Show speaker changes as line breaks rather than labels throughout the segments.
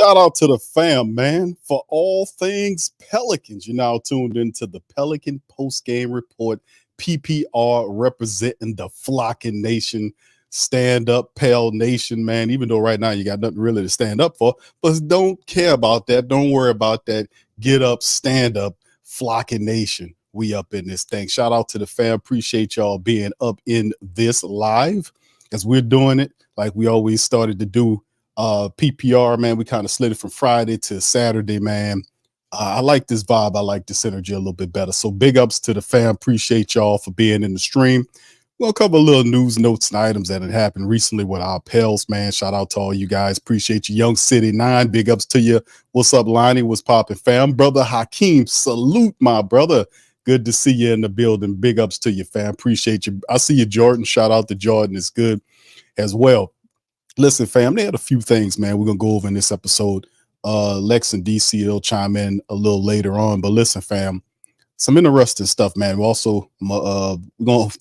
Shout out to the fam, man, for all things Pelicans. You're now tuned into the Pelican Postgame Report, PPR representing the flocking nation. Stand up, Pale Nation, man. Even though right now you got nothing really to stand up for, but don't care about that. Don't worry about that. Get up, stand up, flocking nation. We up in this thing. Shout out to the fam. Appreciate y'all being up in this live as we're doing it like we always started to do. PPR, man, we kind of slid it from Friday to Saturday, man. I like this vibe. I like this energy a little bit better. So big ups to the fam. Appreciate y'all for being in the stream. We'll cover a little news, notes, and items that had happened recently with our Pels, man. Shout out to all you guys. Appreciate you. Young City 9, big ups to you. What's up, Lonnie? What's popping, fam? Brother Hakeem, salute, my brother. Good to see you in the building. Big ups to you, fam. Appreciate you. I see you, Jordan. Shout out to Jordan. It's good as well. Listen, fam, they had a few things, man, we're going to go over in this episode. Lex and DC, they'll chime in a little later on. But listen, fam, some interesting stuff, man. We're also,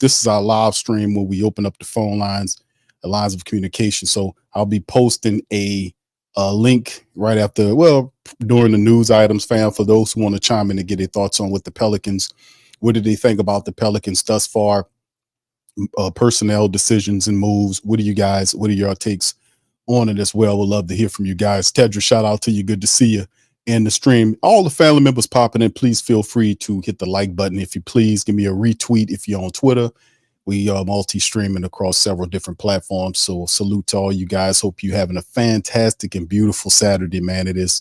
this is our live stream where we open up the phone lines, the lines of communication. So I'll be posting a link right after, during the news items, fam, for those who want to chime in and get their thoughts on what the Pelicans, what did they think about the Pelicans thus far? Personnel decisions and moves. What are your takes on it as well? We'd love to hear from you guys. Tedra, shout out to you. Good to see you in the stream. All the family members popping in, please feel free to hit the like button. If you please, give me a retweet if you're on Twitter. We are multi-streaming across several different platforms. So salute to all you guys. Hope you're having a fantastic and beautiful Saturday, man. It is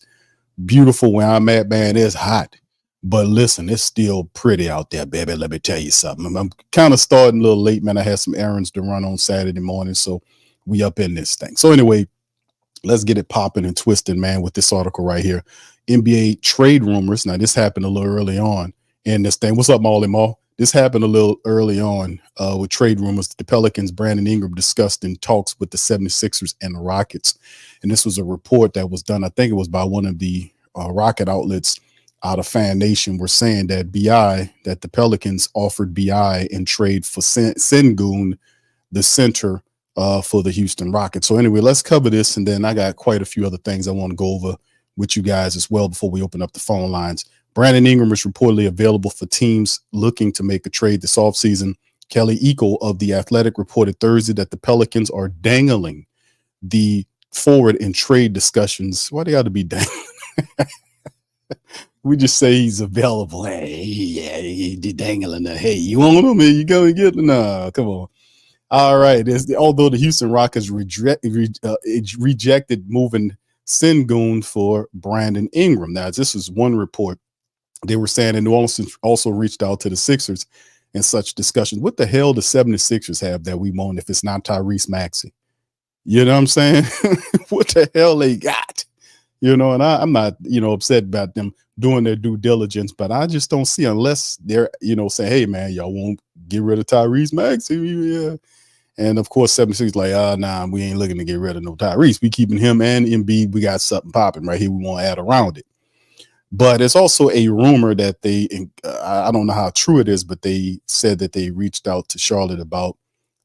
beautiful where I'm at, man. It's hot. But listen, it's still pretty out there, baby. Let me tell you something. I'm kind of starting a little late, man. I had some errands to run on Saturday morning, so we up in this thing. So anyway, let's get it popping and twisting, man, with this article right here. NBA trade rumors. Now, this happened a little early on in this thing. What's up, Molly Mall? This happened a little early on with trade rumors. The Pelicans, Brandon Ingram, discussed in talks with the 76ers and the Rockets. And this was a report that was done, I think it was by one of the Rocket outlets out of Fan Nation. Were saying that that the Pelicans offered BI in trade for Sengun, the center for the Houston Rockets. So anyway, let's cover this. And then I got quite a few other things I want to go over with you guys as well before we open up the phone lines. Brandon Ingram is reportedly available for teams looking to make a trade this offseason. Kelly Eagle of The Athletic reported Thursday that the Pelicans are dangling the forward in trade discussions. Why they got to be dangling? We just say he's available. Hey, yeah, he dangling there. Hey, you want him? You go and get him? Nah, come on. All right. Although the Houston Rockets rejected moving Sengun for Brandon Ingram. Now, this is one report. They were saying, and New Orleans also reached out to the Sixers in such discussions. What the hell do 76ers have that we want if it's not Tyrese Maxey? You know what I'm saying? What the hell they got? You know, and I'm not, upset about them doing their due diligence, but I just don't see, unless they're, saying, hey, man, y'all won't get rid of Tyrese Maxey. Yeah. And of course, 76 like, nah, we ain't looking to get rid of no Tyrese. We keeping him and Embiid. We got something popping right here. We want to add around it. But it's also a rumor that I don't know how true it is, but they said that they reached out to Charlotte about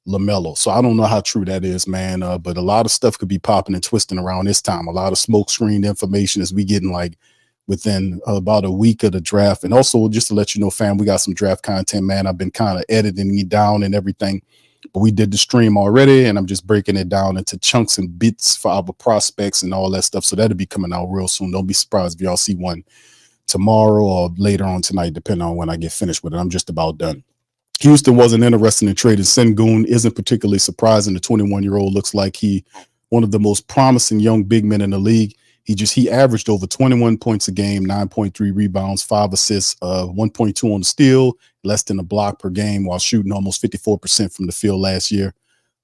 LaMelo. So I don't know how true that is, man. But a lot of stuff could be popping and twisting around this time. A lot of smoke screen information as we getting like within about a week of the draft. And also, just to let you know, fam, we got some draft content, man. I've been kind of editing it down and everything, but we did the stream already, and I'm just breaking it down into chunks and bits for our prospects and all that stuff. So that'll be coming out real soon. Don't be surprised if y'all see one tomorrow or later on tonight, depending on when I get finished with it. I'm just about done. Houston wasn't interested in trading Sengun. Isn't particularly surprising. The 21-year-old looks like one of the most promising young big men in the league. He averaged over 21 points a game, 9.3 rebounds, 5 assists, 1.2 on the steal, less than a block per game, while shooting almost 54% from the field last year.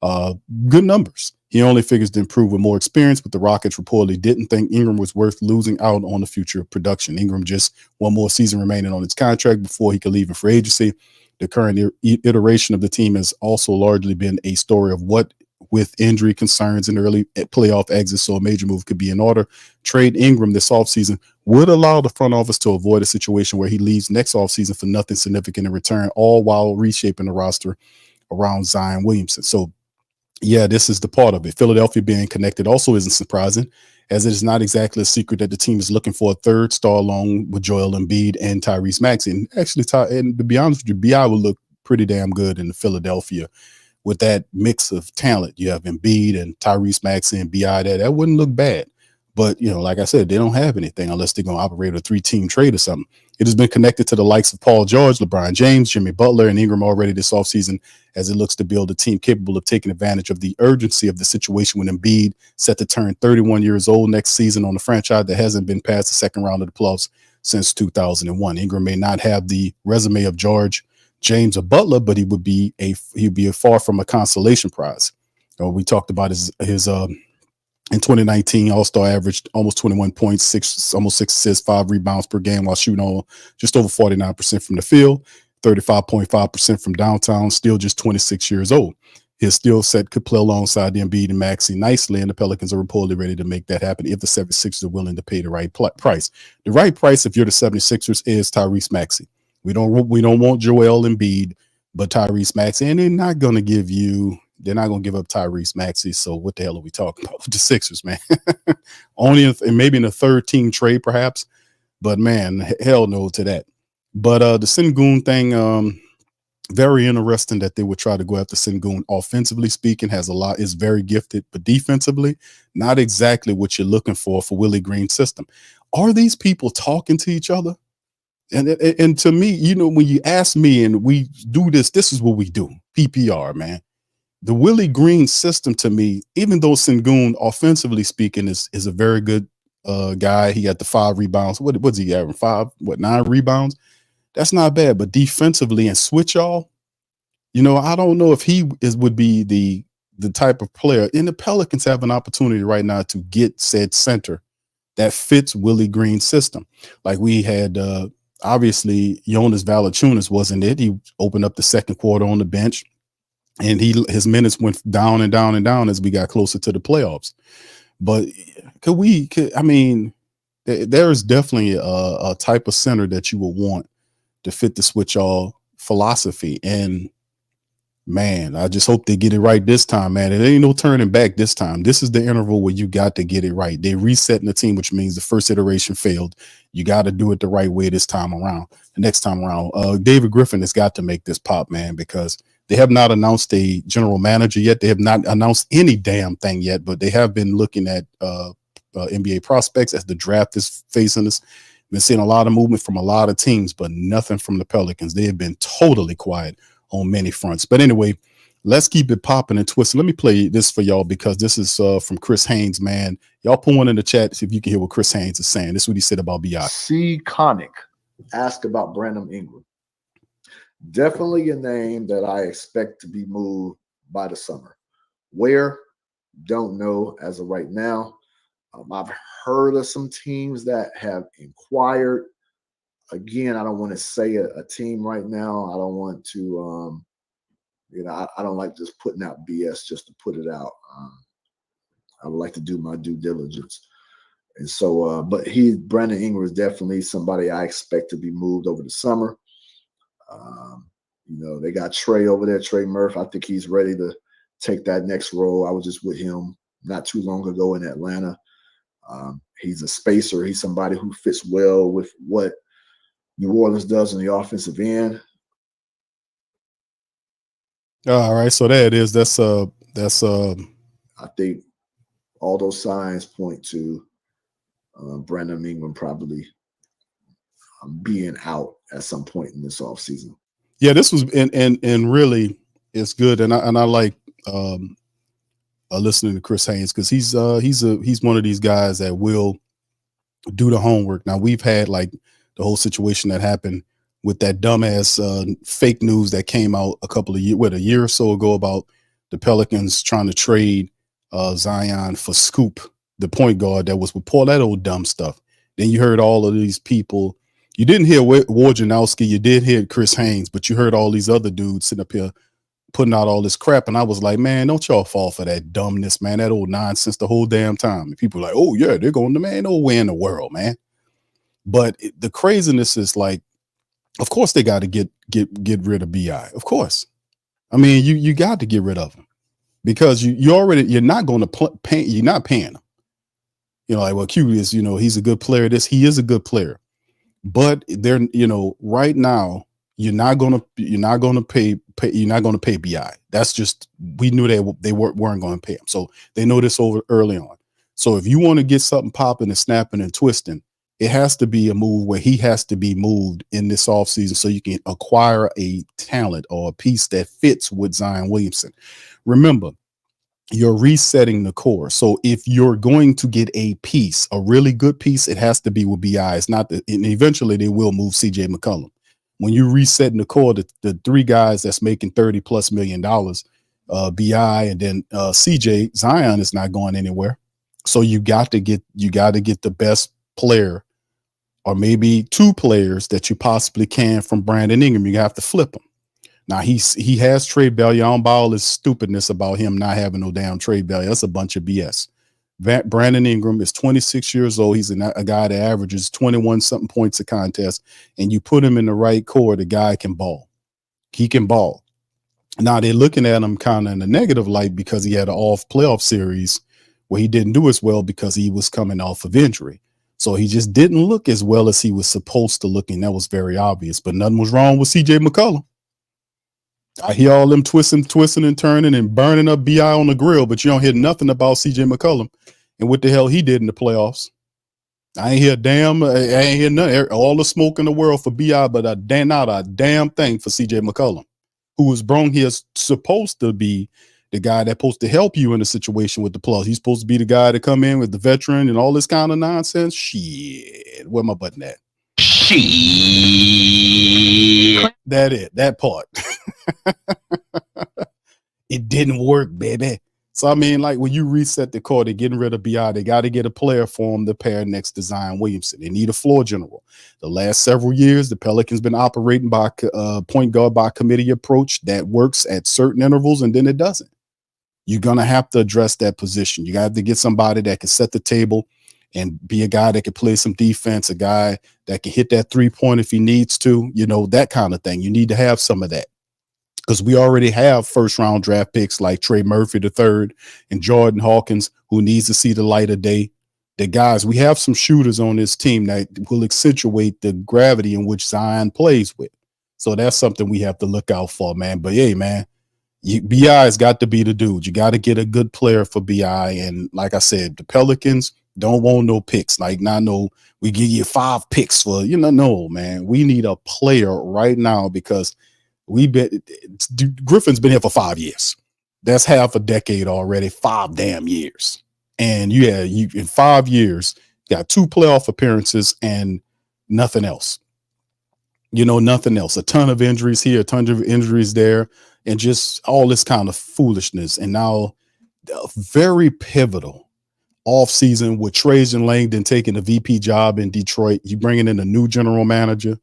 Good numbers. He only figures to improve with more experience, but the Rockets reportedly didn't think Ingram was worth losing out on the future production. Ingram just one more season remaining on his contract before he could leave in free agency. The current iteration of the team has also largely been a story of what with injury concerns and early playoff exits, so a major move could be in order. Trade Ingram this offseason would allow the front office to avoid a situation where he leaves next offseason for nothing significant in return, all while reshaping the roster around Zion Williamson. So, yeah, this is the part of it. Philadelphia being connected also isn't surprising, as it is not exactly a secret that the team is looking for a third star along with Joel Embiid and Tyrese Maxey. And actually, and to be honest with you, BI would look pretty damn good in Philadelphia with that mix of talent. You have Embiid and Tyrese Maxey and BI there. That wouldn't look bad. But, like I said, they don't have anything unless they're going to operate a 3-team trade or something. It has been connected to the likes of Paul George, LeBron James, Jimmy Butler, and Ingram already this offseason as it looks to build a team capable of taking advantage of the urgency of the situation when Embiid set to turn 31 years old next season on a franchise that hasn't been past the second round of the playoffs since 2001. Ingram may not have the resume of George, James, or Butler, but he'd be a far from a consolation prize. We talked about his in 2019, All-Star averaged almost 21 points, almost 6 assists, 5 rebounds per game while shooting on just over 49% from the field, 35.5% from downtown, still just 26 years old. His skill set could play alongside the Embiid and Maxey nicely, and the Pelicans are reportedly ready to make that happen if the 76ers are willing to pay the right price. The right price, if you're the 76ers, is Tyrese Maxey. We don't want Joel Embiid, but Tyrese Maxey, and they're not going to give up Tyrese Maxey. So what the hell are we talking about with the Sixers, man? Only maybe in a third team trade, perhaps. But man, hell no to that. But the Sengun thing, very interesting that they would try to go after Sengun. Offensively speaking, is very gifted, but defensively, not exactly what you're looking for Willie Green's system. Are these people talking to each other? And to me, when you ask me and we do this is what we do. PPR, man. The Willie Green system to me, even though Sengun offensively speaking is a very good guy. He got the 5 rebounds. What's he having? 9 rebounds? That's not bad. But defensively and switch all, I don't know if he would be the type of player. And the Pelicans have an opportunity right now to get said center that fits Willie Green's system. Like we had obviously Jonas Valanciunas wasn't it. He opened up the second quarter on the bench. And his minutes went down and down and down as we got closer to the playoffs. But there's definitely a type of center that you will want to fit the switch all philosophy. And man, I just hope they get it right this time, man. It ain't no turning back this time. This is the interval where you got to get it right. They're resetting the team, which means the first iteration failed. You got to do it the right way this time around. The next time around, David Griffin has got to make this pop, man, because they have not announced a general manager yet. They have not announced any damn thing yet, but they have been looking at NBA prospects as the draft is facing us. Been seeing a lot of movement from a lot of teams, but nothing from the Pelicans. They have been totally quiet on many fronts. But anyway, let's keep it popping and twisting. Let me play this for y'all because this is from Chris Haynes, man. Y'all put one in the chat see if you can hear what Chris Haynes is saying. This is what he said about B.I.
C. Connick asked about Brandon Ingram. Definitely a name that I expect to be moved by the summer. Where? Don't know as of right now. I've heard of some teams that have inquired. Again, I don't want to say a team right now. I don't want to, I don't like just putting out BS just to put it out. I would like to do my due diligence. And so, but Brandon Ingram is definitely somebody I expect to be moved over the summer. They got Trey over there, Trey Murphy. I think he's ready to take that next role. I was just with him not too long ago in Atlanta. He's a spacer. He's somebody who fits well with what New Orleans does in the offensive end.
All right, so there it is. That's
I think all those signs point to Brandon Ingram probably being out at some point in this offseason.
Yeah, this was and really it's good, and I like listening to Chris Haynes because he's one of these guys that will do the homework. Now we've had like the whole situation that happened with that dumbass fake news that came out a year or so ago about the Pelicans trying to trade Zion for Scoop, the point guard that was with Paul, that old dumb stuff. Then you heard all of these people. You didn't hear Wojnarowski, you did hear Chris Haynes, but you heard all these other dudes sitting up here putting out all this crap. And I was like, man, don't y'all fall for that dumbness, man, that old nonsense the whole damn time. And people are like, oh, yeah, they're going to, man, nowhere in the world, man. But the craziness is like, of course they got to get rid of BI. Of course. I mean, you got to get rid of him because you're not going to pay. You're not paying him. like, well, Q is, he's a good player. He is a good player, but they're, right now, you're not gonna pay BI. That's just, we knew they weren't going to pay him, so they know this over early on. So if you want to get something popping and snapping and twisting, it has to be a move where he has to be moved in this offseason so you can acquire a talent or a piece that fits with Zion Williamson. Remember, you're resetting the core. So if you're going to get a piece, a really good piece, it has to be with BI. It's not that, and eventually they will move CJ McCollum. When you resetting the core, the three guys that's making $30+ million, BI and then CJ, Zion is not going anywhere. So you got to get the best player, or maybe two players that you possibly can from Brandon Ingram. You have to flip them. Now he has trade value. I don't buy all this stupidness about him not having no damn trade value. That's a bunch of BS. Brandon Ingram is 26 years old. He's a guy that averages 21 something points a contest, and you put him in the right core, the guy can ball. He can ball. Now they're looking at him kind of in a negative light because he had an off playoff series where he didn't do as well because he was coming off of injury. So he just didn't look as well as he was supposed to look, and that was very obvious. But nothing was wrong with CJ McCollum. I hear all them twisting and turning and burning up BI on the grill, but you don't hear nothing about CJ McCollum and what the hell he did in the playoffs. I ain't hear nothing. All the smoke in the world for BI, but not a damn thing for CJ McCollum, who was brought here supposed to be the guy that's supposed to help you in a situation with the plus. He's supposed to be the guy to come in with the veteran and all this kind of nonsense. Shit, where my button at? Shit. That part. It didn't work, baby. So, I mean, like when you reset the core, they're getting rid of BI. They got to get a player for him to pair next to Zion Williamson. They need a floor general. The last several years, the Pelicans been operating by point guard by committee approach that works at certain intervals, and then it doesn't. You're going to have to address that position. You got to get somebody that can set the table and be a guy that can play some defense, a guy that can hit that 3-point if he needs to, that kind of thing. You need to have some of that, because we already have first-round draft picks like Trey Murphy III and Jordan Hawkins, who needs to see the light of day. The guys, we have some shooters on this team that will accentuate the gravity in which Zion plays with. So that's something we have to look out for, man. But, hey, man, BI's got to be the dude. You got to get a good player for BI. And like I said, the Pelicans don't want no picks. Like, we give you 5 picks for, no, man. We need a player right now, because Griffin's been here for 5 years. That's half a decade already, 5 damn years. And you in 5 years got 2 playoff appearances and nothing else. Nothing else. A ton of injuries here, a ton of injuries there, and just all this kind of foolishness. And now a very pivotal offseason with Trajan Langdon taking the VP job in Detroit. You bringing in a new general manager.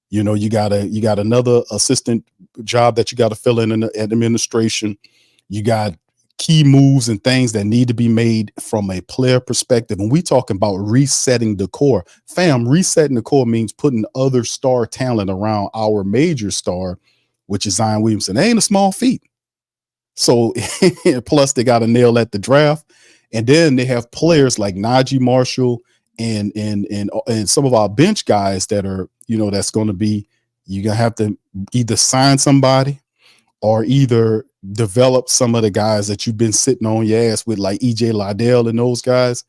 You got another assistant job that you got to fill in the administration. You got key moves and things that need to be made from a player perspective. And we talking about resetting the core. Fam, resetting the core means putting other star talent around our major star, which is Zion Williamson. It ain't a small feat. So plus they got a nail at the draft. And then they have players like Najee Marshall and some of our bench guys that are, that's going to be, you're going to have to either sign somebody or either develop some of the guys that you've been sitting on your ass with, like EJ Liddell and those guys.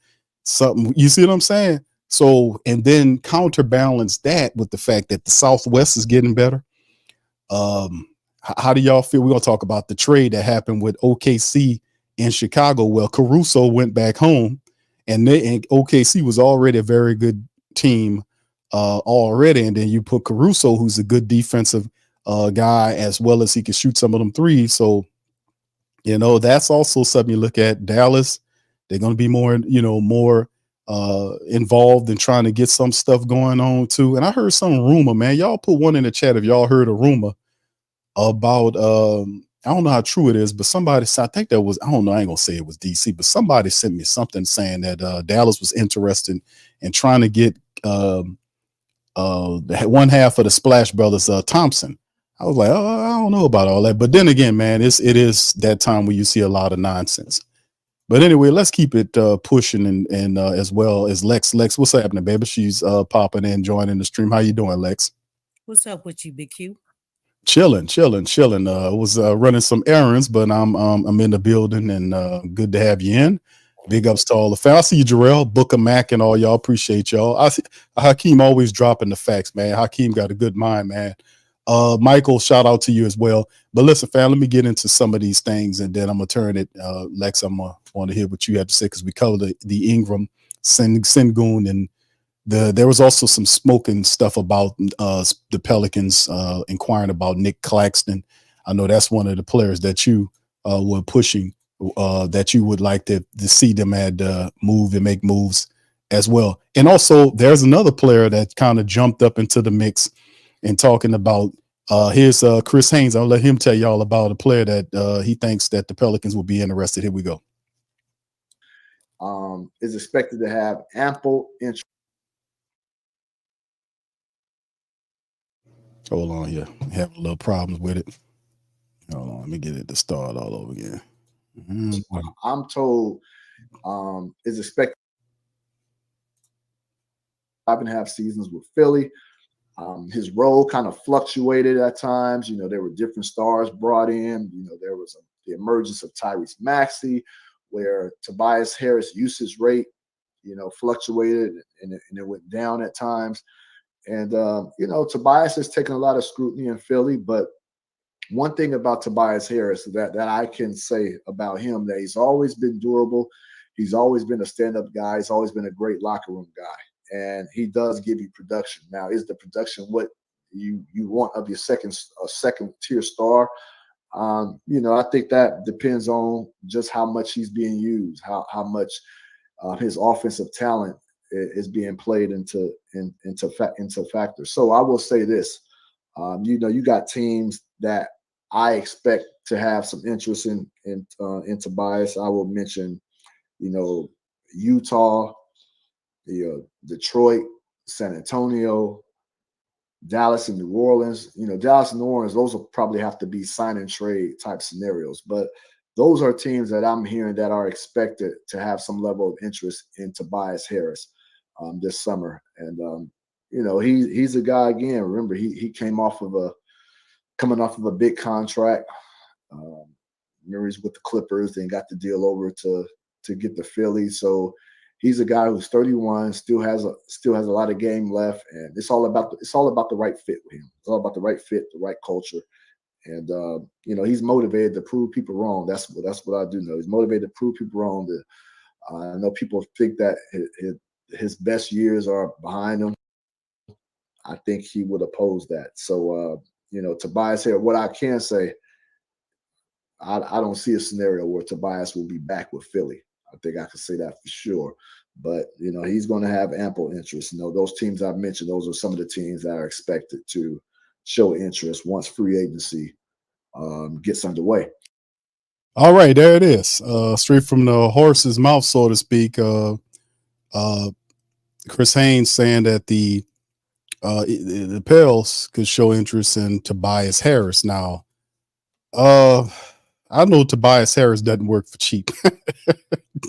Something, you see what I'm saying? So, and then counterbalance that with the fact that the Southwest is getting better. How do y'all feel? We're going to talk about the trade that happened with OKC in Chicago. Well, Caruso went back home, and OKC was already a very good team already. And then you put Caruso, who's a good defensive guy, as well as he can shoot some of them threes. So, that's also something you look at. Dallas, they're going to be more involved in trying to get some stuff going on too. And I heard some rumor, man. Y'all put one in the chat if y'all heard a rumor about I don't know how true it is, but somebody said, I think that was, I don't know, I ain't gonna say it was DC, but somebody sent me something saying that Dallas was interested in trying to get one half of the Splash Brothers, Thompson. I was like, oh, I don't know about all that. But then again, man, it is that time where you see a lot of nonsense. But anyway, let's keep it pushing and as well as Lex. Lex, what's happening, baby? She's popping in, joining the stream. How you doing, Lex?
What's up with you, Big Q?
Chilling, chilling, chilling. Was running some errands, but I'm in the building and good to have you in. Big ups to all the fans. I see you, Jarrell, Booker Mac, and all y'all. Appreciate y'all. I see Hakeem always dropping the facts, man. Hakeem got a good mind, man. Michael, shout out to you as well. But listen, fam, let me get into some of these things, and then I'm gonna turn it. Lex, I'm gonna want to hear what you have to say because we covered the Ingram, Sengun, and there was also some smoking stuff about the Pelicans inquiring about Nick Claxton. I know that's one of the players that you were pushing that you would like to see them at move and make moves as well. And also, there's another player that kind of jumped up into the mix and talking about here's Chris Haynes. I'll let him tell y'all about a player that he thinks that the Pelicans will be interested. Here we go.
Is expected to have ample interest.
Hold on here. Having a little problems with it. Hold on. Let me get it to start all over again.
I'm told is expected 5.5 seasons with Philly. His role kind of fluctuated at times. You know, there were different stars brought in. You know, there was the emergence of Tyrese Maxey, where Tobias Harris' usage rate, you know, fluctuated and it went down at times. And, you know, Tobias has taken a lot of scrutiny in Philly. But one thing about Tobias Harris that I can say about him, that he's always been durable. He's always been a stand-up guy. He's always been a great locker room guy. And he does give you production. Now, is the production what you want of your second tier star? You know, I think that depends on just how much he's being used, how much his offensive talent is being played into factors. So I will say this: you know, you got teams that I expect to have some interest in Tobias. I will mention, you know, Utah, Detroit, San Antonio, Dallas, and New Orleans. You know, Dallas and New Orleans, those will probably have to be sign and trade type scenarios. But those are teams that I'm hearing that are expected to have some level of interest in Tobias Harris this summer. And you know, he's a guy, again, remember, he came off of a big contract. Remember, he's with the Clippers, then got the deal over to get to Philly. So he's a guy who's 31, still has a lot of game left, and it's all about the right fit with him. It's all about the right fit, the right culture, and you know, he's motivated to prove people wrong. That's what I do know. He's motivated to prove people wrong. I know people think that his best years are behind him. I think he would oppose that. So you know, Tobias here. What I can say, I don't see a scenario where Tobias will be back with Philly. I think I can say that for sure. But, you know, he's going to have ample interest. You know, those teams I've mentioned, those are some of the teams that are expected to show interest once free agency gets underway.
All right, there it is. Straight from the horse's mouth, so to speak. Chris Haynes saying that the Pels could show interest in Tobias Harris. Now, I know Tobias Harris doesn't work for cheap.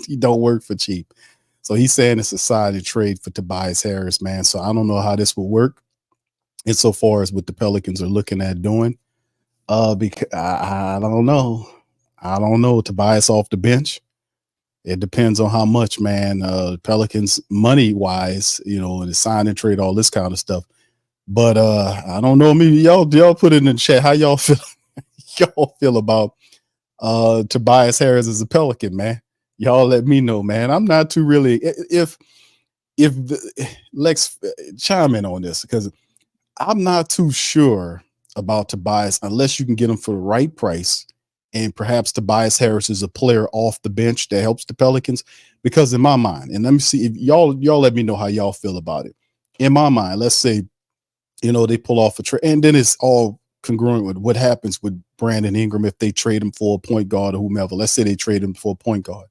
He don't work for cheap. So he's saying it's a side trade for Tobias Harris, man. So I don't know how this will work insofar as what the Pelicans are looking at doing. Because I don't know. I don't know. Tobias off the bench. It depends on how much, man. Pelicans money wise, you know, the sign and trade, all this kind of stuff. But I don't know. Maybe y'all put it in the chat how y'all feel. Y'all feel about Tobias Harris as a Pelican, man. Y'all let me know, man. I'm not too really if Lex chime in on this, because I'm not too sure about Tobias unless you can get him for the right price. And perhaps Tobias Harris is a player off the bench that helps the Pelicans, because in my mind, and let me see if y'all let me know how y'all feel about it. In my mind, let's say, you know, they pull off a trade, and then it's all congruent with what happens with Brandon Ingram if they trade him for a point guard or whomever. Let's say they trade him for a point guard.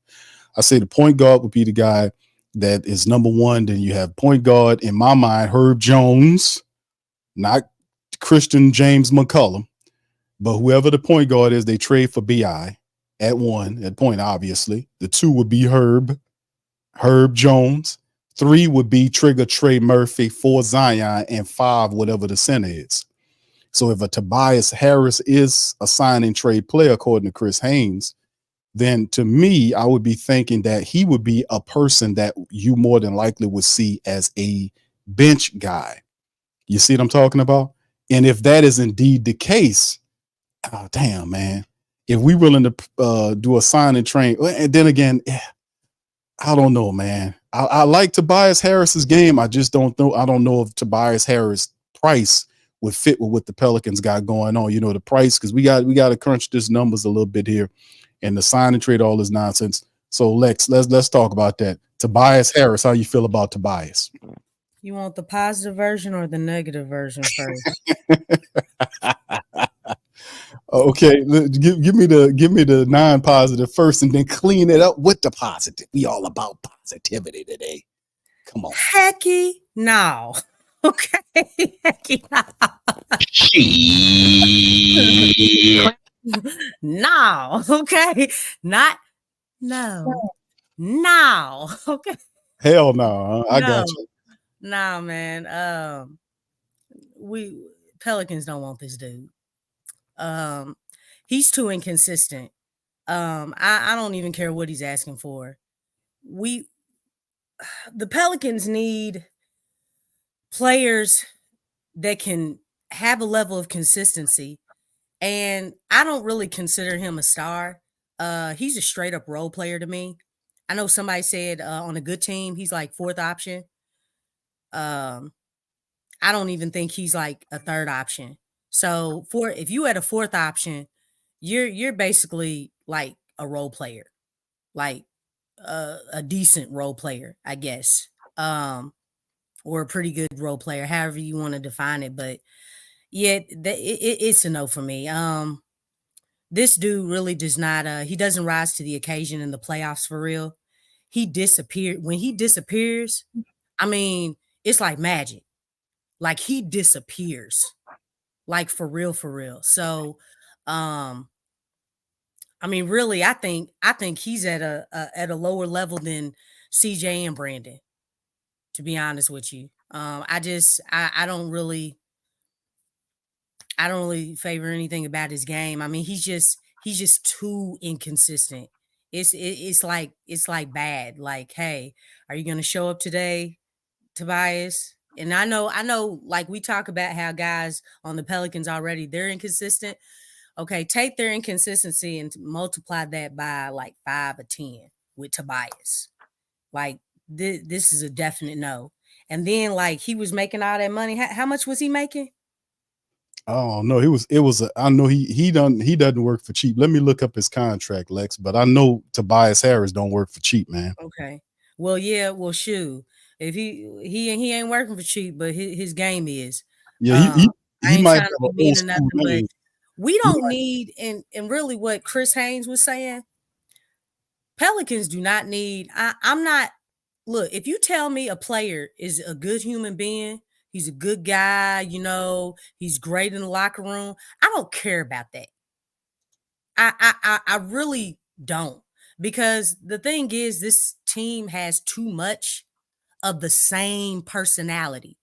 I say the point guard would be the guy that is number one. Then you have point guard, in my mind, Herb Jones, not Christian James McCollum, but whoever the point guard is, they trade for BI. at point, obviously. The 2 would be Herb Jones. 3 would be Trigger Trey Murphy, 4 Zion, and 5 whatever the center is. So if a Tobias Harris is a sign and trade player, according to Chris Haynes, then to me, I would be thinking that he would be a person that you more than likely would see as a bench guy. You see what I'm talking about? And if that is indeed the case, oh, damn, man. If we willing to do a sign and train, and then again, I don't know, man. I like Tobias Harris's game. I just don't know. I don't know if Tobias Harris price would fit with what the Pelicans got going on. You know, the price, because we got to crunch this numbers a little bit here, and the sign and trade, all this nonsense. So Lex, let's talk about that. Tobias Harris, how you feel about Tobias?
You want the positive version or the negative version first?
Okay, give me the non-positive first, and then clean it up with the positive. We all about positivity today. Come on.
Hecky no. Okay. Hecky no. No. Okay. Not no. No. Okay.
Hell no. I got you.
No, man. We Pelicans don't want this dude. He's too inconsistent. I don't even care what he's asking for. The Pelicans need players that can have a level of consistency, and I don't really consider him a star. He's a straight up role player to me. I know somebody said on a good team he's like 4th option. I don't even think he's like a 3rd option. So if you had a 4th option, you're basically like a role player, like a decent role player, I guess, or a pretty good role player, however you want to define it. But yeah, it's a no for me. This dude really does not. He doesn't rise to the occasion in the playoffs for real. He disappeared. When he disappears, I mean, it's like magic. Like he disappears, like for real, for real. So, I mean, really, I think he's at a lower level than CJ and Brandon. To be honest with you, I don't really favor anything about his game. I mean, he's just too inconsistent. It's like bad. Like, hey, are you gonna show up today, Tobias? And I know, like we talk about how guys on the Pelicans already, they're inconsistent. Okay, take their inconsistency and multiply that by like 5 or 10 with Tobias. Like this is a definite no. And then like he was making all that money. How much was he making?
Oh no, I know he doesn't work for cheap. Let me look up his contract, Lex, but I know Tobias Harris don't work for cheap, man.
Okay. Well, yeah, well, shoot. If he ain't working for cheap, but his game is.
Yeah,
I
he
ain't
might
trying to
have
be
an
mean
old
or nothing,
school
but
name.
we don't need and really what Chris Haynes was saying, Pelicans do not need. I'm not. Look, if you tell me a player is a good human being, he's a good guy, he's great in the locker room, I don't care about that. I really don't, because the thing is, this team has too much of the same personality.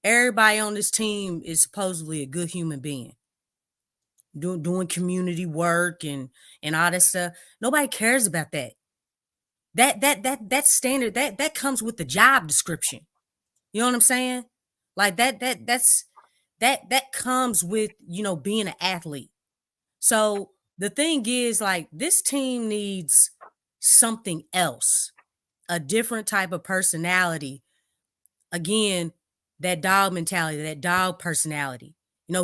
Everybody on this team is supposedly a good human being, doing community work and all that stuff. Nobody cares about that. That standard that comes with the job description. You know what I'm saying? Like that comes with being an athlete. So the thing is, like, this team needs something else, a different type of personality. Again, that dog mentality, that dog personality.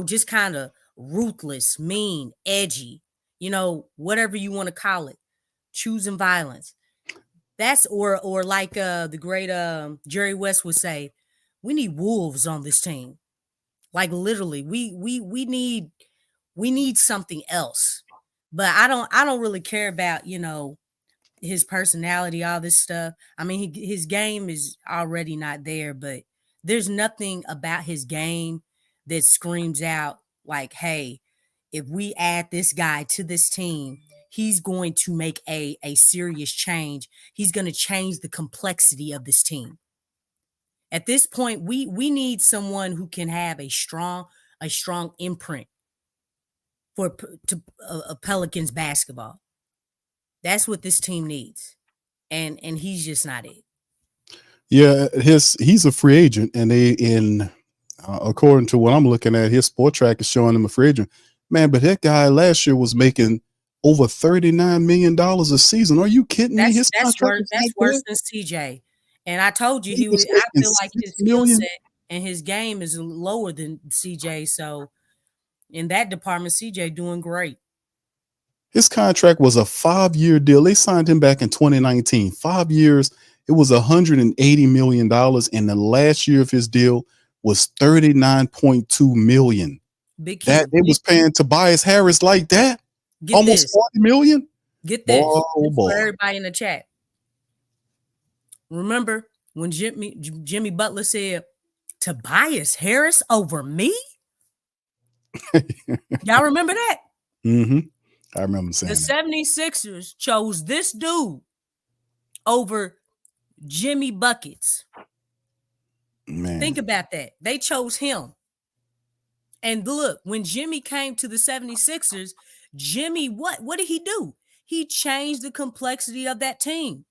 Just kind of ruthless, mean, edgy. Whatever you want to call it, choosing violence. That's or like the great Jerry West would say, we need wolves on this team. Like literally, we need something else. But I don't really care about his personality, all this stuff. I mean, his game is already not there, but there's nothing about his game that screams out like, hey, if we add this guy to this team, he's going to make a serious change. He's going to change the complexity of this team. At this point, we need someone who can have a strong imprint for Pelicans basketball. That's what this team needs, and he's just not it.
Yeah, he's a free agent, and according to what I'm looking at, his sport track is showing him a free agent. Man, but that guy last year was making over $39 million a season. Are you kidding me?
That's worse than CJ. And I told you I feel like his skill set and his game is lower than CJ. So in that department, CJ doing great.
His contract was a 5-year deal. They signed him back in 2019. 5 years. It was $180 million. And the last year of his deal was $39.2 million.
Big
that they was paying Tobias Harris like that. Almost $40 million.
Get this. For everybody in the chat. Remember when Jimmy Butler said, Tobias Harris over me? Y'all remember that?
Mm-hmm. I remember saying
the 76ers chose this dude over Jimmy Buckets.
Man.
Think about that. They chose him. And look, when Jimmy came to the 76ers, Jimmy, what did he do? He changed the complexity of that team.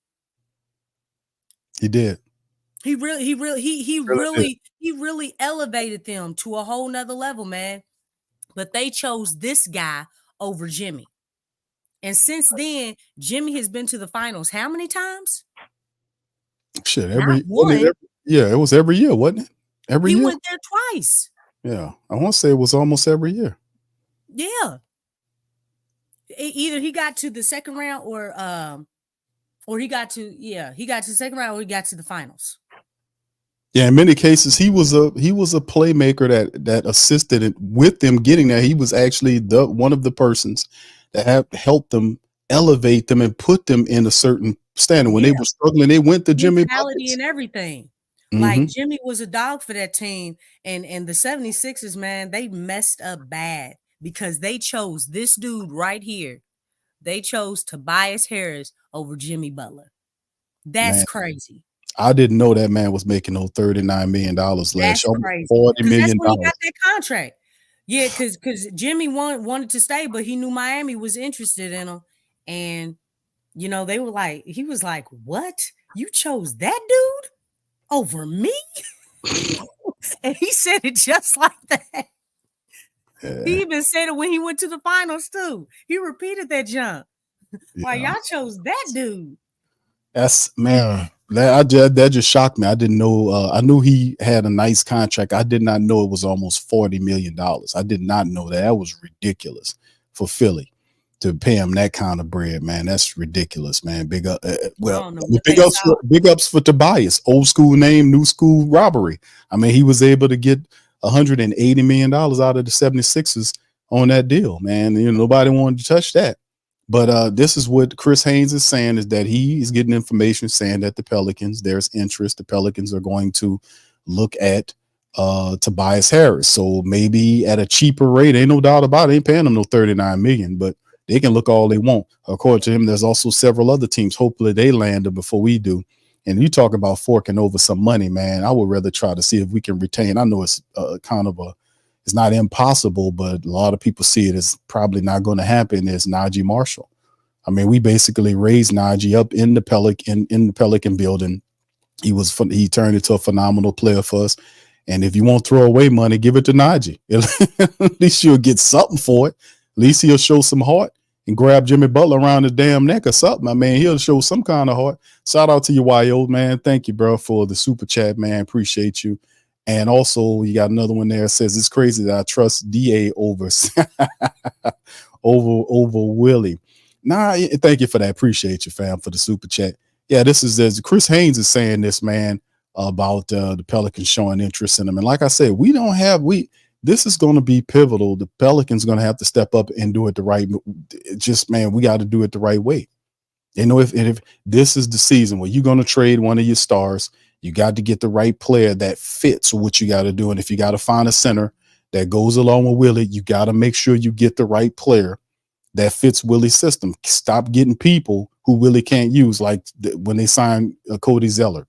He did.
He really elevated them to a whole nother level, man. But they chose this guy over Jimmy. And since then, Jimmy has been to the finals how many times?
Shit, it was every year, wasn't it? Every year.
He went there twice.
Yeah. I want to say it was almost every year.
Yeah. Either he got to the second round or he got to the second round or he got to the finals.
Yeah, in many cases, he was a playmaker that assisted with them getting there. He was actually one of the persons that have helped them elevate them and put them in a certain standard. When they were struggling, they went to Jimmy Buckets.
And everything. Mm-hmm. Like Jimmy was a dog for that team, and the 76ers, man, they messed up bad because they chose this dude right here. They chose Tobias Harris over Jimmy Butler. That's crazy.
I didn't know that man was making no $39 million last year. $40 million.
That's when he got that contract. Yeah, because Jimmy wanted to stay, but he knew Miami was interested in him. And, they were like, he was like, what? You chose that dude over me? And he said it just like that. Yeah. He even said it when he went to the finals, too. He repeated that jump. Like, y'all chose that dude.
That's, man. That just shocked me. I didn't know. I knew he had a nice contract. I did not know it was almost $40 million. I did not know that. That was ridiculous for Philly to pay him that kind of bread, man. That's ridiculous, man. Big ups for Tobias. Old school name, new school robbery. I mean, he was able to get $180 million out of the 76ers on that deal, man. Nobody wanted to touch that. But this is what Chris Haynes is saying, is that he is getting information saying that the Pelicans, there's interest. The Pelicans are going to look at Tobias Harris. So maybe at a cheaper rate, ain't no doubt about it. Ain't paying them no $39 million, but they can look all they want. According to him, there's also several other teams. Hopefully they land them before we do. And you talk about forking over some money, man. I would rather try to see if we can retain. I know it's it's not impossible, but a lot of people see it as probably not going to happen. Is Najee Marshall. I mean, we basically raised Najee up in the Pelican building. He turned into a phenomenal player for us. And if you won't throw away money, give it to Najee. At least you'll get something for it. At least he'll show some heart and grab Jimmy Butler around the damn neck or something. I mean, he'll show some kind of heart. Shout out to you, YO, man. Thank you, bro, for the super chat, man. Appreciate you. And also, you got another one there that says it's crazy that I trust DA over Willie. Nah, thank you for that. Appreciate you, fam, for the super chat. Yeah, this is as Chris Haynes is saying this, man, about the Pelicans showing interest in them. And like I said, this is going to be pivotal. The Pelicans going to have to step up and do it the right. We got to do it the right way. If this is the season where you're going to trade one of your stars, you got to get the right player that fits what you got to do. And if you got to find a center that goes along with Willie, you got to make sure you get the right player that fits Willie's system. Stop getting people who Willie can't use, like when they signed Cody Zeller.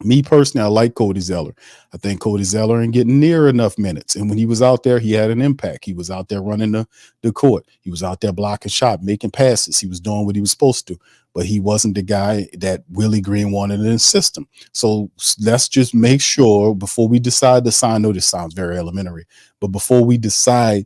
Me personally, I like Cody Zeller. I think Cody Zeller ain't getting near enough minutes. And when he was out there, he had an impact. He was out there running the court. He was out there blocking shot, making passes. He was doing what he was supposed to. But he wasn't the guy that Willie Green wanted in his system. So let's just make sure before we decide to sign. I know this sounds very elementary, but before we decide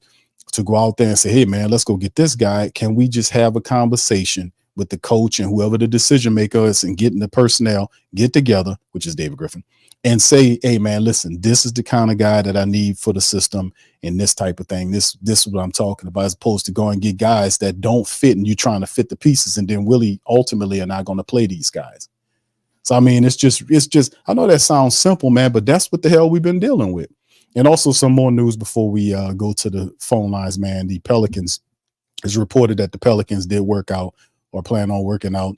to go out there and say, hey, man, let's go get this guy, can we just have a conversation with the coach and whoever the decision maker is and getting the personnel get together, which is David Griffin, and say, hey, man, listen, this is the kind of guy that I need for the system and this type of thing. This is what I'm talking about, as opposed to going and get guys that don't fit and you trying to fit the pieces. And then Willie ultimately are not going to play these guys. So, I mean, it's just, I know that sounds simple, man, but that's what the hell we've been dealing with. And also some more news before we go to the phone lines, man. The Pelicans, it's reported that the Pelicans did work out or plan on working out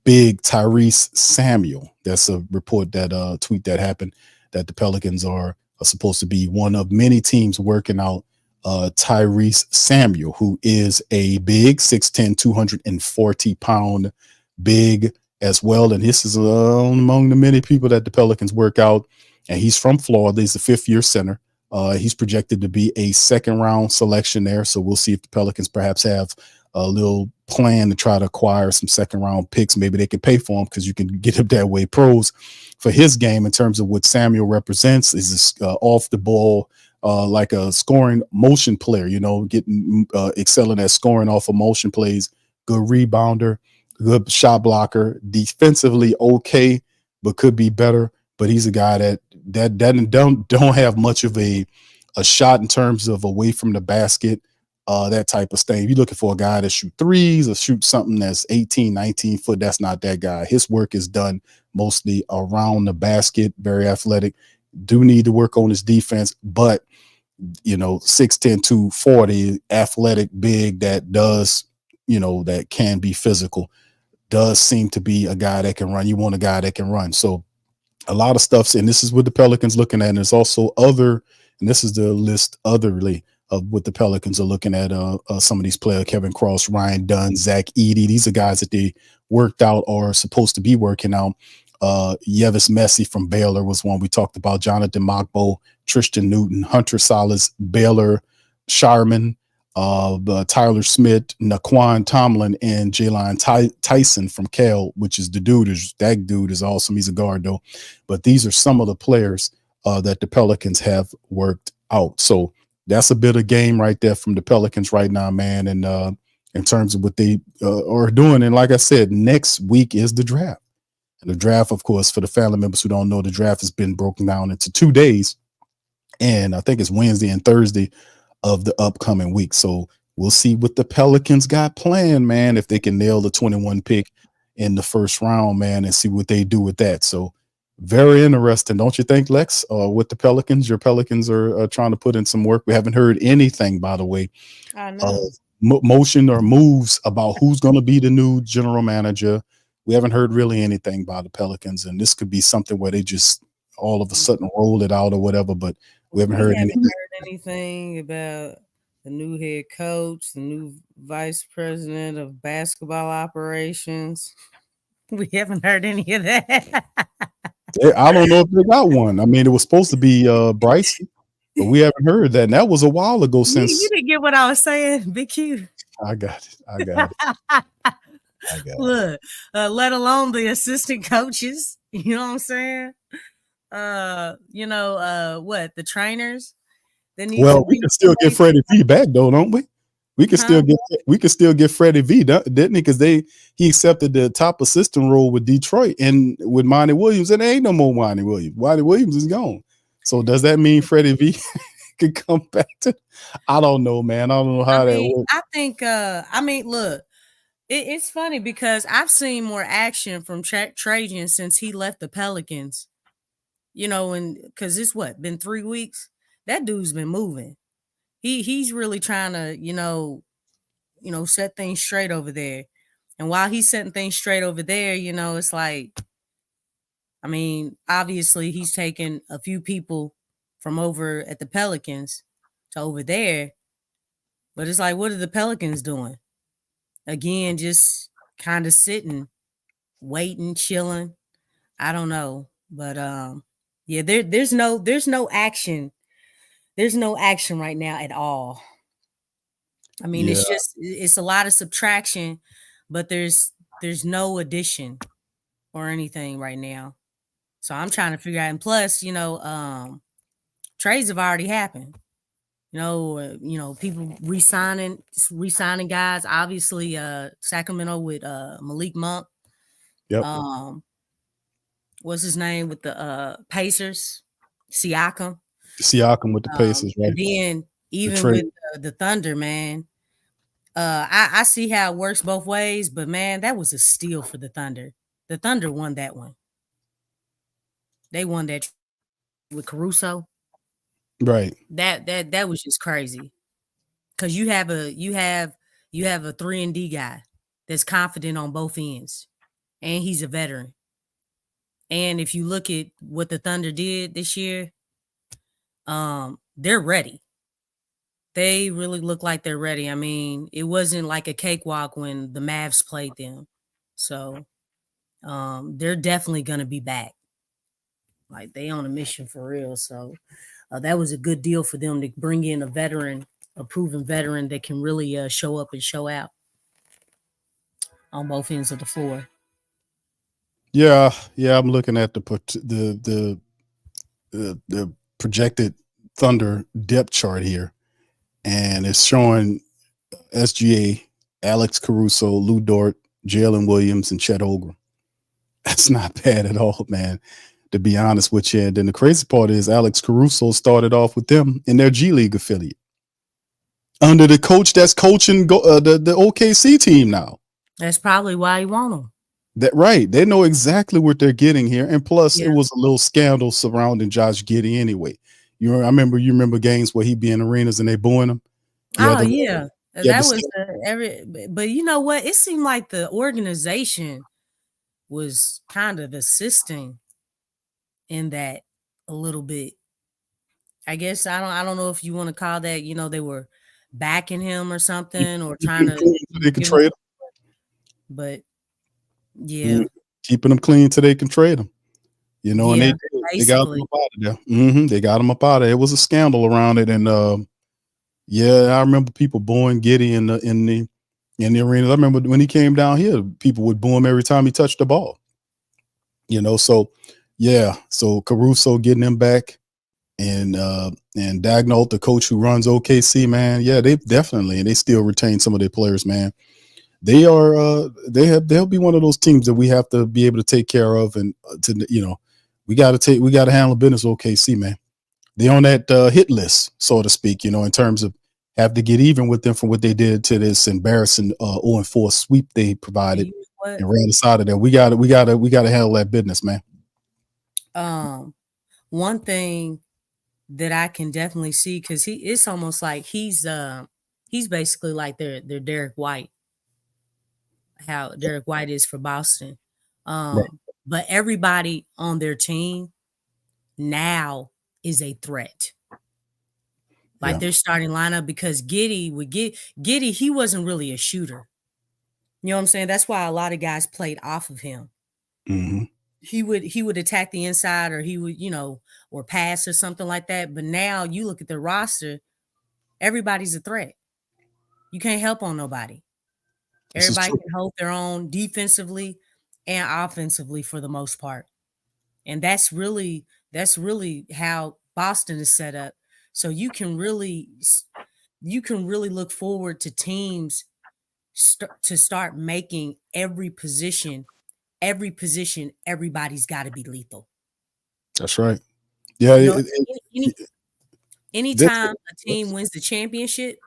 big Tyrese Samuel. That's a report that tweet that happened, that the Pelicans are supposed to be one of many teams working out Tyrese Samuel, who is a big 6'10", 240-pound big as well. And this is among the many people that the Pelicans work out. And he's from Florida. He's a fifth-year center. He's projected to be a second-round selection there. So we'll see if the Pelicans perhaps have a little plan to try to acquire some second-round picks. Maybe they can pay for him because you can get him that way. Pros for his game in terms of what Samuel represents is this off the ball, like a scoring motion player, getting excelling at scoring off of motion plays, good rebounder, good shot blocker, defensively okay, but could be better. But he's a guy that don't have much of a shot in terms of away from the basket, that type of thing. If you're looking for a guy that shoot threes or shoot something that's 18, 19 foot, that's not that guy. His work is done mostly around the basket, very athletic. Do need to work on his defense, but 6'10", 240, athletic, big, that does, that can be physical, does seem to be a guy that can run. You want a guy that can run. So a lot of stuff, and this is what the Pelicans looking at. And there's also other, and this is the list otherly of what the Pelicans are looking at. Some of these players, Kevin Cross, Ryan Dunn, Zach Edey, these are guys that they worked out or are supposed to be working out. Yevis Messi from Baylor was one we talked about. Jonathan Mokbo, Tristan Newton, Hunter Salas, Baylor, Sharman, Tyler Smith, Naquan Tomlin, and Jalen Tyson from Cal, which is that dude is awesome. He's a guard though. But these are some of the players that the Pelicans have worked out. So that's a bit of game right there from the Pelicans right now, man. And in terms of what they are doing. And like I said, next week is the draft. And the draft, of course, for the family members who don't know, the draft has been broken down into 2 days. And I think it's Wednesday and Thursday of the upcoming week. So we'll see what the Pelicans got planned, man, if they can nail the 21 pick in the first round, man, and see what they do with that. So very interesting, don't you think, Lex? With the Pelicans, your Pelicans are trying to put in some work. We haven't heard anything, by the way,
I know.
motion or moves about who's going to be the new general manager. We haven't heard really anything about the Pelicans, and this could be something where they just all of a sudden roll it out or whatever, but we haven't heard
anything about the new head coach, the new vice president of basketball operations. We haven't heard any of that.
I don't know if they got one. I mean, it was supposed to be Bryce, but we haven't heard that. And that was a while ago since.
You didn't get what I was saying, Big Q.
I got it.
Look, let alone the assistant coaches. You know what I'm saying? What, the trainers?
Well, we can still get Freddie V back though, don't we? We can still get Freddie V, didn't he? Because he accepted the top assistant role with Detroit and with Monty Williams, and there ain't no more Monty Williams. Monty Williams is gone. So does that mean Freddie V could come back to? I don't know, man. I don't know how that works.
I think. Look, it's funny because I've seen more action from Trajan since he left the Pelicans. And because it's been 3 weeks. That dude's been moving. He's really trying to, set things straight over there. And while he's setting things straight over there, it's like, obviously he's taken a few people from over at the Pelicans to over there. But it's like, what are the Pelicans doing? Again, just kind of sitting, waiting, chilling. I don't know. But yeah, there's no action. There's no action right now at all. I mean,
Yeah,
it's a lot of subtraction, but there's no addition or anything right now. So I'm trying to figure out. And plus, trades have already happened. People re-signing guys. Obviously, Sacramento with Malik Monk.
yep.
Um, what's his name with the Pacers? Siakam.
Siakam with the Pacers,
And
right?
then
The
even
trade.
with the Thunder, man. I see how it works both ways, but man, that was a steal for the Thunder. The Thunder won that one. They won that with Caruso.
Right.
That was just crazy. Cause you have a 3-and-D guy that's confident on both ends, and he's a veteran. And if you look at what the Thunder did this year, they're ready. They really look like they're ready. I mean, it wasn't like a cakewalk when the Mavs played them. So they're definitely gonna be back. Like they on a mission for real. So that was a good deal for them to bring in a proven veteran that can really show up and show out on both ends of the floor.
Yeah, I'm looking at the projected Thunder depth chart here, and it's showing SGA, Alex Caruso, Lou Dort, Jalen Williams, and Chet Holmgren. That's not bad at all, man, to be honest with you. And then the crazy part is Alex Caruso started off with them in their G League affiliate under the coach that's coaching the OKC team now.
That's probably why you want them.
That right. They know exactly what they're getting here. And plus,
Yeah.
it was a little scandal surrounding Josh Giddey anyway. You remember games where he'd be in arenas and they booing him.
Oh yeah.
Yeah,
That was but you know what? It seemed like the organization was kind of assisting in that a little bit. I guess I don't know if you want to call that, they were backing him or something or trying to
they can trade him.
But yeah.
Keeping them clean till they can trade them. And they got him
basically.
up out of there. They got him up out of there. It was a scandal around it, and I remember people booing Giddey in the arenas. I remember when he came down here, people would boo him every time he touched the ball. So Caruso getting him back, and Dagnall, the coach who runs OKC, man, they definitely, and they still retain some of their players, man. They are they'll be one of those teams that we have to be able to take care of, and we got to handle business with OKC, man. They on that hit list, so to speak, in terms of have to get even with them for what they did to this embarrassing 0-4 sweep they provided and ran us out of there. We got to handle that business, man.
One thing that I can definitely see, because it's almost like he's basically like their Derek White. How Derek White is for Boston.
Right.
But everybody on their team now is a threat. Like their starting lineup, because Giddey, he wasn't really a shooter. You know what I'm saying? That's why a lot of guys played off of him.
Mm-hmm.
He would attack the inside, or he would, or pass or something like that. But now you look at the roster, everybody's a threat. You can't help on nobody. Everybody can hold their own defensively and offensively for the most part. And that's really how Boston is set up. So you can really look forward to teams to start making every position, everybody's got to be lethal.
That's right. Yeah.
Anytime a team wins the championship,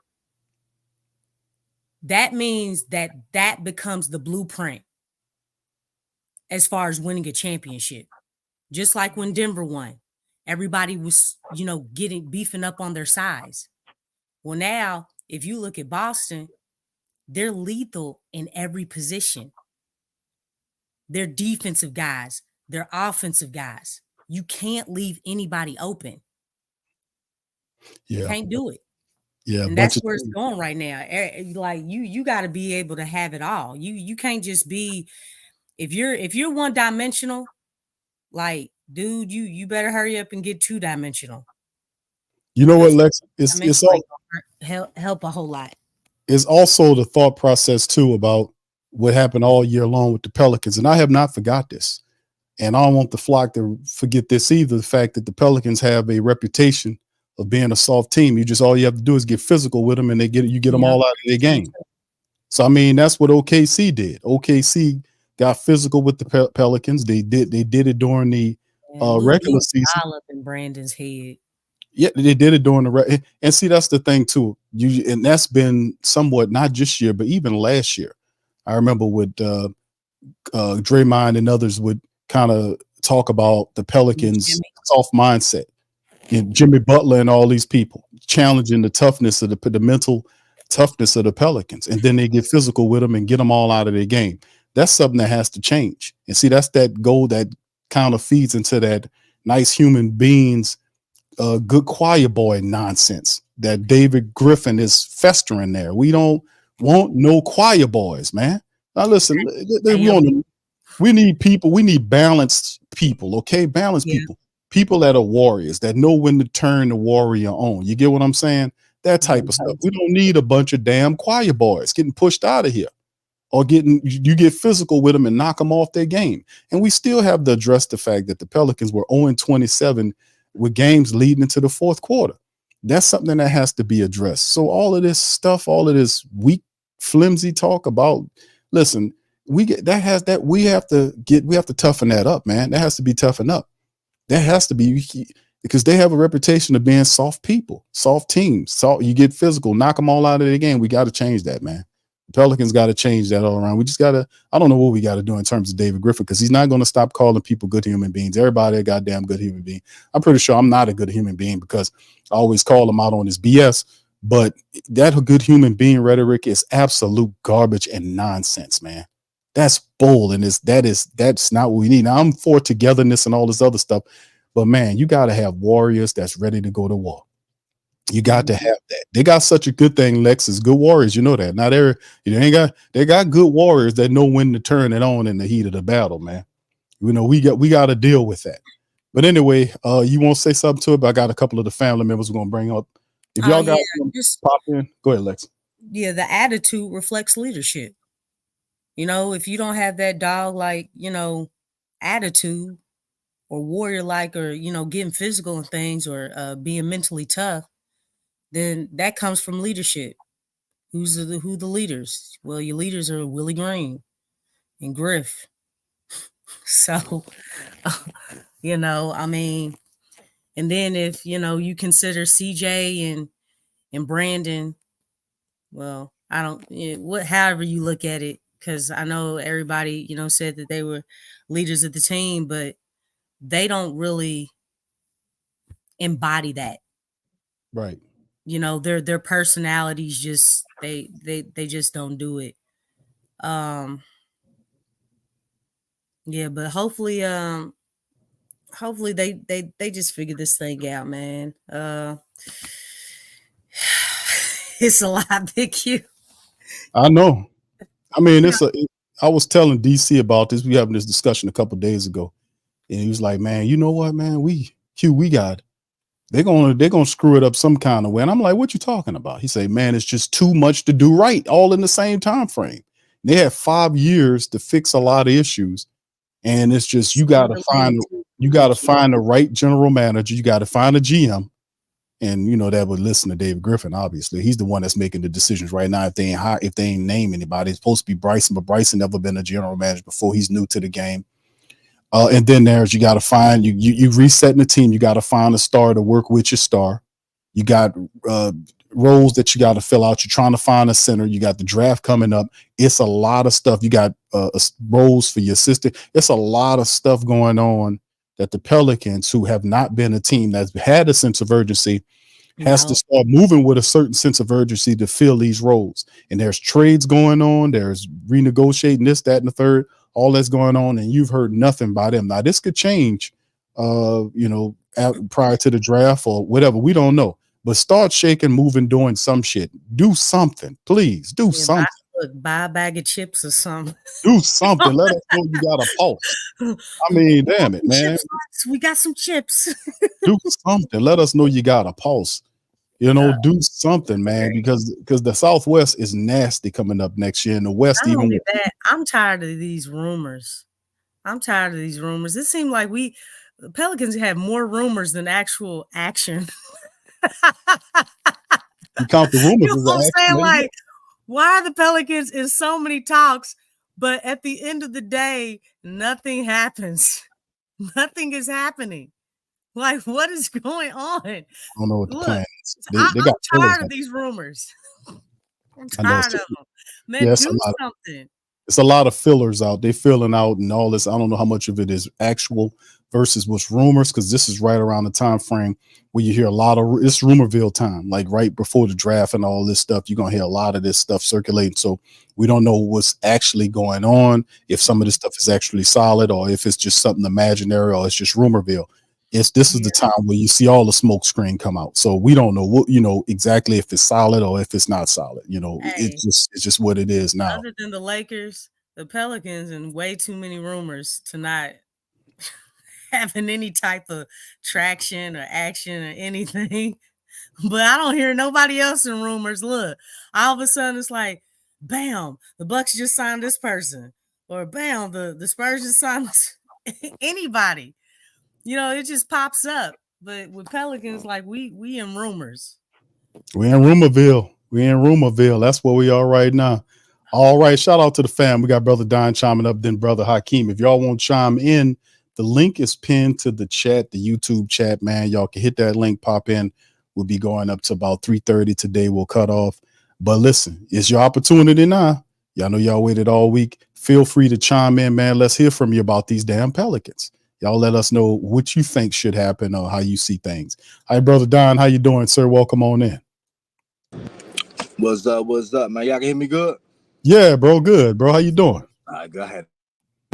that means that becomes the blueprint as far as winning a championship. Just like when Denver won, everybody was, beefing up on their size. Well, now, if you look at Boston, they're lethal in every position. They're defensive guys. They're offensive guys. You can't leave anybody open.
Yeah.
You can't do it.
Yeah, a
And
bunch
that's
of
where it's going right now. Like you got to be able to have it all. You can't just be if you're one dimensional. Like, dude, you better hurry up and get 2-dimensional.
you know what,
Because
Lex? It's
dimensional
all
ain't gonna help a whole lot.
it's also the thought process too about what happened all year long with the Pelicans, and I have not forgot this. And I don't want the flock to forget this either. The fact that the Pelicans have a reputation of being a soft team. All you have to do is get physical with them, and you get them
Yep.
all out of their game. So I mean, that's what OKC did. OKC got physical with the Pelicans. They did it during the regular season.
All up in Brandon's head.
Yeah, they did it during the and see, that's the thing too. And that's been somewhat not just year, but even last year. I remember with Draymond and others would kind of talk about the Pelicans' soft mindset. And Jimmy Butler and all these people challenging the toughness of the mental toughness of the Pelicans, and then they get physical with them and get them all out of their game. That's something that has to change. And see, that's that goal that kind of feeds into that nice human beings, good choir boy nonsense that David Griffin is festering there. We don't want no choir boys, man. Now listen, we need people. We need balanced people. Okay, balanced people that are warriors, that know when to turn the warrior on. You get what I'm saying? That type of stuff. We don't need a bunch of damn choir boys getting pushed out of here, or you get physical with them and knock them off their game. And we still have to address the fact that the Pelicans were 0-27 with games leading into the fourth quarter. That's something that has to be addressed. So all of this stuff, all of this weak, flimsy talk about, listen, we have to toughen that up, man. That has to be toughened up. That has to be, because they have a reputation of being soft people, soft teams. So you get physical, knock them all out of the game. We got to change that, man. The Pelicans got to change that all around. We just got to, I don't know what we got to do in terms of David Griffin, because he's not going to stop calling people good human beings. Everybody a goddamn good human being. I'm pretty sure I'm not a good human being because I always call him out on his BS. But that good human being rhetoric is absolute garbage and nonsense, man. That's bull, and that's not what we need. Now, I'm for togetherness and all this other stuff, but man, you got to have warriors that's ready to go to war. You got to have that. They got such a good thing, Lex, is good warriors. You know that. Now they got good warriors that know when to turn it on in the heat of the battle, man. You know, we got to deal with that. But anyway, you want to say something to it? But I got a couple of the family members we're gonna bring up. If y'all got
just
pop in, go ahead, Lex.
Yeah, the attitude reflects leadership. You know, if you don't have that dog like, attitude or warrior like, or, getting physical and things, or being mentally tough, then that comes from leadership. Who the leaders? Well, your leaders are Willie Green and Griff. So, I mean, and then if, you consider CJ and Brandon, well, I don't, however you look at it, because I know everybody, said that they were leaders of the team, but they don't really embody that.
Right.
Their personalities just they just don't do it. Yeah, but hopefully they just figure this thing out, man. It's a lot, Big Q.
I know. I mean, I was telling DC about this. We having this discussion a couple of days ago, and he was like, "Man, you know what, man? They're gonna screw it up some kind of way." And I'm like, "What you talking about?" He said, "Man, it's just too much to do right, all in the same time frame. They have 5 years to fix a lot of issues, and it's just you got to find the right general manager. You got to find a GM." And that would listen to David Griffin. Obviously, he's the one that's making the decisions right now. If they ain't name anybody, it's supposed to be Bryson, but Bryson never been a general manager before. He's new to the game. And then you got to find you resetting the team. You got to find a star to work with your star. You got roles that you got to fill out. You're trying to find a center. You got the draft coming up. It's a lot of stuff. You got roles for your assistant. It's a lot of stuff going on that the Pelicans, who have not been a team that's had a sense of urgency, has to start moving with a certain sense of urgency to fill these roles. And there's trades going on. There's renegotiating this, that, and the third. All that's going on, and you've heard nothing by them. Now, this could change, prior to the draft or whatever. We don't know. but start shaking, moving, doing some shit. Do something, please. Do something.
Buy a bag of chips or something.
Do something. Let us know you got a pulse. I mean, damn it, man.
We got some chips.
Do something. Let us know you got a pulse. Do something, man, because the Southwest is nasty coming up next year, and the West
Not
even
only that, I'm tired of these rumors. It seemed like the Pelicans have more rumors than actual action.
You count the rumors.
You know what I'm saying? Like, why are the Pelicans in so many talks, but at the end of the day, nothing happens? Nothing is happening. Like, what is going on?
I don't know what the plan is.
I'm tired of these rumors. I'm tired of them. Man, do something.
It's a lot of fillers out. They filling out and all this. I don't know how much of it is actual versus what's rumors, because this is right around the time frame where you hear a lot of it's rumorville time, like right before the draft and all this stuff. You're gonna hear a lot of this stuff circulating. So we don't know what's actually going on, if some of this stuff is actually solid or if it's just something imaginary or it's just rumorville. This is the time where you see all the smoke screen come out. So we don't know what exactly if it's solid or if it's not solid. It's just what it is now.
Other than the Lakers, the Pelicans, and way too many rumors to not having any type of traction or action or anything. But I don't hear nobody else in rumors. Look, all of a sudden it's like, bam, the Bucks just signed this person, or bam, the Spurs just signed anybody. It just pops up. But with Pelicans, like we in rumors.
We in rumorville. That's where we are right now. All right. Shout out to the fam. We got Brother Don chiming up, then Brother Hakeem. If y'all want to chime in, the link is pinned to the chat, the YouTube chat, man. Y'all can hit that link, pop in. We'll be going up to about 3:30 today. We'll cut off. But listen, it's your opportunity now. Y'all know y'all waited all week. Feel free to chime in, man. Let's hear from you about these damn Pelicans. Y'all let us know what you think should happen or how you see things. Hi, Brother Don. How you doing, sir? Welcome on in.
What's up, man? Y'all can hear me good?
Yeah, bro. Good, bro. How you doing?
All right, go ahead.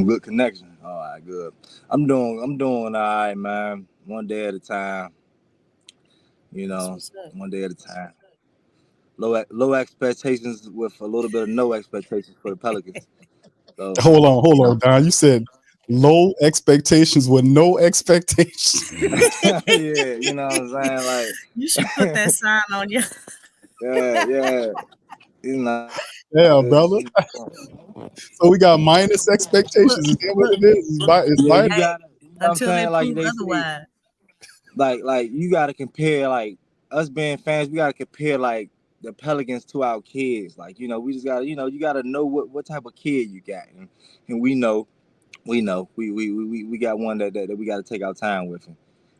Good connection. All right, good. I'm doing all right, man. One day at a time. One day at a time. Low expectations with a little bit of no expectations for the Pelicans. So,
hold on, Don. You said low expectations with no expectations.
Yeah, you know what I'm saying? Like,
you should put that sign on you.
Yeah.
Yeah, brother. So we got minus expectations. Is that what it is? It's
yeah,
minus?
you got it. You know what I'm saying?
Like they otherwise.
Like you got to compare, like, us being fans, we got to compare, like, the Pelicans to our kids. Like, we just got to, you got to know what type of kid you got. And we know we got one that we got to take our time with him.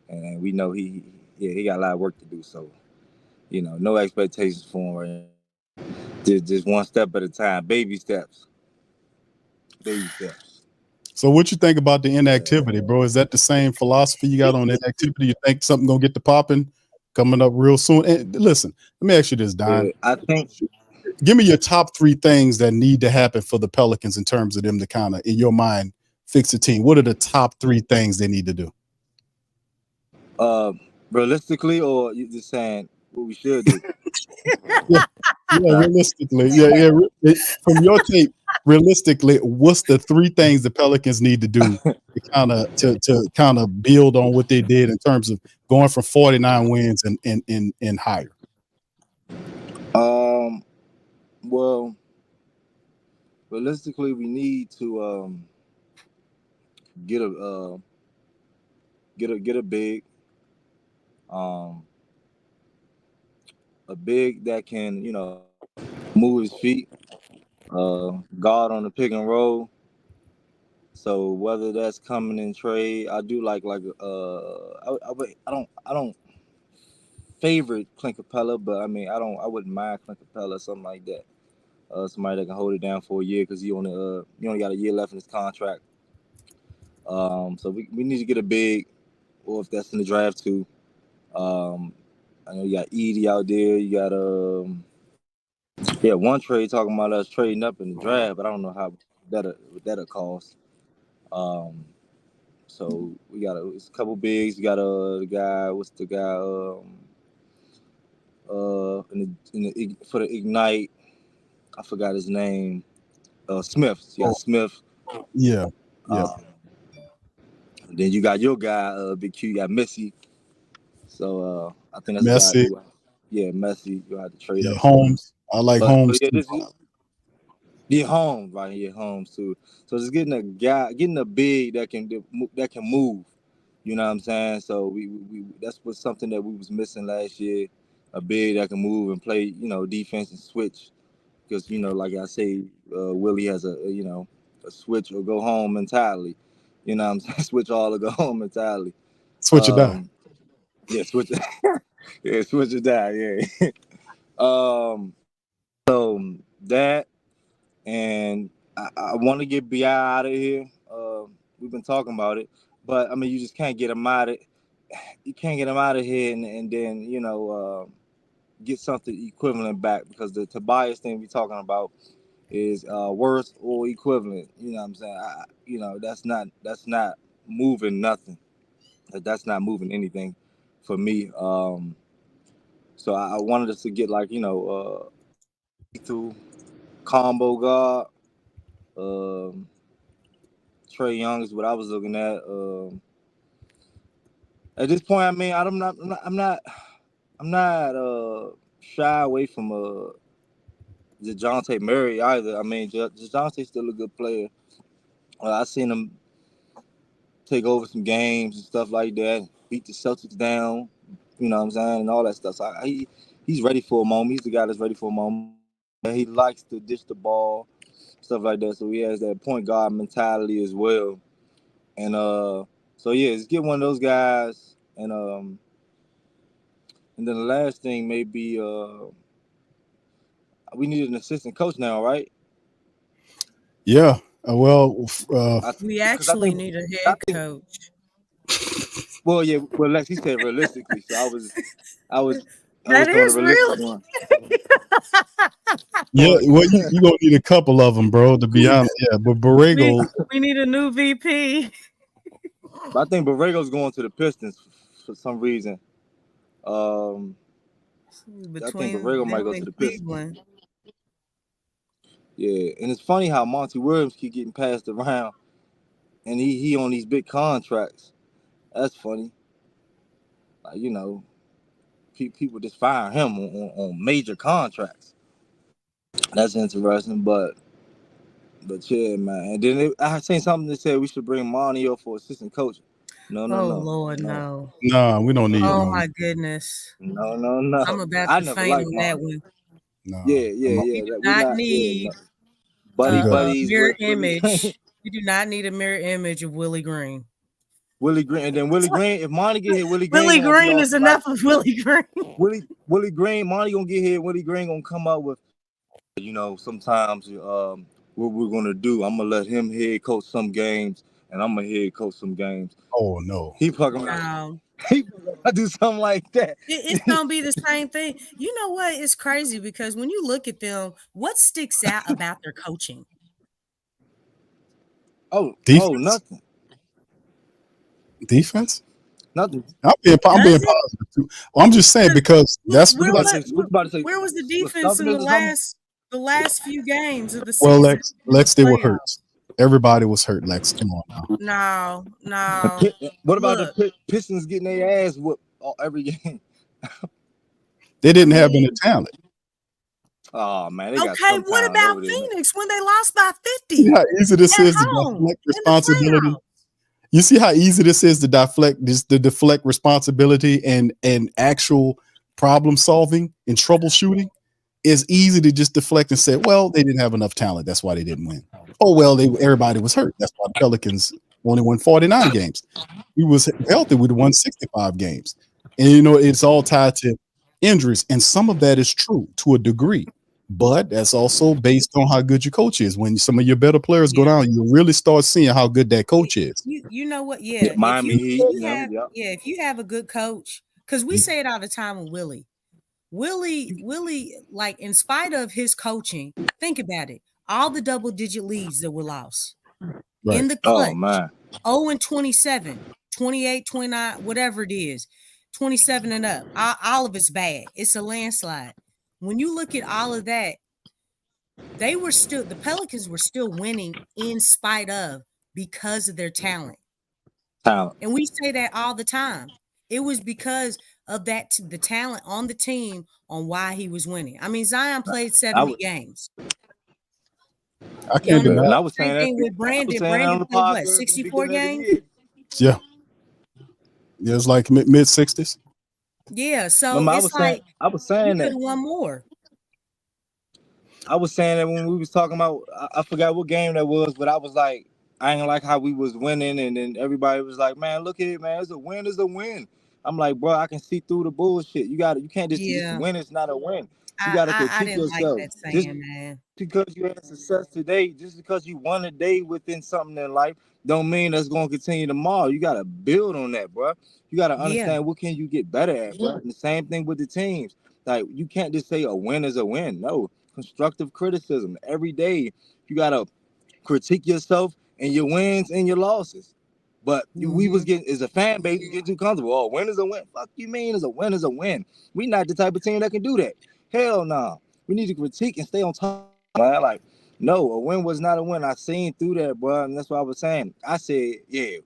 And we know he got a lot of work to do. So, no expectations for him right now. Just one step at a time. Baby steps.
So what you think about the inactivity, bro? Is that the same philosophy you got on inactivity? You think something gonna get to popping coming up real soon? And listen, let me ask you this, Don.
I think,
give me your top 3 things that need to happen for the Pelicans in terms of them to kind of, in your mind, fix the team. What are the top 3 things they need to do?
Realistically, or you just saying what we should do?
Yeah, realistically. Yeah. From your tape, realistically, what's the 3 things the Pelicans need to do to kind of build on what they did in terms of going from 49 wins and higher?
Well, realistically, we need to get a big, that can move his feet, guard on the pick and roll. So whether that's coming in trade, I do I don't favorite Clint Capella, but I mean I wouldn't mind Clint Capella, something like that. Somebody that can hold it down for a year, because he only got a year left in his contract. So we need to get a big, or if that's in the draft too. I know you got Edie out there. You got one trade talking about us trading up in the draft, but I don't know how that'll cost. So we got it's a couple bigs. We got the guy. What's the guy? for the Ignite. I forgot his name. Smith. You got Smith.
Yeah.
Then you got your guy, Big Q. You got Missy. So I think that's
Messi.
Messi. You have to trade up.
Holmes. I like Holmes.
Holmes, right here, Holmes too. So just getting a big that can move. You know what I'm saying? So we that's was something that we was missing last year. A big that can move and play, defense and switch. Because like I say, Willie has a switch or go home mentality. You know what I'm saying? Switch all or go home mentality.
Switch it down.
Yeah, switch it. Yeah, switch it down. Yeah. So that, and I want to get BI out of here. We've been talking about it, but I mean, you just can't get him out of. You can't get him out of here, and then get something equivalent back, because the Tobias thing we talking about is worth or equivalent. You know what I'm saying? That's not moving nothing. That's not moving anything for me. So I wanted us to get through combo guard. Trey Young is what I was looking at. At this point, I mean, I'm not shy away from DeJounte Murray either. I mean, DeJounte's still a good player. I seen him take over some games and stuff like that, beat the Celtics down, you know what I'm saying, and all that stuff. So he's ready for a moment. He's the guy that's ready for a moment. He likes to dish the ball, stuff like that. So he has that point guard mentality as well. And so yeah, let's get one of those guys. And then the last thing may be we need an assistant coach now, right?
Yeah.
We actually need a head coach.
Well, yeah. Well, Lex, he said realistically, so I was
That
doing
is
a realistic one.
Yeah, well, you're gonna need a couple of them, bro, to be honest. Yeah, but Borrego,
we need a new VP.
But I think Borrego's going to the Pistons for some reason. I think Borrego might go to the Pistons. Yeah, and it's funny how Monty Williams keep getting passed around, and he on these big contracts. That's funny. Like, people just fire him on major contracts. That's interesting, but yeah, man. And then I seen something that said we should bring Monty up for assistant coach. No.
Lord, no.
No, we don't need.
Oh my goodness.
No.
I'm about to faint on that one.
No. Yeah.
We do not need
buddies.
Mirror image. We do not need a mirror image of Willie Green.
And then Willie Green. If Monty get here, Willie
Green is enough of Willie Green.
Willie Green, Monty gonna get here. Willie Green gonna come up with, sometimes what we're gonna do. I'm gonna let him head coach some games, and I'm gonna head coach some games.
Oh no,
he fucking around. He do something like that.
It's gonna be the same thing. You know what? It's crazy because when you look at them, what sticks out about their coaching?
Nothing.
Defense?
Nothing.
I'm being positive too. Well, I'm just saying because that's
where was the defense in the last few games of the season?
Well, Lex, they were hurt. Everybody was hurt, Lex. Come on
now. No.
What about the Pistons getting their ass whooped every game?
They didn't have any talent.
Oh man.
Okay, what about Phoenix when they lost by 50?
See how easy this is to deflect responsibility. You see how easy this is to deflect responsibility and actual problem solving and troubleshooting. It's easy to just deflect and say, well, they didn't have enough talent. That's why they didn't win. Oh, well, everybody was hurt. That's why the Pelicans only won 49 games. We was healthy. We'd won 65 games. And, it's all tied to injuries. And some of that is true to a degree. But that's also based on how good your coach is. When some of your better players go down, you really start seeing how good that coach is.
You know what? Yeah. If you have a good coach, because we say it all the time with Willie. Willie, like, in spite of his coaching, think about it. All the double-digit leads that were lost in the clutch. 0-27, 28, 29, whatever it is. 27 and up. All of it's bad. It's a landslide. When you look at all of that, the Pelicans were still winning in spite of, because of their talent. And we say that all the time. It was because of that, the talent on the team, on why he was winning. I mean, Zion played 70 games.
I can't deny.
And I was saying
Same thing with Brandon. Brandon played what, 64 games?
Yeah. Yeah, it's like mid 60s.
Yeah, so
Remember,
it's like
I was saying
you
that
could have won more.
I was saying that when we was talking about, I forgot what game that was, but I was like, I ain't like how we was winning, and then everybody was like, man, look at it, man, it's a win, it's a win. I'm like, bro, I can see through the bullshit. You can't just win, it's not a win. You gotta critique
didn't
yourself.
like that saying, man.
Because you had success today, just because you won a day within something in life, don't mean that's gonna continue tomorrow. You gotta build on that, bro. You gotta understand what can you get better at, bro. And the same thing with the teams. Like, you can't just say a win is a win. No, constructive criticism every day. You gotta critique yourself and your wins and your losses. But we was getting, as a fan base, you get too comfortable. Oh, win is a win. Fuck you mean, is a win is a win. We not the type of team that can do that. Hell no. Nah. We need to critique and stay on top. Man, like, no, a win was not a win. I seen through that, bro, and that's what I was saying. I said, yeah,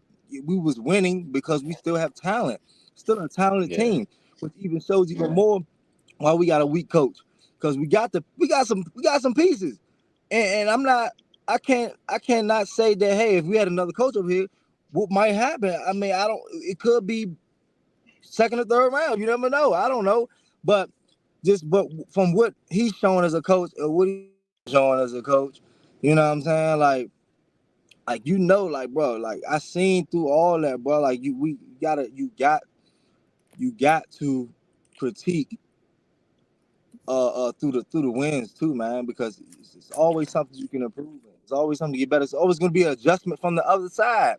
we was winning because we still have talent, still a talented team, which even shows even more why we got a weak coach, because we got some pieces, and I cannot say that, hey, if we had another coach over here, what might happen? I mean, it could be second or third round. You never know. I don't know, but from what he's showing as a coach, or what he's showing as a coach, you know what I'm saying? Like, bro, like, I seen through all that, bro. Like, you got to critique through the wins too, man, because it's always something you can improve in. It's always something to get better. It's always going to be an adjustment from the other side.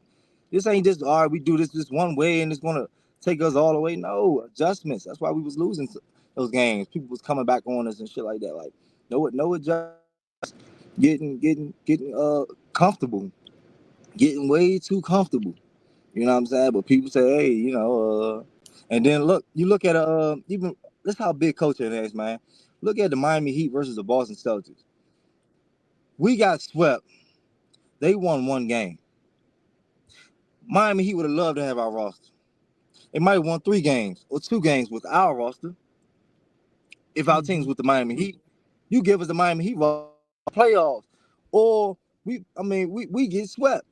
This ain't just, all right, we do this one way and it's going to take us all the way. No, adjustments. That's why we was losing those games. People was coming back on us and shit like that. Like, no adjustments. Getting comfortable. Getting way too comfortable. You know what I'm saying? But people say, hey, and then you look at even, that's how big coaching is, man. Look at the Miami Heat versus the Boston Celtics. We got swept. They won one game. Miami Heat would have loved to have our roster. They might have won 3 games or 2 games with our roster. If our team's with the Miami Heat, you give us the Miami Heat playoffs, or we get swept.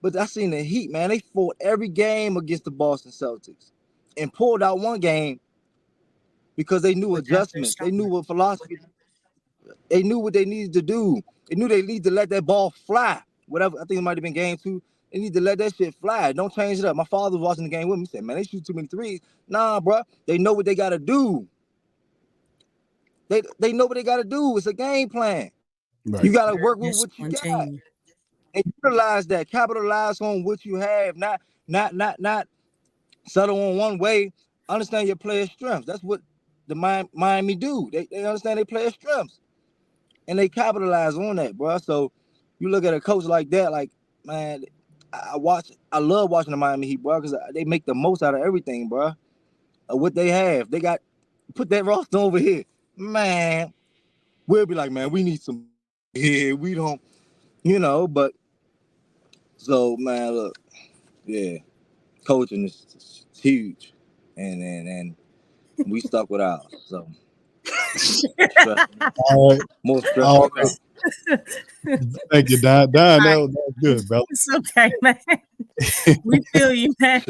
But I seen the Heat, man. They fought every game against the Boston Celtics and pulled out one game because they knew adjustments. They knew what philosophy. They knew what they needed to do. They knew they needed to let that ball fly. Whatever, I think it might have been game 2. They need to let that shit fly. Don't change it up. My father was watching the game with me. He said, man, they shoot too many threes. Nah, bro. They know what they got to do. They know what they got to do. It's a game plan. Right. You got to work with what you got. And utilize that. Capitalize on what you have. Not settle on one way. Understand your player's strengths. That's what the Miami do. They understand their player's strengths. And they capitalize on that, bro. So you look at a coach like that, like, man, I love watching the Miami Heat, bro, because they make the most out of everything, bro. What they have. They got, put that roster over here. Man, we'll be like, man, we need some here. We don't, but so, man, look, yeah, coaching is huge. And we stuck with ours. So more stress.
Thank you, Don. Don, that was good, brother.
It's okay, man. We feel you, man.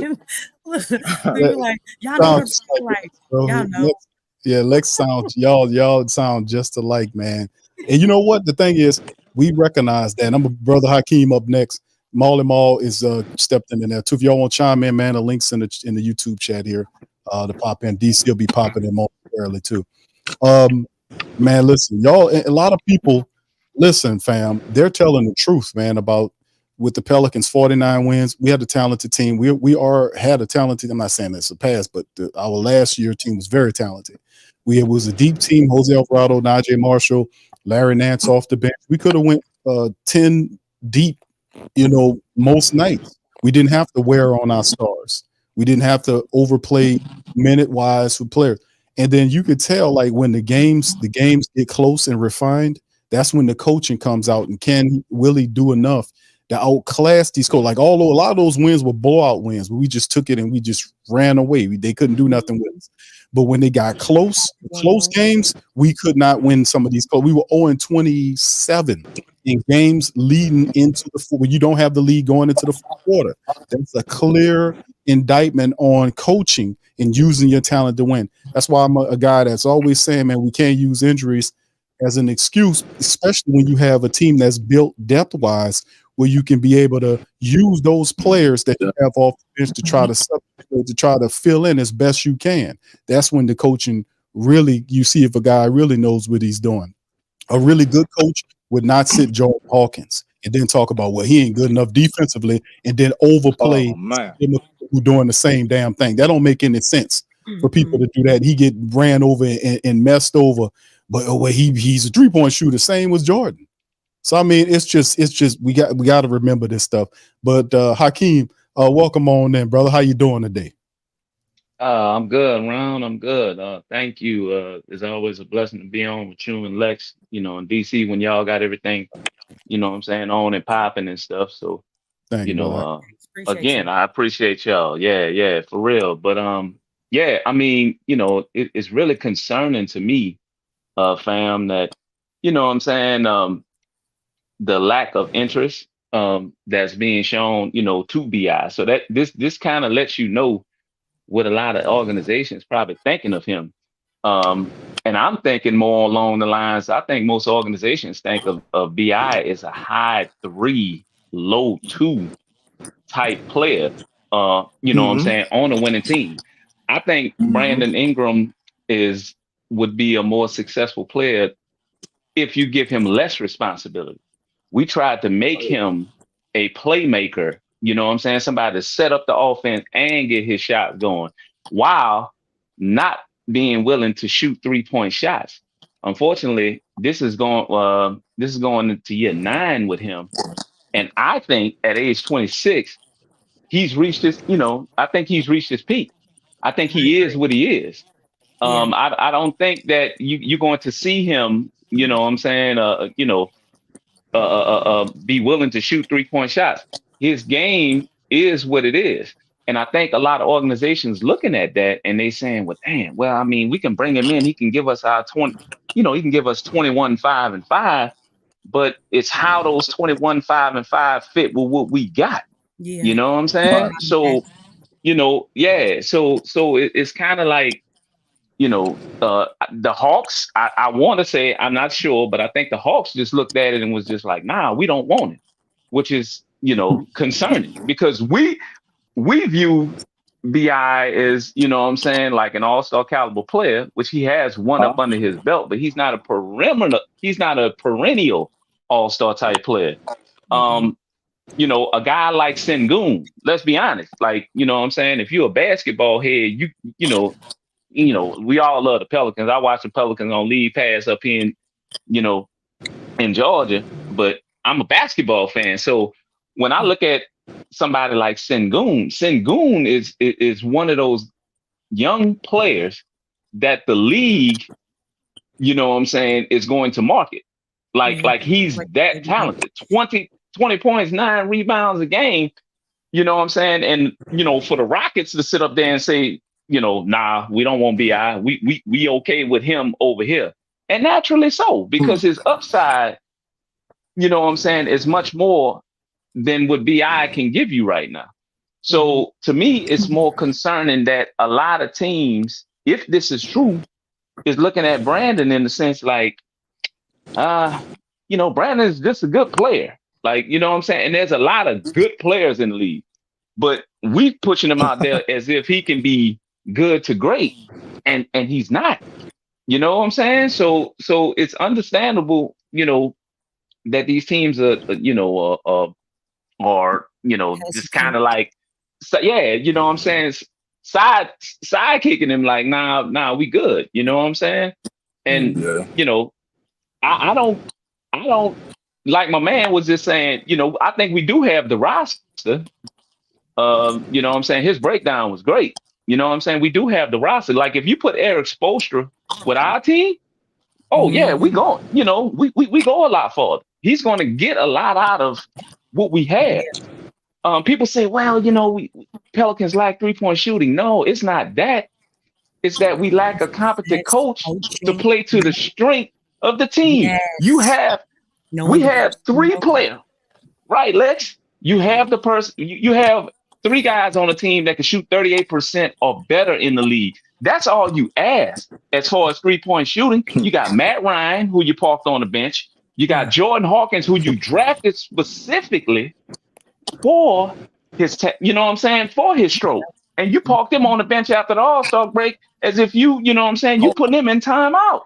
We're like, y'all know what I'm saying? Like, y'all know.
Lex sounds, y'all sound just alike, man. And you know what? The thing is, we recognize that. I'm a brother Hakeem up next. Marley Mall is stepped in there too. If y'all want to chime in, man, the links in the YouTube chat here to pop in. DC will be popping in momentarily too. Man, listen, y'all, a lot of people, listen, fam, they're telling the truth, man, about with the Pelicans 49 wins. We had a talented team. We had a talented, I'm not saying it's a pass, but our last year team was very talented. It was a deep team. Jose Alvarado, Najee Marshall, Larry Nance off the bench. We could have went 10 deep, most nights. We didn't have to wear on our stars. We didn't have to overplay minute wise for players. And then you could tell, like, when the games get close and refined, that's when the coaching comes out. And will he do enough to outclass these coaches? Like, although a lot of those wins were blowout wins, but we just took it and we just ran away. They couldn't do nothing with us. But when they got close games, we could not win some of these. We were 0-27 in games leading into the fourth. When you don't have the lead going into the fourth quarter, that's a clear indictment on coaching and using your talent to win. That's why I'm a guy that's always saying, man, we can't use injuries as an excuse, especially when you have a team that's built depth-wise, where you can be able to use those players that you have off the bench to try to fill in as best you can. That's when the coaching really, you see if a guy really knows what he's doing. A really good coach would not sit Jordan Hawkins and then talk about, well, he ain't good enough defensively, and then overplay him who doing the same damn thing. That don't make any sense for people to do that. He get ran over and messed over, but he's a 3-point shooter, same with Jordan. So I mean, it's just we got to remember this stuff. But Hakeem, welcome on in, brother. How you doing today?
I'm good, Ron. I'm good. Thank you. It's always a blessing to be on with you and Lex, in DC when y'all got everything, what I'm saying, on and popping and stuff. So, again, I appreciate y'all. Yeah, for real. But yeah, I mean, it's really concerning to me, fam, that, what I'm saying, the lack of interest that's being shown, to BI. So that this kind of lets you know what a lot of organizations probably thinking of him. And I'm thinking more along the lines, I think most organizations think of BI as a high 3, low 2 type player, what I'm saying, on a winning team. I think Brandon Ingram would be a more successful player if you give him less responsibility. We tried to make him a playmaker, what I'm saying, somebody to set up the offense and get his shot going while not being willing to shoot 3-point shots. Unfortunately, this is going into year 9 with him. And I think at age 26, he's reached his, I think he's reached his peak. I think he is what he is. I don't think that you're going to see him, what I'm saying, be willing to shoot 3-point shots. His game is what it is. And I think a lot of organizations looking at that and they saying, well, damn, well, I mean, we can bring him in. He can give us our 20, he can give us 21, 5, and 5. But it's how those 21, 5, and 5 fit with what we got. Yeah. You know what I'm saying? Right. So, yeah. So it's kind of like, the Hawks, I want to say, I'm not sure, but I think the Hawks just looked at it and was just like, nah, we don't want it, which is, concerning because we view BI as, what I'm saying, like an all-star caliber player, which he has one up under his belt, but he's not a perennial all-star type player. A guy like Sengun, let's be honest, like, what I'm saying, if you're a basketball head, we all love the Pelicans. I watch the Pelicans on League Pass up here in Georgia, but I'm a basketball fan. So when I look at somebody like Sengun is one of those young players that the league, what I'm saying, is going to market. Like he's that talented. 20 points, 9 rebounds a game, what I'm saying? And, for the Rockets to sit up there and say, nah, we don't want BI. We okay with him over here. And naturally so, because his upside, what I'm saying, is much more than what BI can give you right now. So to me, it's more concerning that a lot of teams, if this is true, is looking at Brandon in the sense like, Brandon is just a good player. Like, what I'm saying? And there's a lot of good players in the league, but we pushing him out there as if he can be good to great, and he's not. You know what I'm saying? So it's understandable, that these teams are, just kind of like, so, yeah, what I'm saying, side kicking him like, nah, we good. You know what I'm saying? And I don't like my man was just saying, I think we do have the roster. What I'm saying, his breakdown was great. You know what I'm saying? We do have the roster. Like if you put Eric Spoelstra with our team, oh yeah, we go. You know, we go a lot farther. He's going to get a lot out of what we have. People say, well, you know, Pelicans lack 3-point shooting. No, it's not that. It's that we lack a competent coach to play to the strength of the team.
Yes.
We have 3 players, right, Lex? You have the person. You have 3 guys on a team that can shoot 38% or better in the league. That's all you ask as far as 3-point shooting. You got Matt Ryan, who you parked on the bench. You got Jordan Hawkins, who you drafted specifically for his, you know what I'm saying, for his stroke. And you parked him on the bench after the All-Star break as if you know what I'm saying, you put him in timeout.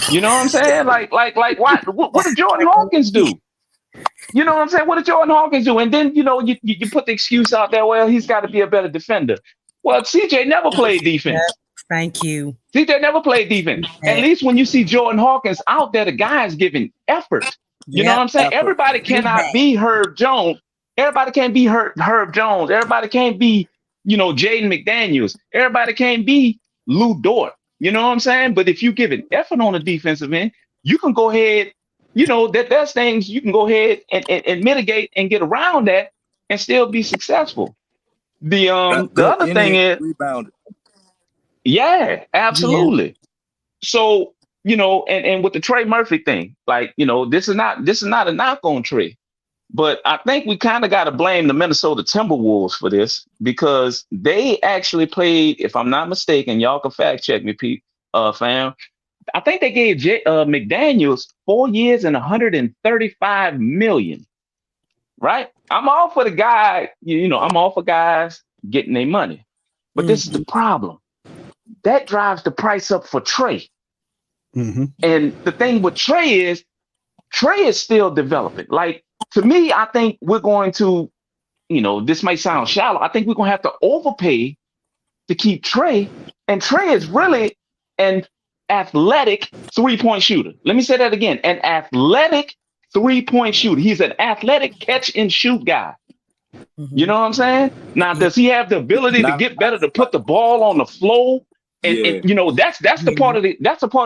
You know what I'm saying? Like what did Jordan Hawkins do? You know what I'm saying? What did Jordan Hawkins do? And then, you know, you put the excuse out there, well, he's got to be a better defender. Well, CJ never played defense.
Thank you.
CJ never played defense. At least when you see Jordan Hawkins out there, the guy is giving effort. You know what I'm saying? Everybody cannot be Herb Jones. Everybody can't be Herb Jones. Everybody can't be, you know, Jaden McDaniels. Everybody can't be Lou Dort. You know what I'm saying? But if you give an effort on the defensive end, you can go ahead, you know, there's things you can go ahead and mitigate and get around that and still be successful. The other thing is
rebound.
Yeah, absolutely. Yeah. So, you know, and with the Trey Murphy thing, like, you know, this is not a knock on Trey. But I think we kind of got to blame the Minnesota Timberwolves for this because they actually played, if I'm not mistaken, y'all can fact check me, Pete, fam. I think they gave McDaniels 4 years and $135 million. Right? I'm all for the guy, you know, I'm all for guys getting their money. But this is the problem. That drives the price up for Trey. And the thing with Trey is still developing. Like, to me, I think we're going to, you know, this might sound shallow. I think we're going to have to overpay to keep Trey. And Trey is really an athletic 3-point shooter. Let me say that again. An athletic 3-point shooter. He's an athletic catch and shoot guy. You know what I'm saying? Now, does he have the ability to get better, to put the ball on the floor? And you know, that's the part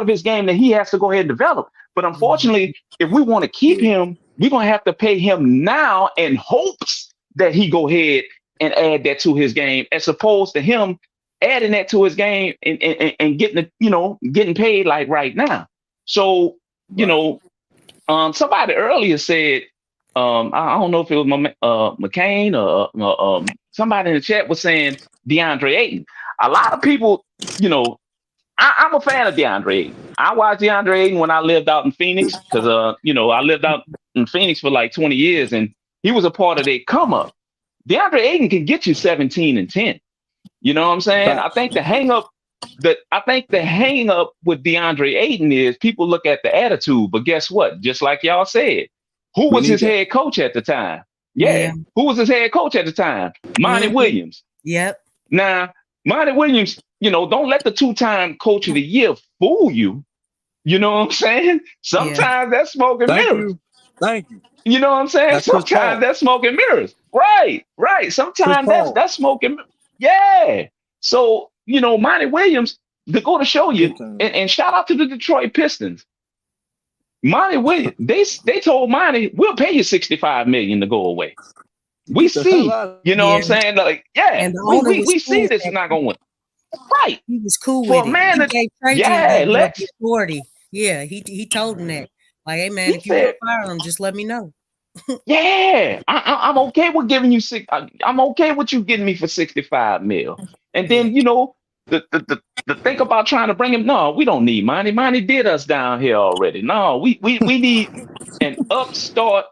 of his game that he has to go ahead and develop. But unfortunately, if we want to keep him, we're going to have to pay him now in hopes that he go ahead and add that to his game, as opposed to him adding that to his game and getting, you know, getting paid like right now. So, you know, somebody earlier said, I don't know if it was McCain or somebody in the chat was saying DeAndre Ayton. A lot of people, you know, I'm a fan of DeAndre Ayton. I watched DeAndre Ayton when I lived out in Phoenix because, you know, I lived out in Phoenix for like 20 years and he was a part of their come up. DeAndre Ayton can get you 17 and 10. You know what I'm saying? I think the hang up with DeAndre Ayton is people look at the attitude, but guess what? Just like y'all said, who was his head coach at the time? Yeah. Who was his head coach at the time? Monty Williams.
Yep.
Now, Monty Williams, you know, don't let the 2-time coach of the year fool you. You know what I'm saying? Sometimes that's smoke and mirrors.
Thank you.
You know what I'm saying? Sometimes that's smoke and mirrors. Right. Sometimes that's smoke and yeah. So, you know, Monty Williams, to go to show you, and shout out to the Detroit Pistons. Monty Williams, they told Monty, we'll pay you $65 million to go away. We see, you know what I'm saying? Like, yeah, we see this is not going to win. Right.
He was cool with it. Lex. 40. Yeah, he told him that. Like, hey, man, if you want to fire him, just let me know.
Yeah, I'm okay with giving you I'm okay with you getting me for $65 million. And then, you know, the think about trying to bring him. No, we don't need Monty. Monty did us down here already. No, we need an upstart,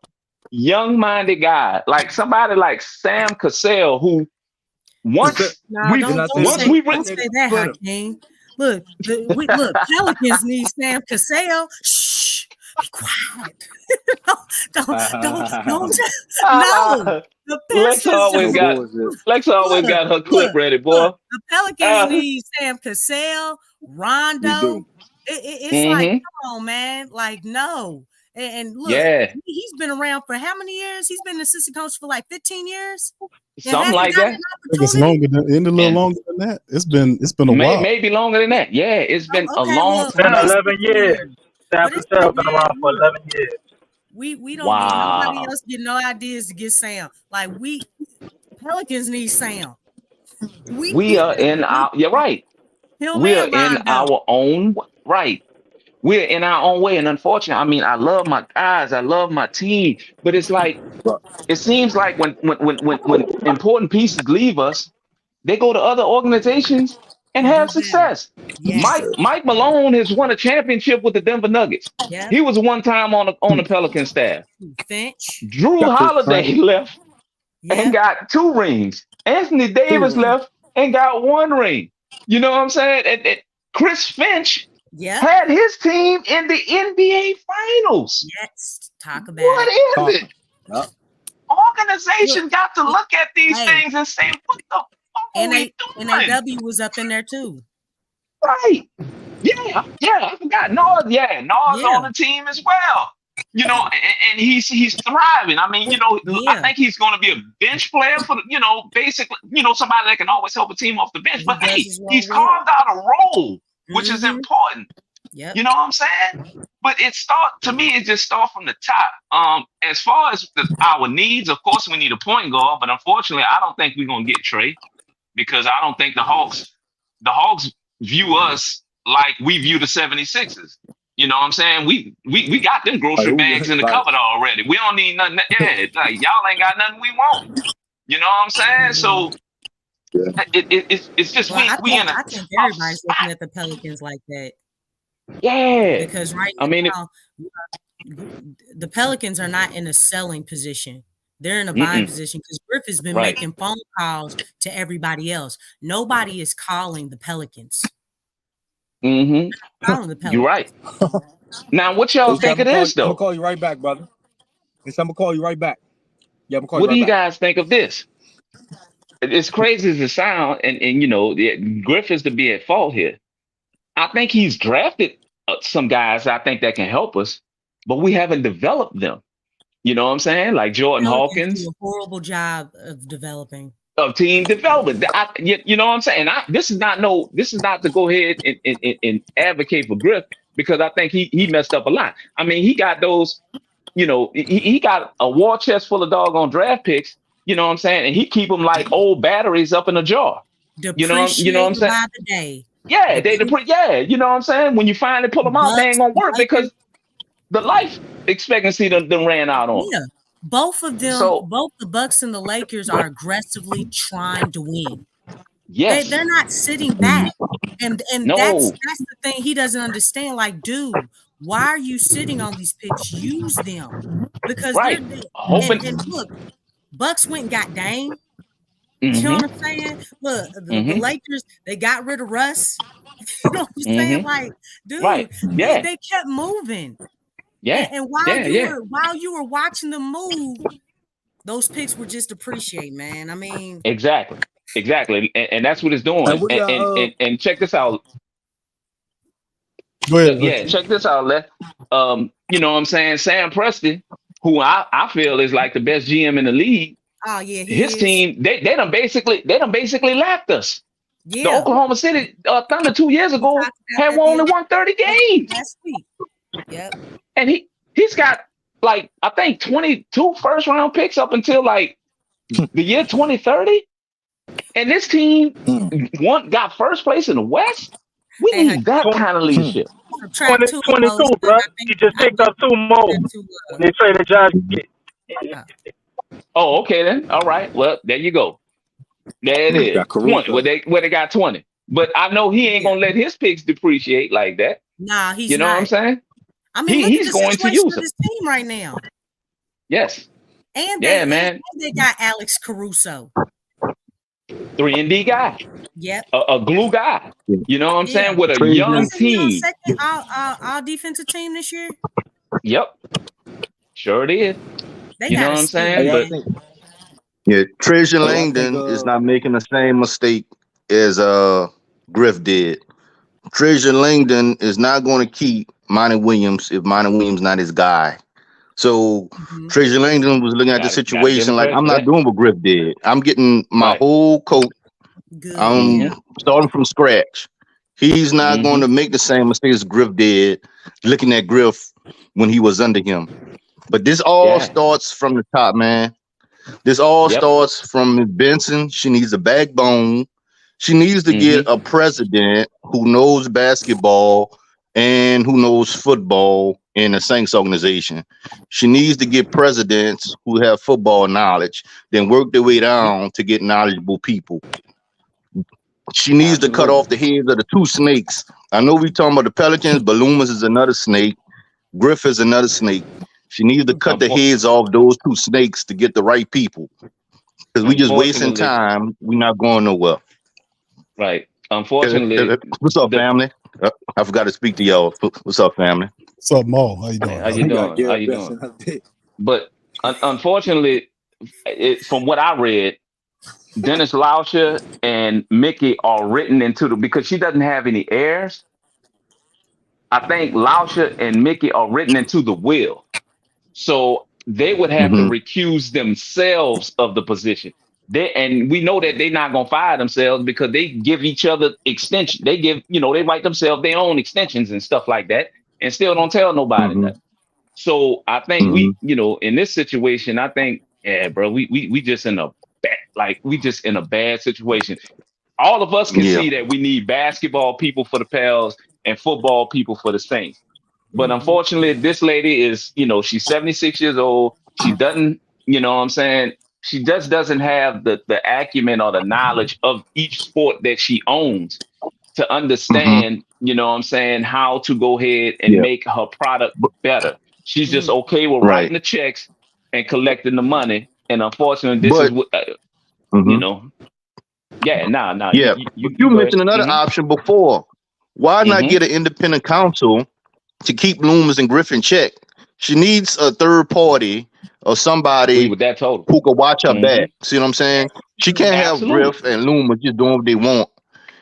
young-minded guy, like somebody like Sam Cassell, who once we
don't say that, Hakeem. Look, Pelicans need Sam Cassell. Shh, be quiet. don't. No. The
Lexxah always got her clip ready, boy.
The Pelicans need Sam Cassell, Rondo. It's like, come on, man. Like, no. And look,
Yeah.
he's been around for how many years? He's been an assistant coach for like 15 years.
Something like that.
It's longer than a little longer than that. It's been a while.
Maybe longer than that. Yeah, it's been a
Okay,
long
well,
It's been
time.
11 years. Staff
But it's
Patel
been-
been around for 11 years.
We don't
Wow.
need nobody else get no ideas to get Sam. Like Pelicans need Sam.
We are in our. You're right. We're in our own right. We're in our own way, and unfortunately, I mean, I love my guys, I love my team, but it's like it seems like when important pieces leave us, they go to other organizations and have success.
Yes.
Mike Malone has won a championship with the Denver Nuggets.
Yep.
He was one time on the Pelican staff.
Finch.
Drew Holiday left and got 2 rings. Anthony Davis left and got 1 ring. You know what I'm saying? And Chris Finch had his team in the NBA Finals.
Yes, talk about
what is it? Organization got to look at these things and say, what the fuck are we doing?
NAW was up in there too.
Right. Yeah, I forgot. Nas on the team as well. You know, and he's thriving. I mean, you know, I think he's going to be a bench player for, basically, somebody that can always help a team off the bench. But hey, he's carved out a role, which is important.
Yep.
You know what I'm saying? But it just start from the top. As far as our needs, of course, we need a point guard, but unfortunately, I don't think we're going to get Trey because I don't think the Hawks view us like we view the 76ers. You know what I'm saying? We got them grocery bags in the cupboard already. We don't need nothing. Yeah, like y'all ain't got nothing we want. You know what I'm saying? So it's just I
think everybody's looking at the Pelicans like that.
Yeah.
Because now, the Pelicans are not in a selling position. They're in a buying position because Griff has been making phone calls to everybody else. Nobody is calling the Pelicans.
You're right. Now, what y'all think of this, though?
I'm gonna call you right back, brother. Yes, I'm gonna call you right back. Yeah, I'm gonna call you
right back. What do you guys think of this? It's crazy as it sounds, and Griff is to be at fault here. I think he's drafted some guys I think that can help us, but we haven't developed them. You know what I'm saying? Like Jordan Hawkins.
Do a horrible job of developing.
Of team development. You know what I'm saying? This is not to go ahead and advocate for Griff because I think he messed up a lot. I mean, he got those, he got a war chest full of doggone draft picks, you know what I'm saying? And he keep them like old batteries up in a jar. You know what I'm saying?
By the day.
Yeah, you know what I'm saying? When you finally pull them out, they ain't gonna work because the life expectancy done ran out on.
Yeah. Both of them, both the Bucks and the Lakers are aggressively trying to win.
Yes.
They're not sitting back. And that's the thing he doesn't understand. Like, dude, why are you sitting on these picks? Use them. Because and look, Bucks went and got Dame. You know what I'm saying? Look, the Lakers, they got rid of Russ. You know what I'm saying? Like, dude, they kept moving.
Yeah.
And while you were watching them move, those picks were just appreciated, man. I mean,
exactly. And that's what it's doing. And check this out.
Go ahead.
Yeah, check this out, Les. You know what I'm saying? Sam Presti, who I feel is like the best GM in the league.
Oh yeah,
his team, they done basically lapped us.
Yeah.
The Oklahoma City Thunder 2 years ago had only won 30 games.
Last week. Yep.
And he's got like I think 22 first round picks up until like the year 2030. And this team got first place in the West. We need that kind of leadership.
2022, bro. He just picked up 2 more. They traded Josh.
Oh, okay then. All right. Well, there you go. There it is. 20. Where they got 20. But I know he ain't gonna let his picks depreciate like that.
Nah, he's
you know
not.
What I'm saying?
I mean,
he's going to use
his team right now.
Yes.
And
man.
And they got Alex Caruso.
3-and-D guy.
Yep.
A glue guy. You know what I'm saying? With a young team.
Second all defensive team this year.
Yep. Sure it is. You know what I'm saying?
Yeah, Trajan Langdon is not making the same mistake as Griff did. Trajan Langdon is not going to keep Monty Williams if Monty Williams not his guy. So Trajan Langdon was looking at the situation like, I'm not doing what Griff did. I'm getting my whole coach. I'm starting from scratch. He's not going to make the same mistakes Griff did, looking at Griff when he was under him. But this all starts from the top, man. This all starts from Ms. Benson. She needs a backbone. She needs to get a president who knows basketball and who knows football in the Saints organization. She needs to get presidents who have football knowledge, then work their way down to get knowledgeable people. She needs to cut off the heads of the two snakes. I know we talking about the Pelicans, but Loomis is another snake. Griff is another snake. She needs to cut the heads off those two snakes to get the right people. Because we just wasting time. We're not going nowhere.
Right. Unfortunately.
What's up, family? I forgot to speak to y'all. What's up, family?
What's up, Mo? How you doing?
How you doing? How you doing? But unfortunately, from what I read, Dennis Lexxah and Mickey are written into because she doesn't have any heirs. I think Lexxah and Mickey are written into the will. So they would have to recuse themselves of the position. And we know that they're not going to fire themselves because they give each other extension. They give, they write themselves their own extensions and stuff like that and still don't tell nobody nothing. So I think we, in this situation, I think, bro, we just in a bad situation. All of us can see that we need basketball people for the Pels and football people for the Saints. But unfortunately, this lady is, she's 76 years old. She doesn't, she just doesn't have the acumen or the knowledge of each sport that she owns to understand, how to go ahead and make her product better. She's just okay with writing the checks and collecting the money. And unfortunately, this is what,
You mentioned another option before. Why not get an independent counsel to keep Loomis and Griffin check? She needs a third party or somebody
with that total
who could watch her back. See what I'm saying? She can't have Griff and Loomis just doing what they want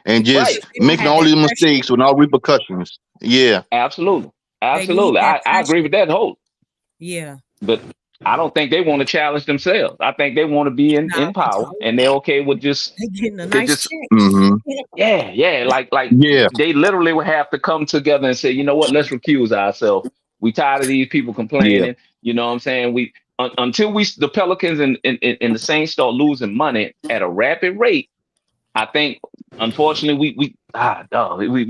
and just making all these mistakes with no repercussions. Yeah.
Absolutely. I agree with that whole.
Yeah.
But I don't think they want to challenge themselves. I think they want to be in power, and they're okay with just
getting a nice check.
They literally would have to come together and say, you know what, let's recuse ourselves. We tired of these people complaining. You know what I'm saying? We until the Pelicans and the Saints start losing money at a rapid rate. I think, unfortunately, we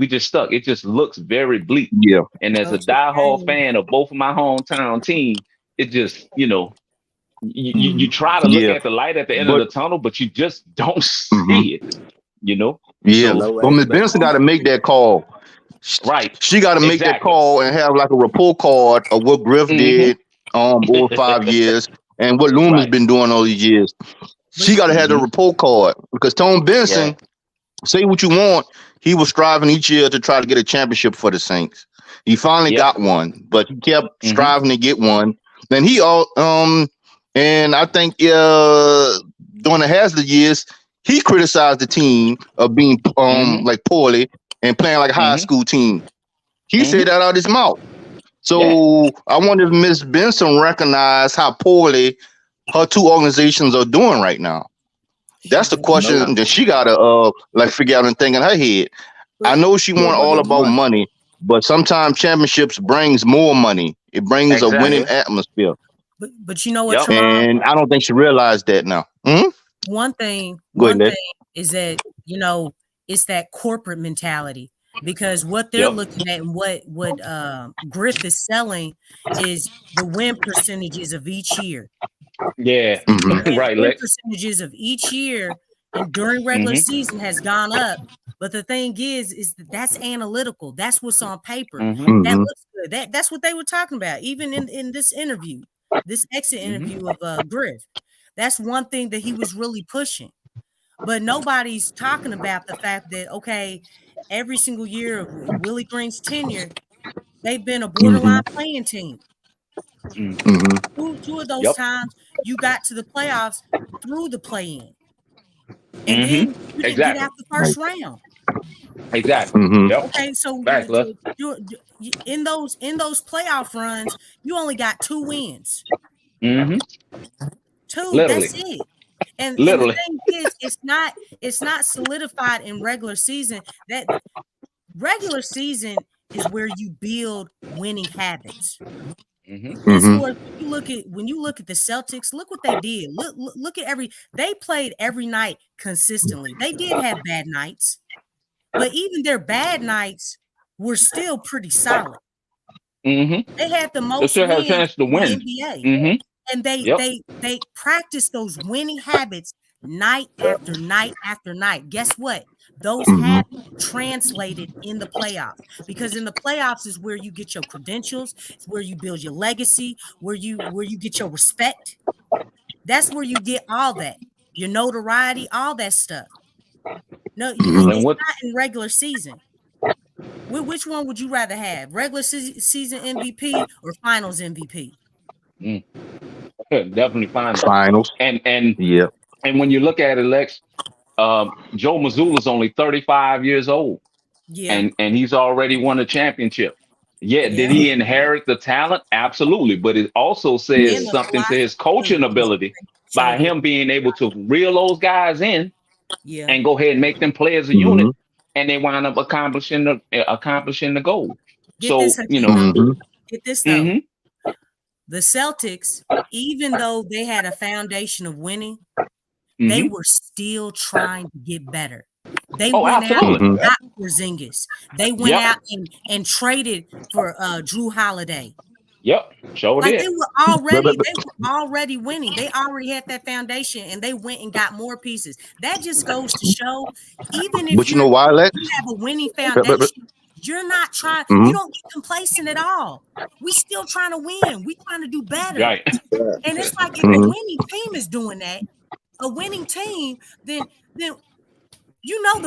just stuck. It just looks very bleak.
Yeah.
And as a diehard fan of both of my hometown team, it just, you try to look at the light at the end of the tunnel, but you just don't see it,
Yeah. So Ms. Benson got to make that call.
Right.
She got to make that call and have like a report card of what Griff did over 5 years and what Loomis been doing all these years. She got to have the report card because Tone Benson, say what you want, he was striving each year to try to get a championship for the Saints. He finally got one, but he kept striving to get one. Then and I think during the Hazard years, he criticized the team of being like poorly and playing like a high school team. He said that out of his mouth. So I wonder if Ms. Benson recognized how poorly her two organizations are doing right now. That's the question that she gotta figure out and think in her head. I know she want all about money, but sometimes championships brings more money. It brings a winning atmosphere.
But you know what?
And I don't think she realized that now.
One thing is that, it's that corporate mentality, because what they're looking at and what Griff is selling is the win percentages of each year.
Yeah.
Right. Win percentages of each year and during regular season has gone up. But the thing is that's analytical. That's what's on paper. That looks good. That's what they were talking about, even in this interview, this exit interview of Griff. That's one thing that he was really pushing. But nobody's talking about the fact that, okay, every single year of Willie Green's tenure, they've been a borderline playing team. Two of those times you got to the playoffs through the play-in. And then you didn't get out the first round.
Exactly. Yep.
Okay, so
Back,
in those playoff runs, you only got 2 wins. 2.
Literally.
That's it. And the
Literally.
thing is, it's not solidified in regular season. That regular season is where you build winning habits. Because when you look at the Celtics, look what they did. Look at they played every night consistently. They did have bad nights, but even their bad nights were still pretty solid. They had the most
still have a
wins
chance to
in
win.
the NBA. And they practice those winning habits night after night after night. Guess what? Those habits translated in the playoffs, because in the playoffs is where you get your credentials, it's where you build your legacy, where you get your respect. That's where you get all that, your notoriety, all that stuff. No, it's not in regular season. Which one would you rather have? Regular season MVP or finals MVP?
Definitely finals. And when you look at it, Lex, Joe Mazzulla's only 35 years old.
Yeah.
And he's already won a championship. Did he inherit the talent? Absolutely. But it also says something to his coaching ability by him being able to reel those guys in and go ahead and make them play as a unit, and they wind up accomplishing the goal. Get
this though. The Celtics, even though they had a foundation of winning, they were still trying to get better. They went out and got Porzingis. They went out and traded for Drew Holiday. They were already winning. They already had that foundation, and they went and got more pieces. That just goes to show, even if you have a winning foundation, you're not trying. You don't get complacent at all. We still trying to win. We trying to do better. And it's like, if a winning team is doing that, a winning team, then the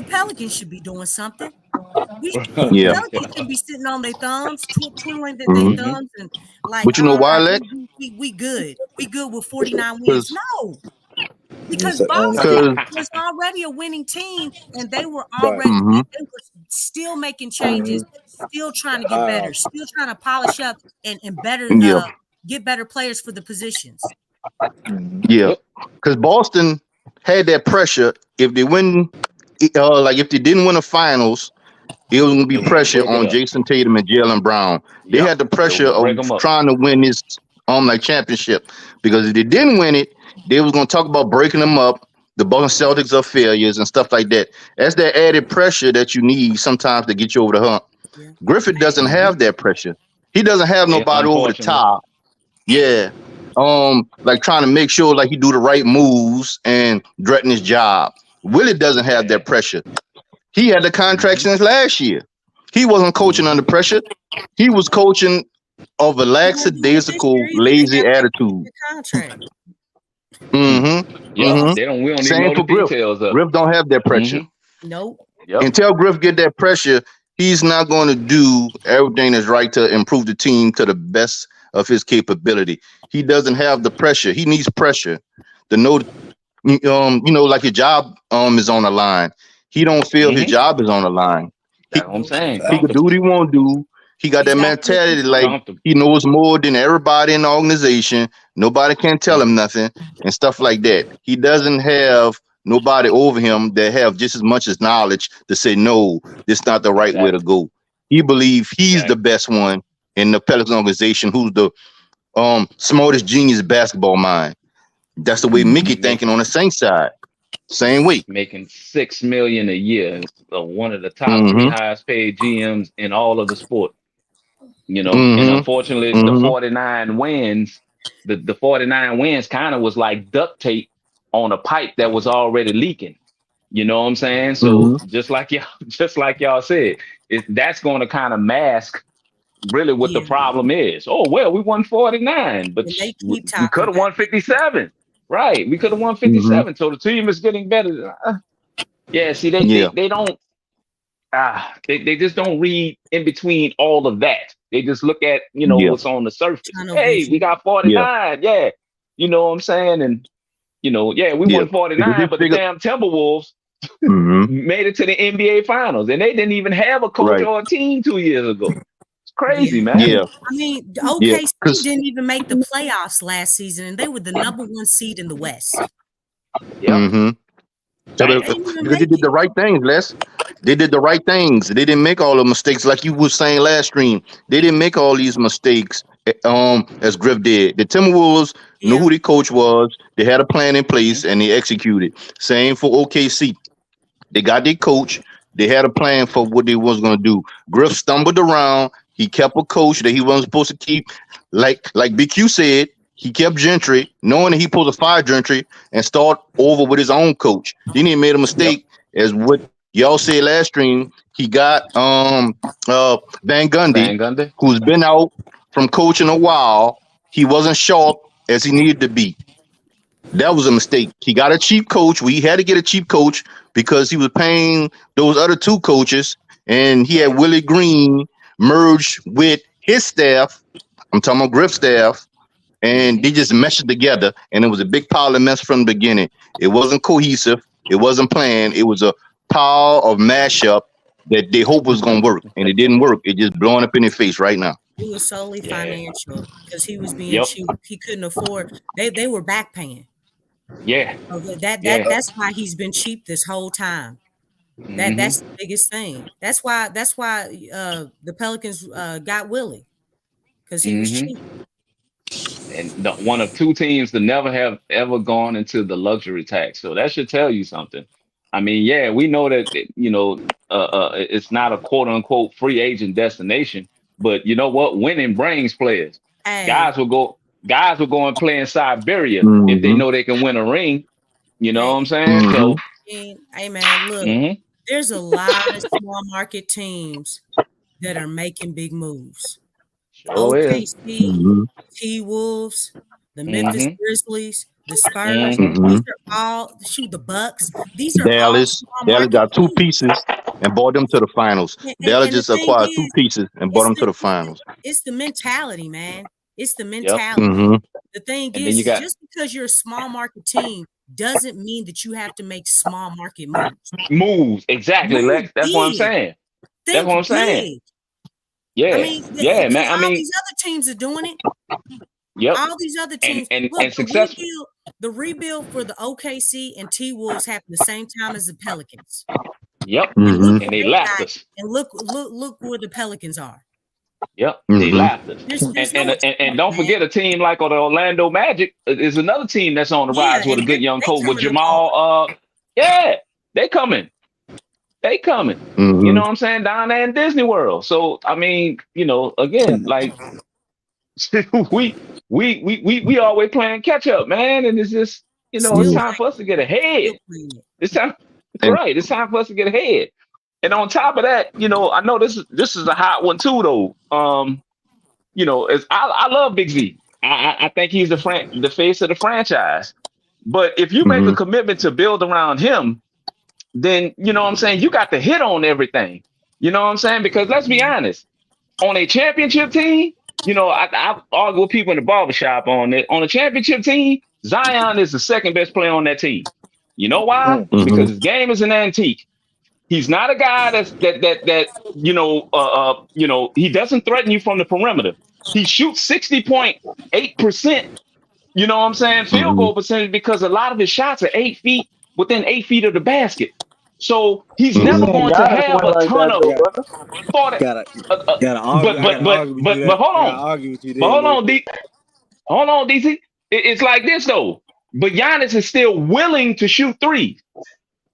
Pelicans should be doing something. The Pelicans should be sitting on their thumbs, twiddling their thumbs, and like,
but you know why, Lex?
We good. We good with 49 wins. No. Because Boston was already a winning team, and they were already they were still making changes, still trying to get better, still trying to polish up and better get better players for the positions.
Because Boston had that pressure. If they win, if they didn't win the finals, it was going to be pressure on Jason Tatum and Jaylen Brown. They had the pressure of trying to win this championship, because if they didn't win it, they was going to talk about breaking them up. The Boston Celtics are failures and stuff like that. That's that added pressure that you need sometimes to get you over the hump. Griffith doesn't have that pressure. He doesn't have nobody over the top. Like trying to make sure like he do the right moves and threaten his job. Willie doesn't have that pressure. He had the contract since last year. He wasn't coaching under pressure. He was coaching of a lackadaisical, lazy attitude.
We don't even know the details of it.
Griff don't have that pressure.
Nope.
Until Griff get that pressure, he's not going to do everything that's right to improve the team to the best of his capability. He doesn't have the pressure. He needs pressure to know, like your job is on the line. He don't feel his job is on the line.
That's what I'm saying.
He can do what he want to do. He got that mentality like he knows more than everybody in the organization. Nobody can tell him nothing and stuff like that. He doesn't have nobody over him that have just as much as knowledge to say, no, this is not the right way to go. He believes he's the best one in the Pelicans organization, who's the smartest genius basketball mind. That's the way Mickey thinking on the Saints side. Same way.
Making $6 million a year. One of the top 3 highest paid GMs in all of the sport. And unfortunately, the 49 wins, the 49 wins kind of was like duct tape on a pipe that was already leaking. You know what I'm saying? So just like y'all said, that's going to kind of mask really what the problem is. Oh, well, we won 49, but we could have won 57. Right. We could have won 57. So the team is getting better. See, they don't. They just don't read in between all of that. They just look at, what's on the surface. Hey, we got 49. You know what I'm saying? And, we won 49, but the damn Timberwolves made it to the NBA Finals, and they didn't even have a coach or a team 2 years ago. It's crazy, man.
Yeah.
I mean, OKC didn't even make the playoffs last season, and they were the #1 seed in the West.
Because they did the right things, Les. They did the right things. They didn't make all the mistakes like you were saying last stream. They didn't make all these mistakes as Griff did. The Timberwolves knew who the coach was. They had a plan in place and they executed. Same for OKC. They got their coach. They had a plan for what they was going to do. Griff stumbled around. He kept a coach that he wasn't supposed to keep. Like BQ said, he kept Gentry, knowing that he supposed to fire Gentry and start over with his own coach. Then he made a mistake, as what y'all said last stream. He got Van Gundy, who's been out from coaching a while. He wasn't sharp as he needed to be. That was a mistake. He got a cheap coach. We had to get a cheap coach because he was paying those other two coaches, and he had Willie Green merged with his staff. I'm talking about Griff's staff. And they just meshed it together, and it was a big pile of mess from the beginning. It wasn't cohesive. It wasn't planned. It was a pile of mashup that they hoped was going to work, and it didn't work. It just blowing up in their face right now.
It was solely financial because he was being cheap. He couldn't afford. They were back paying.
Yeah.
So that's why he's been cheap this whole time. That's the biggest thing. That's why the Pelicans got Willie, because he was cheap.
And one of two teams to never have ever gone into the luxury tax. So that should tell you something. I mean, yeah, we know that, it's not a quote unquote free agent destination, but you know what? Winning brings players. Hey. Guys will go and play in Siberia if they know they can win a ring. You know what I'm saying? So,
hey man, look, there's a lot of small market teams that are making big moves. OKC, T-Wolves, the Memphis Grizzlies, the Spurs. These are all the Bucks. These are
Dallas. Dallas got two pieces and brought them to the finals. Dallas just acquired two pieces and brought them to the finals.
It's the mentality, man. It's the mentality. The thing is, just because you're a small market team doesn't mean that you have to make small market moves.
Exactly, Lex. That's what I'm saying. That's what I'm saying. Yeah, man. I mean,
these other teams are doing it.
Yep.
All these other teams
and successful.
The rebuild for the OKC and T-Wolves happened the same time as the Pelicans.
Yep. And they laughed us.
And look where the Pelicans are.
Yep. They laughed us. And don't forget, a team like the Orlando Magic is another team that's on the rise with a good young coach with Jamal. They coming. They coming. You know what I'm saying? Down there in Disney World. So I mean, again, like we always playing catch up, man. And it's just, it's time for us to get ahead. It's time, right? It's time for us to get ahead. And on top of that, I know this is a hot one too, though. I love Big Z. I think he's the face of the franchise. But if you make a commitment to build around him, then, you know what I'm saying, you got to hit on everything. You know what I'm saying? Because let's be honest, on a championship team, I argue with people in the barbershop on it. On a championship team, Zion is the second best player on that team. You know why? Because his game is an antique. He's not a guy that he doesn't threaten you from the perimeter. He shoots 60.8%, you know what I'm saying, field goal percentage, because a lot of his shots are within 8 feet of the basket. So he's never going to have a ton of 40. But hold on, DC. It's like this though. But Giannis is still willing to shoot threes.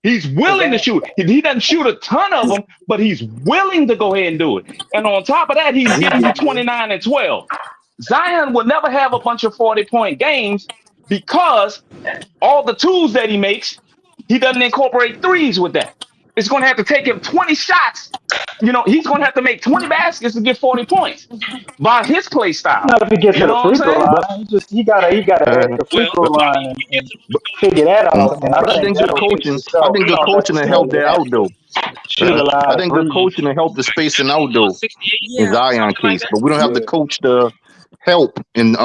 He's willing to shoot. He doesn't shoot a ton of them, but he's willing to go ahead and do it. And on top of that, he's giving you 29 and 12. Zion will never have a bunch of 40-point games because all the tools that he makes, he doesn't incorporate threes with that. It's going to have to take him 20 shots. He's going to have to make 20 baskets to get 40 points by his play style.
Not if he gets to the free throw line. He got to hit the free throw line and figure that out.
I think good coaching will help that out, though. I think good coaching will help the spacing out, though, in Zion case. But we don't have the coach to help in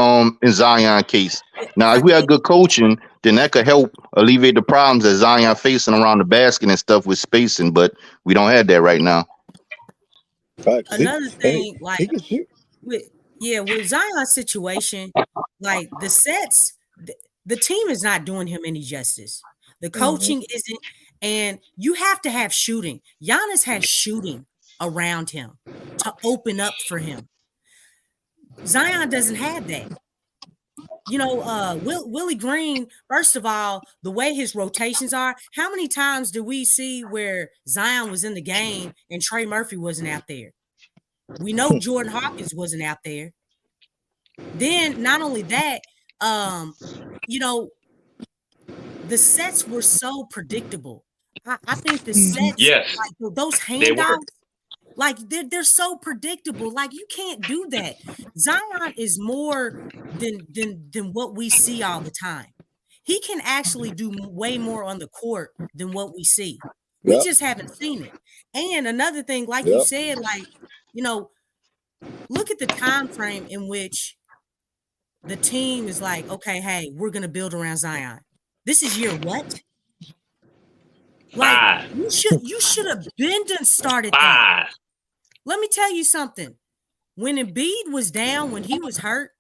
Zion case. Now, if we had good coaching, then that could help alleviate the problems that Zion facing around the basket and stuff with spacing. But we don't have that right now.
Another thing, like with Zion's situation, like the sets, the team is not doing him any justice. The coaching isn't, and you have to have shooting. Giannis has shooting around him to open up for him. Zion doesn't have that. You know, Willie Green, first of all, the way his rotations are, how many times do we see where Zion was in the game and Trey Murphy wasn't out there? We know Jordan Hawkins wasn't out there. Then, not only that, you know, the sets were so predictable. I think the sets, like those handouts, like they're so predictable. Like you can't do that. Zion is more than what we see all the time. He can actually do way more on the court than what we see. We just haven't seen it. And another thing, like you said, like, you know, look at the time frame in which the team is like, okay, hey, we're gonna build around Zion. This is year what? Like you should have been done started that. Let me tell you something. When Embiid was down, when he was hurt,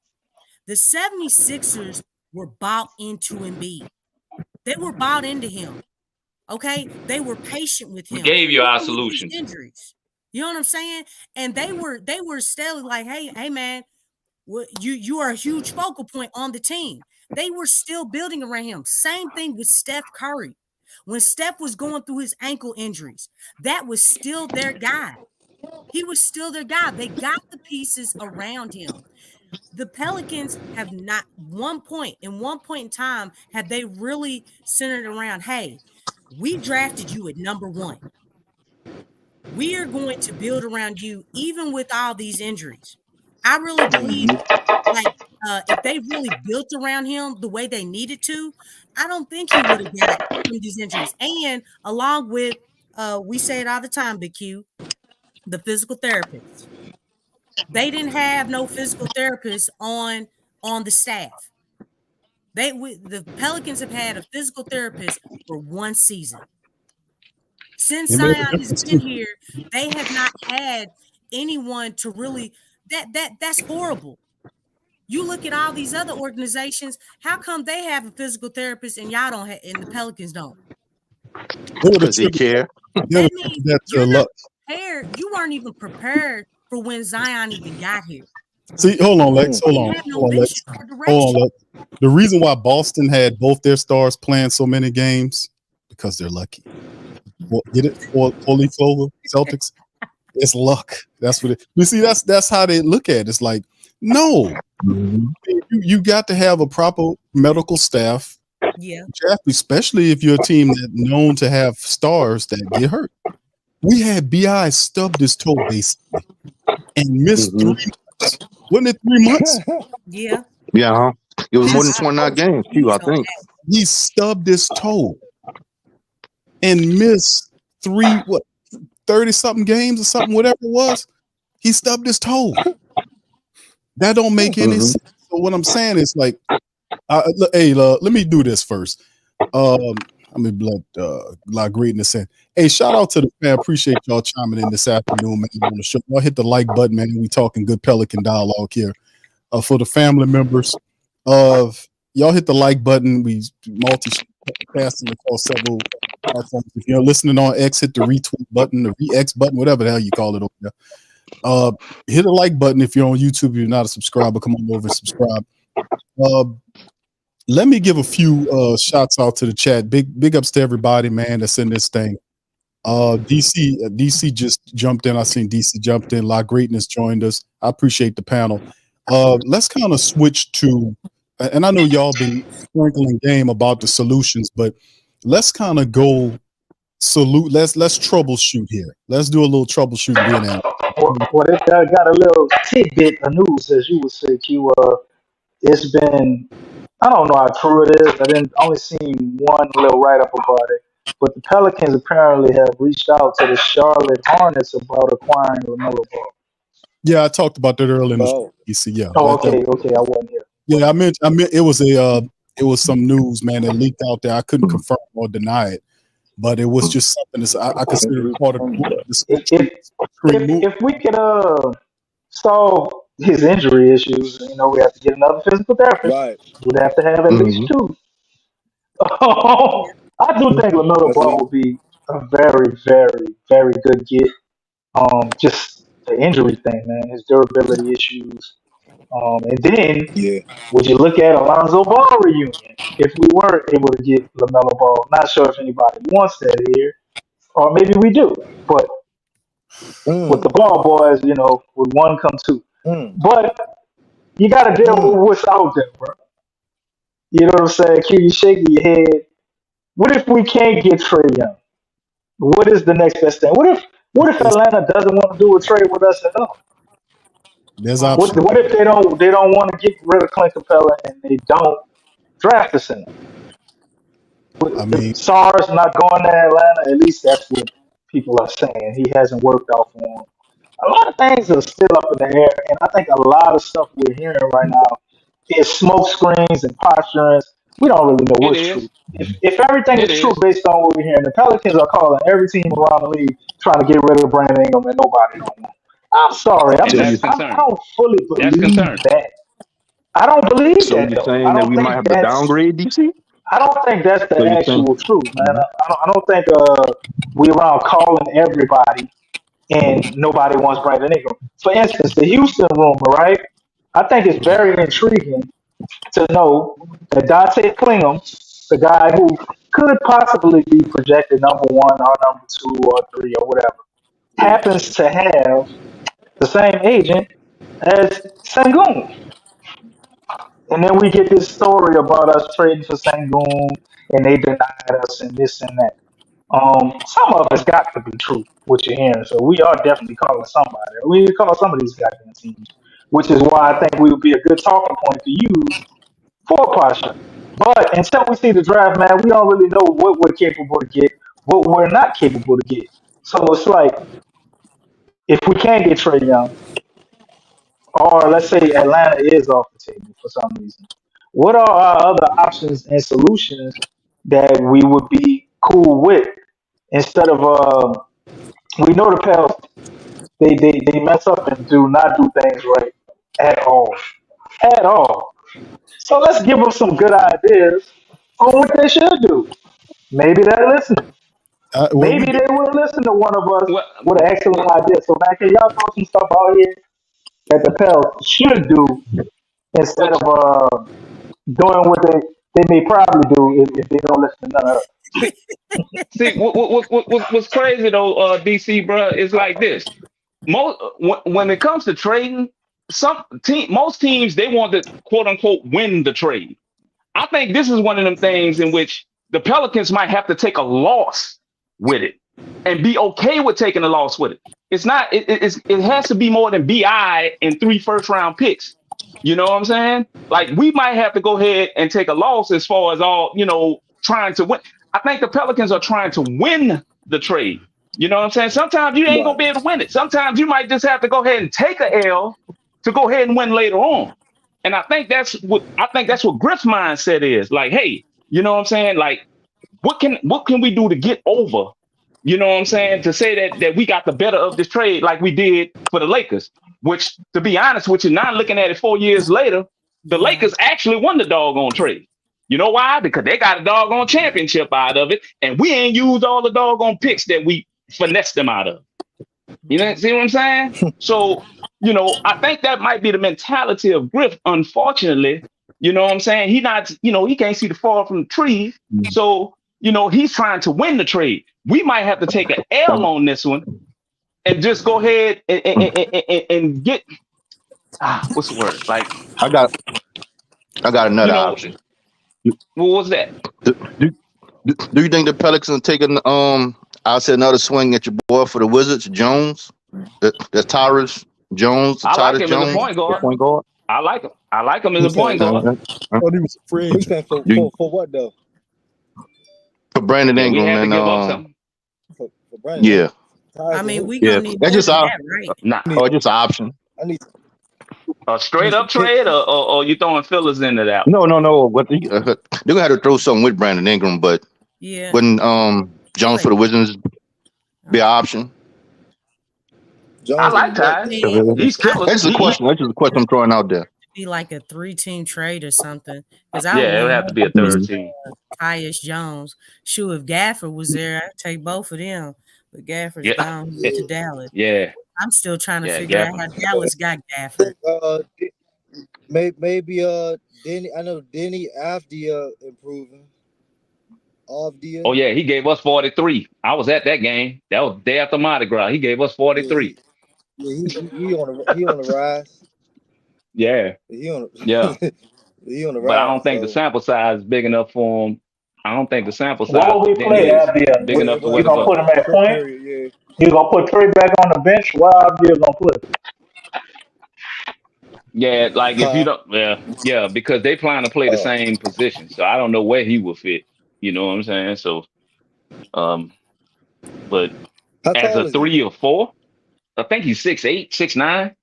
the 76ers were bought into Embiid. They were bought into him. Okay? They were patient with him.
We gave you our solution.
Injuries. You know what I'm saying? And they were still like, hey man, you are a huge focal point on the team. They were still building around him. Same thing with Steph Curry. When Steph was going through his ankle injuries, that was still their guy. He was still their guy. They got the pieces around him. The Pelicans have not one point in time have they really centered around, hey, we drafted you at number 1. We are going to build around you even with all these injuries. I really believe like if they really built around him the way they needed to, I don't think he would have got these injuries. And along with we say it all the time, Big Q, the physical therapists. They didn't have no physical therapists on the staff. The Pelicans have had a physical therapist for 1 season. Since Zion has been here, they have not had anyone to really that's horrible. You look at all these other organizations, how come they have a physical therapist and y'all don't have, and the Pelicans don't?
Because they care.
That means you're not prepared. You weren't even prepared for when Zion even got here.
See, hold on, Lex. Hold on, Lex. The reason why Boston had both their stars playing so many games, because they're lucky. Well, get it? Holy Clover, Celtics. It's luck. That's what it. You see, that's how they look at it. It's like, no, you got to have a proper medical staff.
Yeah,
especially if you're a team that's known to have stars that get hurt. We had B.I. stub his toe basically and missed 3 months. Wasn't it 3 months?
Yeah.
Yeah. It was more than 29 games too, I think.
He stubbed his toe and missed 30-something games or something, whatever it was. He stubbed his toe. That don't make any sense. So what I'm saying is like, let me do this first. I mean, like greatness saying, hey, shout out to the fan. Appreciate y'all chiming in this afternoon, man. On the show, y'all hit the like button, man. We talking good Pelican dialogue here. For the family members, y'all hit the like button. We multi-casting across several platforms. If you're listening on X, hit the retweet button, the ReX button, whatever the hell you call it over there. Hit a like button if you're on YouTube. If you're not a subscriber, come on over and subscribe. Let me give a few shots out to the chat. Big ups to everybody, man, that's in this thing. DC just jumped in. I seen DC jumped in. La Greatness joined us. I appreciate the panel. Let's kind of switch to, and I know y'all been sprinkling game about the solutions, but let's kind of go let's troubleshoot here. Let's do a little troubleshooting.
Well, they got a little tidbit of news, as you would say, Q. It's been, I don't know how true it is. I didn't only seen one little write-up about it. But the Pelicans apparently have reached out to the Charlotte Hornets about acquiring LaMelo Ball.
Yeah, I talked about that earlier in the show. You see, yeah.
Oh, okay, I wasn't here.
Yeah, I meant it was it was some news, man, that leaked out there. I couldn't confirm or deny it, but it was just something that I consider part of
if we could solve his injury issues, you know, we have to get another physical therapist.
Right.
We'd have to have at least two. I do think LaMelo Ball will be a very, very, very good get. Just the injury thing, man, his durability issues. And then would you look at Alonzo Ball reunion if we weren't able to get LaMelo Ball? Not sure if anybody wants that here, or maybe we do. But with the Ball boys, you know, with one come two. But you got to deal with what's out there, bro. You know what I'm saying? Q, you shaking your head. What if we can't get Trae Young? What is the next best thing? What if Atlanta doesn't want to do a trade with us at all?
There's options.
What if they don't want to get rid of Clint Capella and they don't draft a center?
I mean,
SAR's not going to Atlanta. At least that's what people are saying. He hasn't worked out for him. A lot of things are still up in the air, and I think a lot of stuff we're hearing right now is smoke screens and posturings. We don't really know what's true. If everything is true based on what we're hearing, the Pelicans are calling every team around the league trying to get rid of Brandon Ingram, and nobody don't want. I'm sorry, I don't fully believe that. I don't believe
so
that.
You're saying that we might have to downgrade DC?
I don't think that's the actual truth, man. I don't think we around calling everybody and nobody wants Brandon Ingram. For instance, the Houston rumor, right? I think it's very intriguing to know that Dante Klingham, the guy who could possibly be projected number one or number two or three or whatever, happens to have the same agent as Sengun. And then we get this story about us trading for Sengun and they denied us and this and that. Some of it's got to be true, what you're hearing. So we are definitely calling somebody. We need to call some of these goddamn teams, which is why I think we would be a good talking point to use for posture. But until we see the draft, man, we don't really know what we're capable to get, what we're not capable to get. So it's like, if we can't get Trae Young, or let's say Atlanta is off the table for some reason, what are our other options and solutions that we would be cool with instead of we know the Pels they mess up and do not do things right at all. So let's give them some good ideas on what they should do. Maybe they're listening. Maybe they will listen to one of us with an excellent idea. So man, can y'all throw some stuff out here that the Pels should do instead of doing what they may probably do if they don't listen to none of us.
See, what's crazy though, DC, bro, is like this. When it comes to trading, most teams, they want to quote unquote win the trade. I think this is one of them things in which the Pelicans might have to take a loss with it and be okay with taking a loss with it. It's not. It has to be more than BI and 3 first-round picks. You know what I'm saying? Like, we might have to go ahead and take a loss as far as all, trying to win. I think the Pelicans are trying to win the trade. You know what I'm saying? Sometimes you ain't gonna be able to win it. Sometimes you might just have to go ahead and take a L to go ahead and win later on. And I think that's what Griff's mindset is. Like, hey, you know what I'm saying? Like, what can we do to get over? You know what I'm saying? To say that we got the better of this trade like we did for the Lakers, which, to be honest with you, now looking at it 4 years later, the Lakers actually won the doggone trade. You know why? Because they got a doggone championship out of it, and we ain't used all the doggone picks that we finessed them out of. You know, see what I'm saying? So, I think that might be the mentality of Griff, unfortunately. You know what I'm saying? He not, he can't see the fall from the trees. So, he's trying to win the trade. We might have to take an L on this one and just go ahead and get what's the word? Like,
I got another option.
What was that?
Do you think the Pelicans are taking I'll say another swing at your boy for the Wizards, Jones? That's Tyrese Jones.
I like him as a point guard. I like him. I like him as a point guard.
I thought he was afraid.
For what though?
For Brandon Ingram
and
for Brandon.
Yeah.
I mean, we gonna need
that's just
that, right?
just an option.
I need
A straight up trade, or you throwing fillers into that?
No. But they're gonna have to throw something with Brandon Ingram, but wouldn't Jones for the Wizards be an option?
Jones
I like Ty. He's killer.
That's the question. That's just a question I'm throwing out there.
Be like a 3-team trade or something. Because
it would have to be a third team.
Tyus Jones. Shoot, if Gafford was there, I'd take both of them. But Gafford's gone to Dallas.
Yeah.
I'm still trying to figure out how Dallas got Gafford.
Maybe Denny. I know Denny after improving.
Oh yeah, he gave us 43. I was at that game. That was day after Mardi Gras. He gave us 43.
Yeah, he on the rise.
Yeah.
He on the rise.
But I don't think the sample size is big enough for him. I don't think the sample size
what will we play Abdia?
big enough for
you gonna put him at point? You gonna put Trey back on the bench? What Abdia gonna put?
Yeah, like if you don't, because they plan to play the same position, so I don't know where he will fit. You know what I'm saying? So, but as a 3 or 4, I think he's 6'8", 6'9".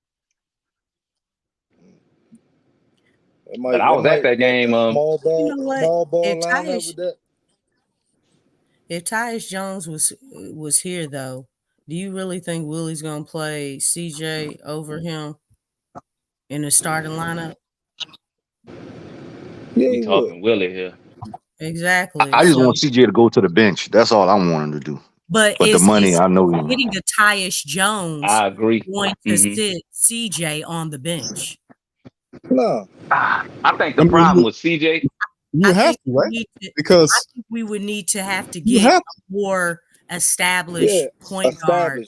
But I was at that game.
Small ball,
you know what?
small ball lineup with that.
If Tyus Jones was here, though, do you really think Willie's gonna play CJ over him in the starting lineup?
Yeah,
we talking Willie here.
Exactly.
I just want CJ to go to the bench. That's all I want him to do.
But
the money, I know.
Getting a Tyus Jones,
I agree.
Going to sit CJ on the bench.
No,
I think the problem with CJ,
you have to, right? Because
I think we would need to have to get a more established point guard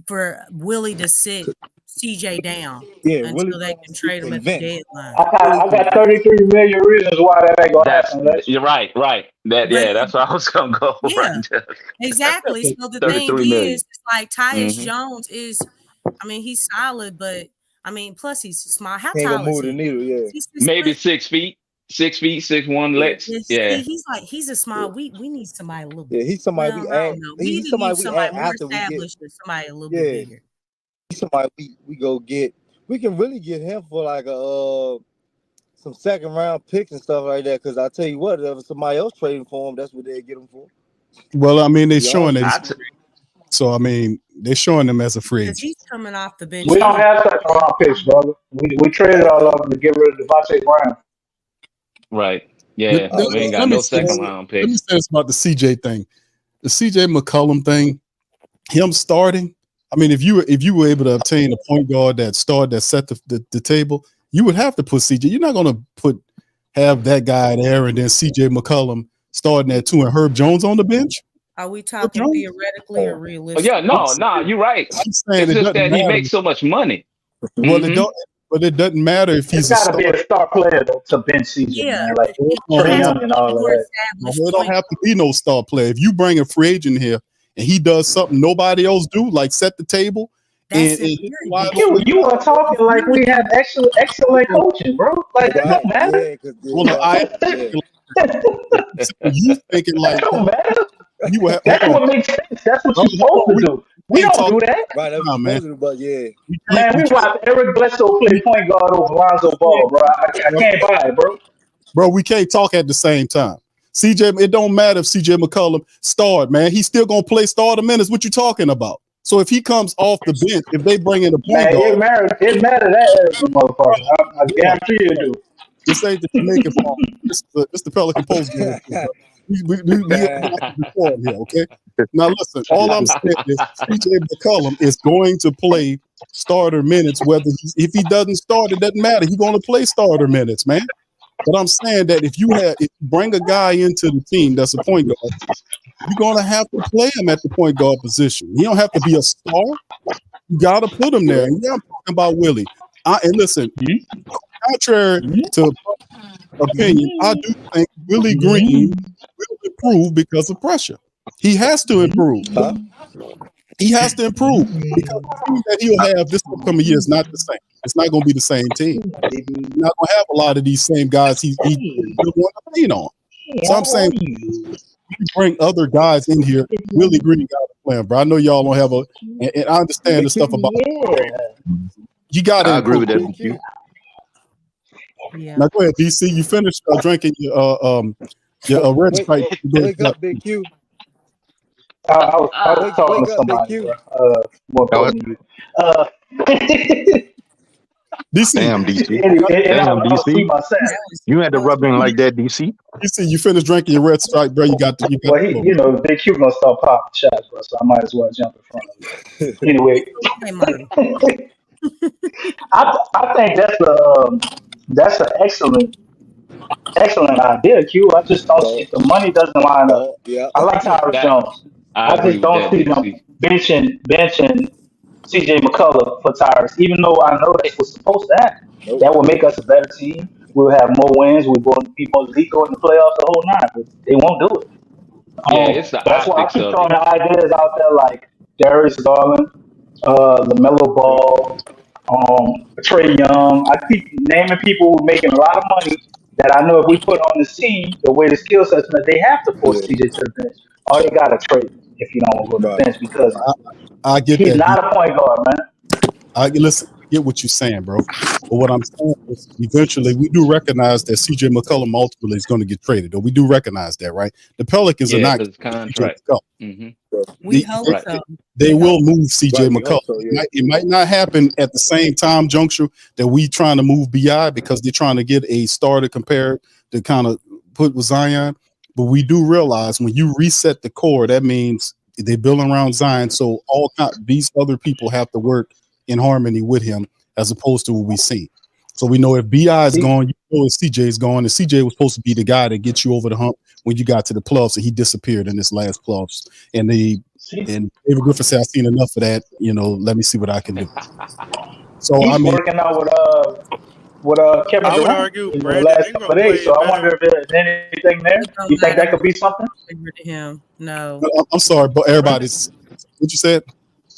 for Willie to sit CJ down until they can trade him at the deadline.
I got 33 million reasons why that ain't gonna happen.
You're right. That's where I was gonna go.
Yeah,
right.
Exactly. So the thing is, it's like Tyus Jones is, I mean, he's solid, but I mean, plus he's small. How tall is he?
Needle,
Maybe 6 feet. 6 feet, 6'1" Lex. Yeah.
He's a small. We need somebody a little bit.
Yeah, he's somebody we add.
He's somebody more established than somebody a little bit bigger.
He's somebody we go get. We can really get him for like some second round picks and stuff like that. Because I tell you what, if somebody else trading for him, that's what they get him for.
Well, I mean, they're showing it. So I mean, they're showing him as a free agent.
He's coming off the bench.
We don't have second round picks, brother. We traded all of them to get rid of Devontae Brown.
Right. Yeah. We ain't got no second round picks.
Let me say this about the CJ thing. The CJ McCollum thing, him starting. I mean, if you were able to obtain a point guard that set the table, you would have to put CJ. You're not gonna have that guy there and then CJ McCollum starting at 2 and Herb Jones on the bench.
Are we talking theoretically or realistically?
Yeah, no, you're right.
I'm saying
it's just that he makes so much money.
Well, it doesn't matter if he's
got to be a star player to bench CJ.
Yeah,
man. Like Trae Young and all of that.
It don't have to be no star player. If you bring a free agent here and he does something nobody else do, like set the table.
You are talking like we have excellent coaching, bro. Like that don't matter.
You thinking like
that don't matter. That's what makes sense. That's what you're supposed to do. We don't do that.
Right, that's what
man.
to do, but
Man, we watched Eric Bledsoe play point guard over Lonzo Ball, bro. I can't buy it, bro.
Bro, we can't talk at the same time. CJ, it don't matter if CJ McCollum started, man. He's still gonna play starter minutes. What you talking about? So if he comes off the bench, if they bring in a point guard,
it matters that motherfucker. I guarantee you do.
This ain't the Jamaican farm. This the Pelican Postgame Report. We here, okay? Now listen, all I'm saying is CJ McCollum is going to play starter minutes. If he doesn't start, it doesn't matter. He's going to play starter minutes, man. But I'm saying that if you bring a guy into the team that's a point guard, you're going to have to play him at the point guard position. He don't have to be a star. You got to put him there. And yeah, I'm talking about Willie. And listen, contrary to opinion, I do think Willie Green will improve because of pressure. He has to improve. He has to improve because the team that he'll have this upcoming year is not the same. It's not going to be the same team. He's not going to have a lot of these same guys he's going to lean on. So I'm saying, you bring other guys in here. Willie Green got to play him, bro. I know y'all don't have and I understand the stuff about. You got to
I agree with that.
DQ.
Yeah.
Now go ahead, DC. You finished drinking your red stripe.
Wake up, Big Q.
I was talking to
Wake up, Big
somebody,
Q.
bro. More important than you.
DC.
Damn, DC.
And I
Damn,
was see
DC.
myself.
You had to rub in like that, DC.
DC, you finished drinking your red stripe, bro. You got
Well, Big Q gonna start popping shots, bro. So I might as well jump in front of him. Anyway,
Hey, Mom.
I think that's an excellent idea, Q. I just don't see the money doesn't line up.
Yeah.
I like Tyrese Jones.
I
I
agree
just
with
don't
that,
see them
DC.
benching CJ McCullough for Tyrese, even though I know that's what's supposed to happen.
Nope.
That will make us a better team. We'll have more wins. We'll be more lethal in the playoffs the whole nine, but they won't do it.
Yeah, it's the
That's why I
optics
keep
of
throwing
it.
the ideas out there like Darius Garland, LaMelo Ball, Trey Young. I keep naming people who are making a lot of money that I know if we put on this team, the way the skill sets that they have to force
Yeah.
CJ to the bench, or they got to trade him if you don't go to the
Right.
bench because
I get
he's
that.
not a point guard, man.
Listen, I get what you're saying, bro. But what I'm saying is eventually we do recognize that CJ McCollum ultimately is going to get traded, or we do recognize that, right? The Pelicans are not
because contract.
CJ McCollum.
We hope
Right.
so.
They will move CJ
Right, we
McCollum.
hope so, yeah.
It might not happen at the same time juncture that we trying to move BI because they're trying to get a starter compared to kind of put with Zion. But we do realize when you reset the core, that means they're building around Zion. So these other people have to work in harmony with him as opposed to what we see. So we know if BI is gone, you know if CJ is gone, and CJ was supposed to be the guy that gets you over the hump when you got to the playoffs, and he disappeared in this last playoffs. And David Griffin said, "I've seen enough of that. Let me see what I can do." So
He's working out with Kevin
I would
Durant
argue
the
Brandon
last
Ingram
couple of days.
played
So I
better.
wonder if there's anything there.
It don't
You think
matter.
that could be something?
Figure to him. No.
I'm sorry, but everybody's what you said.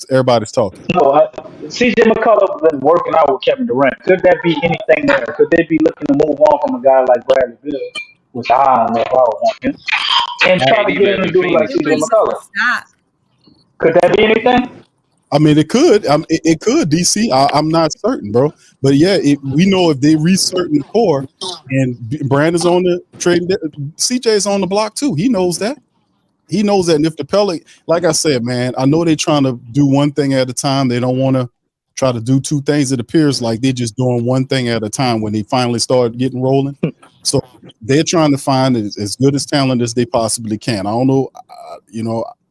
Everybody's talking.
No, CJ McCullough been working out with Kevin Durant. Could that be anything there? Could they be looking to move on from a guy like Bradley Beal, which I don't know if I would want him, and try to
He
get
left
him to
in
do like
Phoenix
CJ
too.
McCullough?
Stop.
Could that be anything?
I mean, it could. It could. DC. I'm not certain, bro. But yeah, we know if they recertain the core, and Brandon's on the trading, CJ's on the block too. He knows that. He knows that. And if the Pelicans, like I said, man, I know they're trying to do one thing at a time. They don't want to try to do two things. It appears like they're just doing one thing at a time when they finally start getting rolling. So they're trying to find as good as talent as they possibly can. I don't know,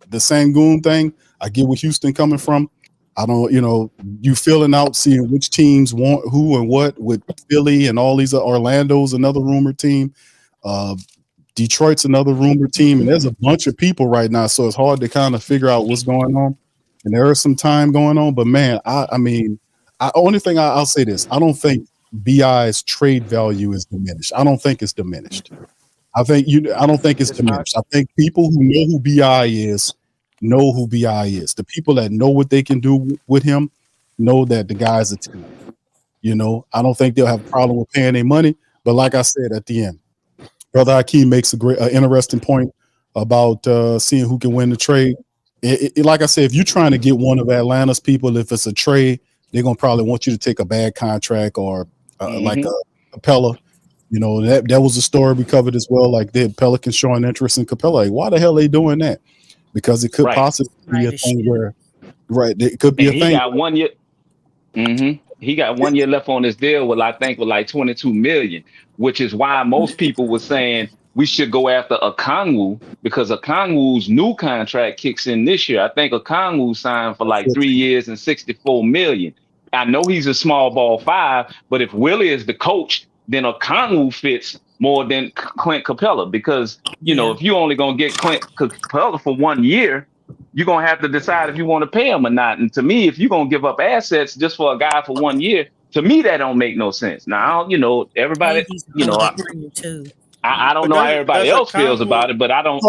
the Sangoon thing. I get where Houston coming from. I don't, you filling out, seeing which teams want who and what with Philly and all these. Orlando's another rumored team. Detroit's another rumored team, and there's a bunch of people right now, so it's hard to kind of figure out what's going on. And there is some time going on, but man, only thing I'll say this: I don't think BI's trade value is diminished. I don't think it's diminished. I don't think it's diminished. I think people who know who BI is know who BI is. The people that know what they can do with him know that the guy's a team. I don't think they'll have a problem with paying their money. But like I said at the end, Brother Hakeem makes a great, interesting point about seeing who can win the trade. Like I said, if you're trying to get one of Atlanta's people, if it's a trade, they're gonna probably want you to take a bad contract or like a Capella. That was a story we covered as well. Like the Pelicans showing interest in Capella. Like, why the hell are they doing that? Because it could possibly be a thing where, it could be a thing.
He got 1 year. He got 1 year left on his deal with like $22 million, which is why most people were saying we should go after Okongwu because Okongwu's new contract kicks in this year. I think Okongwu signed for like 3 years and $64 million. I know he's a small ball five, but if Willie is the coach, then Okongwu fits more than Clint Capella because, if you only going to get Clint Capella for 1 year, you're going to have to decide if you want to pay him or not. And to me, if you're going to give up assets just for a guy for 1 year, to me, that don't make no sense. Now, everybody, I don't know how everybody else feels about it, but I don't.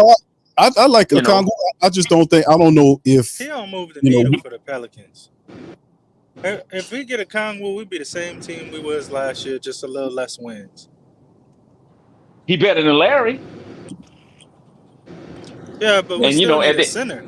I like Okongwu. I just don't know if
he don't move the needle for the Pelicans. If we get Okongwu, we'd be the same team we was last year, just a little less wins.
He better than Larry.
Yeah, but we still need a center.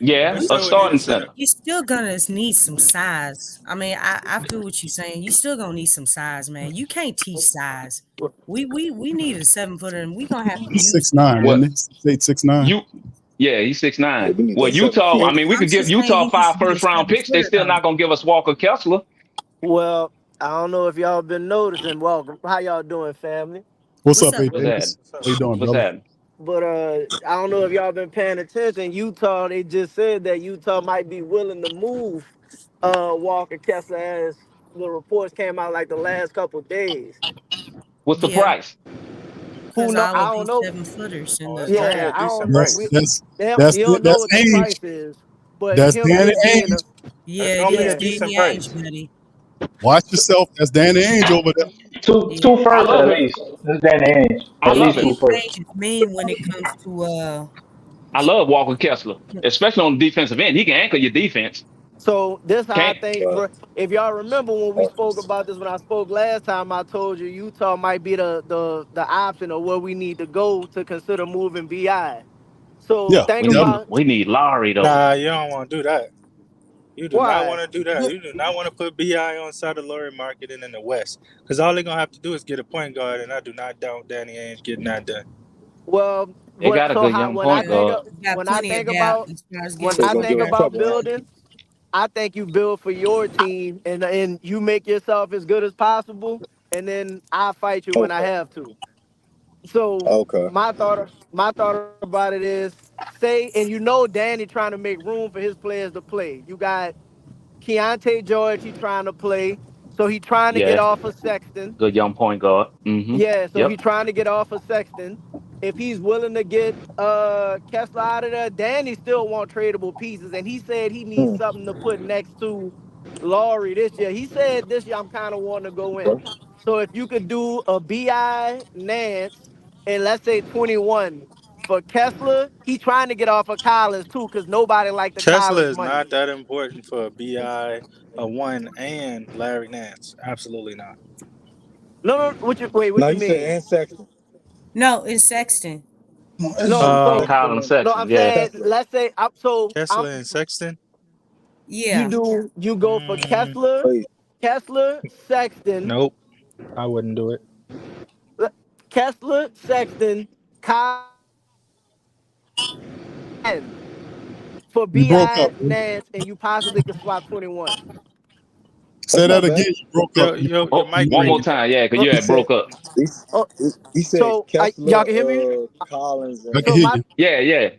Yeah,
We
a
said we need
starting
a center.
center.
You're still gonna need some size. I mean, I feel what you're saying. You still gonna need some size, man. You can't teach size. We need a 7-footer, and we gonna have to
He's
use
6'9",
Well,
isn't he? 6'8", 6'9".
you, yeah, he's 6'9".
we need
Well,
that 7
Utah.
foot.
I mean, we
I'm
could give
just saying
Utah
he needs
5
to be a
first-round picks. They
7-footer
still
though.
not gonna give us Walker Kessler.
Well, I don't know if y'all been noticing. Welcome. How y'all doing, family?
What's
What's
up,
up,
A
What's
brother?
that?
Davis? How you doing,
What's
brother?
that?
But I don't know if y'all been paying attention. Utah, they just said that Utah might be willing to move Walker Kessler as the reports came out like the last couple days.
What's the
Yeah,
price?
Who
because
know?
all
I
of
don't
these
know.
7-footers in
Oh,
the
it's gonna be
Yeah,
a
draft.
I
decent
don't.
That's
We,
price.
that's
you don't know
that's
what the
age.
price is, but
That's
him
Danny
just being
Ainge.
a
It's
Yeah, it
gonna be a
is
yeah.
decent
Danny Ainge,
price.
buddy.
Watch yourself. That's Danny Ainge over there.
Yeah,
Two
I
first
love
at
him.
least. This Danny Ainge.
I
At
love
least
him.
two
Danny
first.
Ainge is mean when it comes to
I love Walker Kessler, especially on the defensive end. He can anchor your defense.
So this how I
Can't.
think, bro. If y'all remember when we spoke about this, when I spoke last time, I told you Utah might be the option of where we need to go to consider moving Bi. So
Yeah,
think
We need
about
definitely.
we need Lowry though.
Nah, you don't want to do that. You do not
why.
want to do that. You do not want to put Bi on side of Laurie Market and in the West, because all they're gonna have to do is get a point guard, and I do not doubt Danny Ainge getting that done.
Well,
They
what
got a
so
good
how
young point
yeah,
guard.
you got
when I
plenty of
think
doubt
about
as far as
when
getting
So
a
it's
I
gonna
point
give
think
him
guard.
about
trouble, right?
building, I think you build for your team and you make yourself as good as possible, and then I fight you when I
Okay.
have to. So
Okay.
my thought about it is say, and you know Danny trying to make room for his players to play. You got Keontae George, he trying to play. So he trying to get
Yeah,
off of Sexton.
good young point guard. Mm-hmm.
Yeah, so he
Yep.
trying to get off of Sexton. If he's willing to get Kessler out of there, Danny still want tradable pieces. And he said he needs
Hmm.
something to put next to Laurie this year. He said this year I'm kind of wanting to go in.
Okay.
So if you could do a BI Nance and let's say 21 for Kessler, he trying to get off of Collins too, because nobody like the
Kessler
Collins
is
money.
not that important for a Bi, a one, and Larry Nance. Absolutely not.
No, no, what
Now
you
you said
mean?
and Sexton.
No, it's Sexton.
No,
And
so
Colin
Um,
no,
Sexton.
I'm
Yeah.
saying
Kessler.
let's say I'm
Kessler and Sexton.
Yeah.
you go for
Mm,
Kessler, Sexton,
nope, I wouldn't do it.
Kessler, Sexton, Kyle, and for
You broke
Bi
up.
Nance, and you possibly could swap 21.
Say
That's
that
not
again.
bad.
You broke up.
Yo, your
Oh,
mic
one more
breaking up.
time. Yeah, because
Uh,
you
He
had
said
broke up.
he,
uh,
he said
so y'all
Kessler,
can hear me.
Collins,
I can
So
hear
my
and
you.
Yeah, yeah,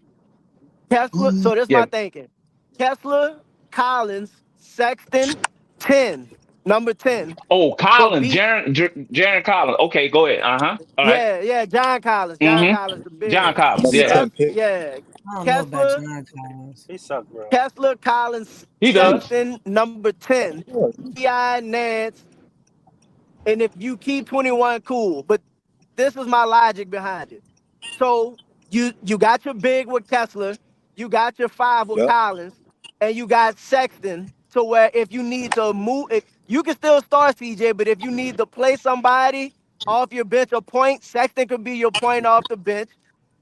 Kessler. So this
yeah.
my thinking. Kessler, Collins, Sexton, 10, number 10
Oh,
for
Colin,
B.
Jaron Collins. Okay, go ahead. Uh-huh. All right.
Yeah, John
Mm-hmm.
Collins, the
John
big.
Collins.
number
Yeah,
10 pick.
Yeah,
I don't know about
Kessler,
John Collins.
He sucked, bro.
Kessler, Collins,
he does.
Sexton, number 10,
Yeah.
P.I. Nance, and if you keep 21, cool. But this is my logic behind it. So you got your big with Kessler, you got your 5 with
Yep.
Collins, and you got Sexton to where if you need to move, you can still start CJ, but if you need to play somebody off your bench or point, Sexton could be your point off the bench,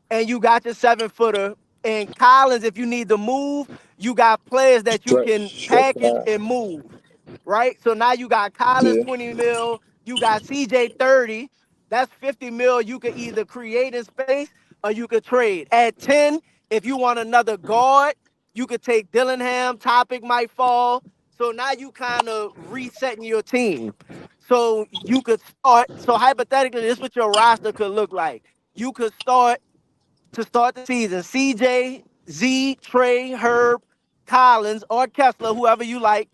and you got your 7-footer. And Collins, if you need to move, you got players that you can
Stretch
package
five.
and move, right? So now you got Collins
Yeah.
20 mil, you got CJ 30. That's 50 mil you could either create in space or you could trade. At 10, if you want another guard, you could take Dillingham, Topic might fall. So now you kind of resetting your team. So you could start. So hypothetically, this is what your roster could look like. You could start to start the season. CJ, Z, Trey, Herb, Collins, or Kessler, whoever you like.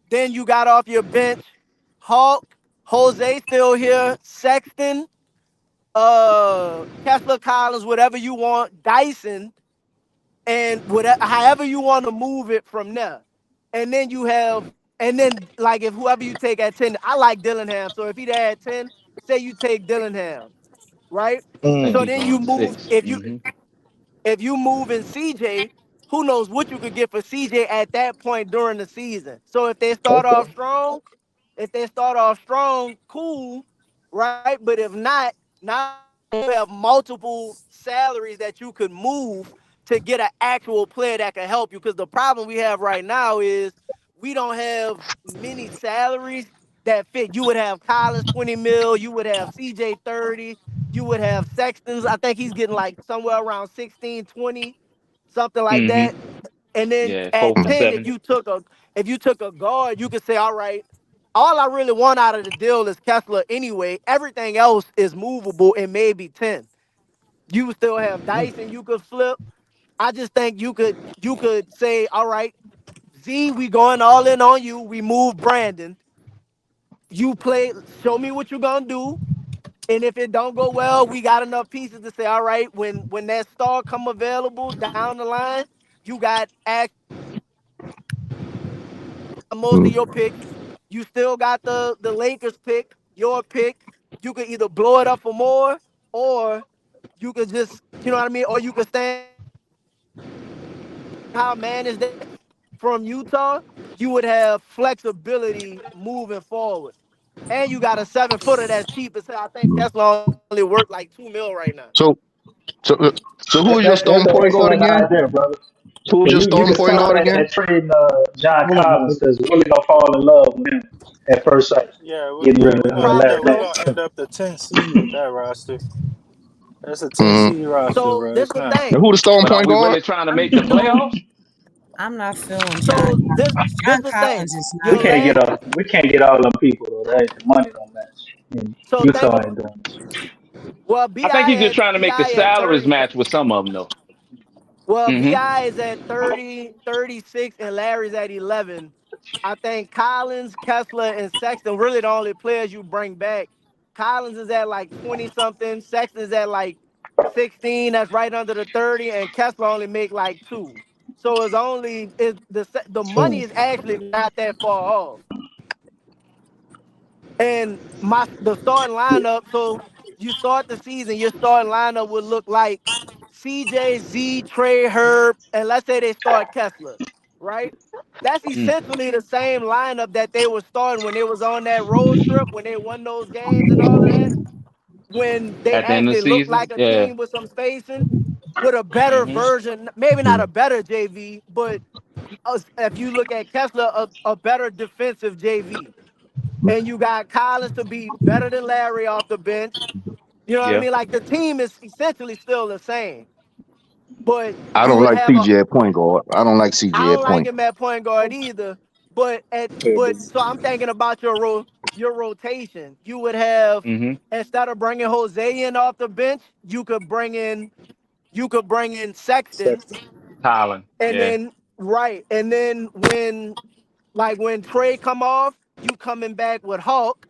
Then you got off your bench Hulk, Jose still here, Sexton, Kessler, Collins, whatever you want, Dyson, and whatever, however you want to move it from there. And then you have, and then like if whoever you take at 10, I like Dillingham. So if he there at 10, say you take Dillingham, right?
I think
So
Mm.
he's
then
going
you
at
move,
6.
if
Mm-hmm.
you move in CJ, who knows what you could get for CJ at that point during the season. So if they start
Okay.
off strong, cool, right? But if not, now you have multiple salaries that you could move to get an actual player that can help you. Because the problem we have right now is we don't have many salaries that fit. You would have Collins 20 mil, you would have CJ 30, you would have Sexton's. I think he's getting like somewhere around 16, 20, something like that. And then
Yeah,
at
4 for
10,
$7.
if you took a guard, you could say, all right, all I really want out of the deal is Kessler anyway. Everything else is movable and maybe 10. You would still have Dyson you could flip. I just think you could say, all right, Z, we going all in on you. We move Brandon. You play, show me what you're gonna do. And if it don't go well, we got enough pieces to say, all right, when that star come available down the line, you got most of your picks. You still got the Lakers pick, your pick. You could either blow it up for more, or you could just, you know what I mean, or you could stand how man is that from Utah. You would have flexibility moving forward. And you got a 7-footer that's cheap as hell. I think Kessler only worth like $2 million right now.
So who is your
That's
starting
an
point guard
excellent
again?
idea, brother.
Who's your
You
starting
can
point
start
guard
at
again?
trading John
Hold on,
Collins because Willie gonna fall in love with him at first sight. Getting rid of
Probably
Larry
we're
so.
gonna
Nance.
end up the 10th seed with that roster. That's a 10
Mm-hmm.
seed roster,
So
bro.
this
It's
the
not.
And
thing.
who the starting
But are
point
we
guard?
really trying to make the
So
playoffs?
I'm not feeling John
so this
Collins.
this
John
the thing.
Collins is
We
Your
not
can't
that.
get
last
all them people though. The money don't match. And
so think
Utah
of
ain't doing this.
well
I think he's just
BI
trying to make the
at
salaries
30.
match with some of them, though.
Well,
Mm-hmm.
BI is at 30, 36, and Larry's at 11. I think Collins, Kessler, and Sexton really the only players you bring back. Collins is at like 20 something. Sexton is at like 16. That's right under the 30, and Kessler only make like 2. So the money is actually not that far off. And the starting lineup, so you start the season, your starting lineup would look like CJ, Z, Trey, Herb, and let's say they start Kessler, right? That's
Mm.
essentially the same lineup that they were starting when they was on that road trip, when they won those games and all of that, when they
At the end of the
actually looked
season,
like a
yeah.
team with some spacing, with a better
Mm-hmm.
version, maybe not a better JV, but if you look at Kessler, a better defensive JV. And you got Collins to be better than Larry off the bench. You know what I
Yeah.
mean? Like the team is essentially still the same, but
I
you
don't
would
like
have a.
CJ at point guard. I don't like
I
CJ
don't
at
like
point.
him at point guard either. But so I'm thinking about your rotation. You would have,
Mm-hmm.
instead of bringing Jose in off the bench, you could bring in Sexton,
Colin.
and
Yeah.
then right, and then when Trey come off, you coming back with Hulk.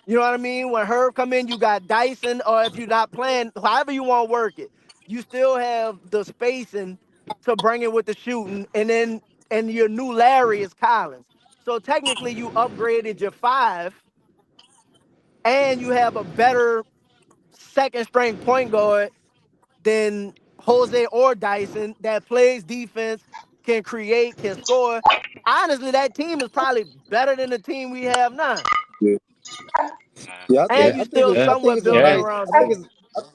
You know what I mean? When Herb come in, you got Dyson, or if you're not playing, however you want to work it, you still have the spacing to bring it with the shooting, and your new Larry is Collins. So technically, you upgraded your 5, and you have a better second string point guard than Jose or Dyson that plays defense, can create, can score. Honestly, that team is probably better than the team we have now.
Yeah, yeah,
And
Yeah.
you
I think
still
it's,
Yeah.
I think
somewhat
it's a
building
Yeah.
nice,
around
I think
Z.
it's,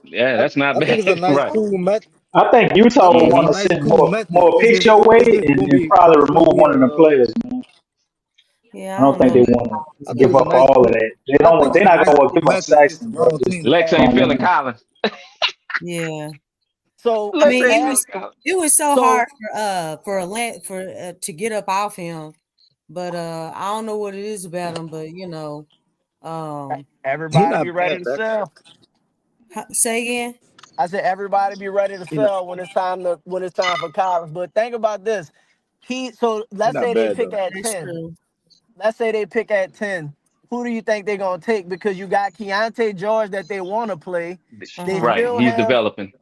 Yeah. That's not
I think it's
bad.
a nice,
Right.
cool match.
I think
I
Utah
think
would
it's a
want to
Mm-hmm.
nice,
send
cool method.
more picks your way and probably
It's gonna
remove
be
one of the players, man.
Yeah,
I
I
don't
don't
think
know
they
about
want
I
to
think
give
it's a
up
nice,
all of
cool.
that.
I think
They're
it's a
not
nice,
gonna
cool
give up
method. It's
Saxton, bro.
wrong
Just
team.
Lex
don't
ain't feeling
want
Collins.
yeah.
So
I
Lex
mean,
ain't
it
feeling
was
Collins.
it was so
so
hard for to get up off him, but I don't know what it is about him, but
He
everybody be
not
ready
bad,
to
back.
sell.
say again.
I said everybody be ready to
He not,
sell when it's time for college. But think about this.
he
Let's
not
say they
bad
pick
though.
at
That's
10.
true.
Let's say they pick at 10. Who do you think they're gonna take? Because you got Keontae George that they want to play. They
Uh-huh.
Right.
still
He's
have
developing.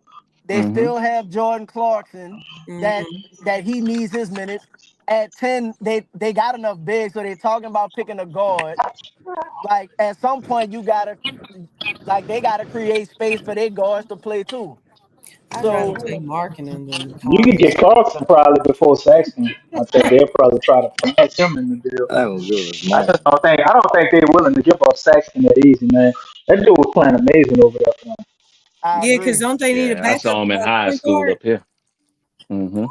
they
Mm-hmm.
still have Jordan Clarkson that
Mm-hmm.
that he needs his minutes. At 10, they got enough big, so they're talking about picking a guard. Like at some point they gotta create space for their guards to play too.
I'd rather
So
take Markkinen than
You could get
Collins.
Clarkson probably before Saxton. I think they'll probably try to finesse him in the deal.
I ain't gonna give us
I
Mark.
just don't think they're willing to give up Saxton that easy, man. That dude was playing amazing over there for them.
I
Yeah, because
agree.
don't they need a
Yeah. I
backup
saw him in high
point
school
guard?
up here. Mm-hmm.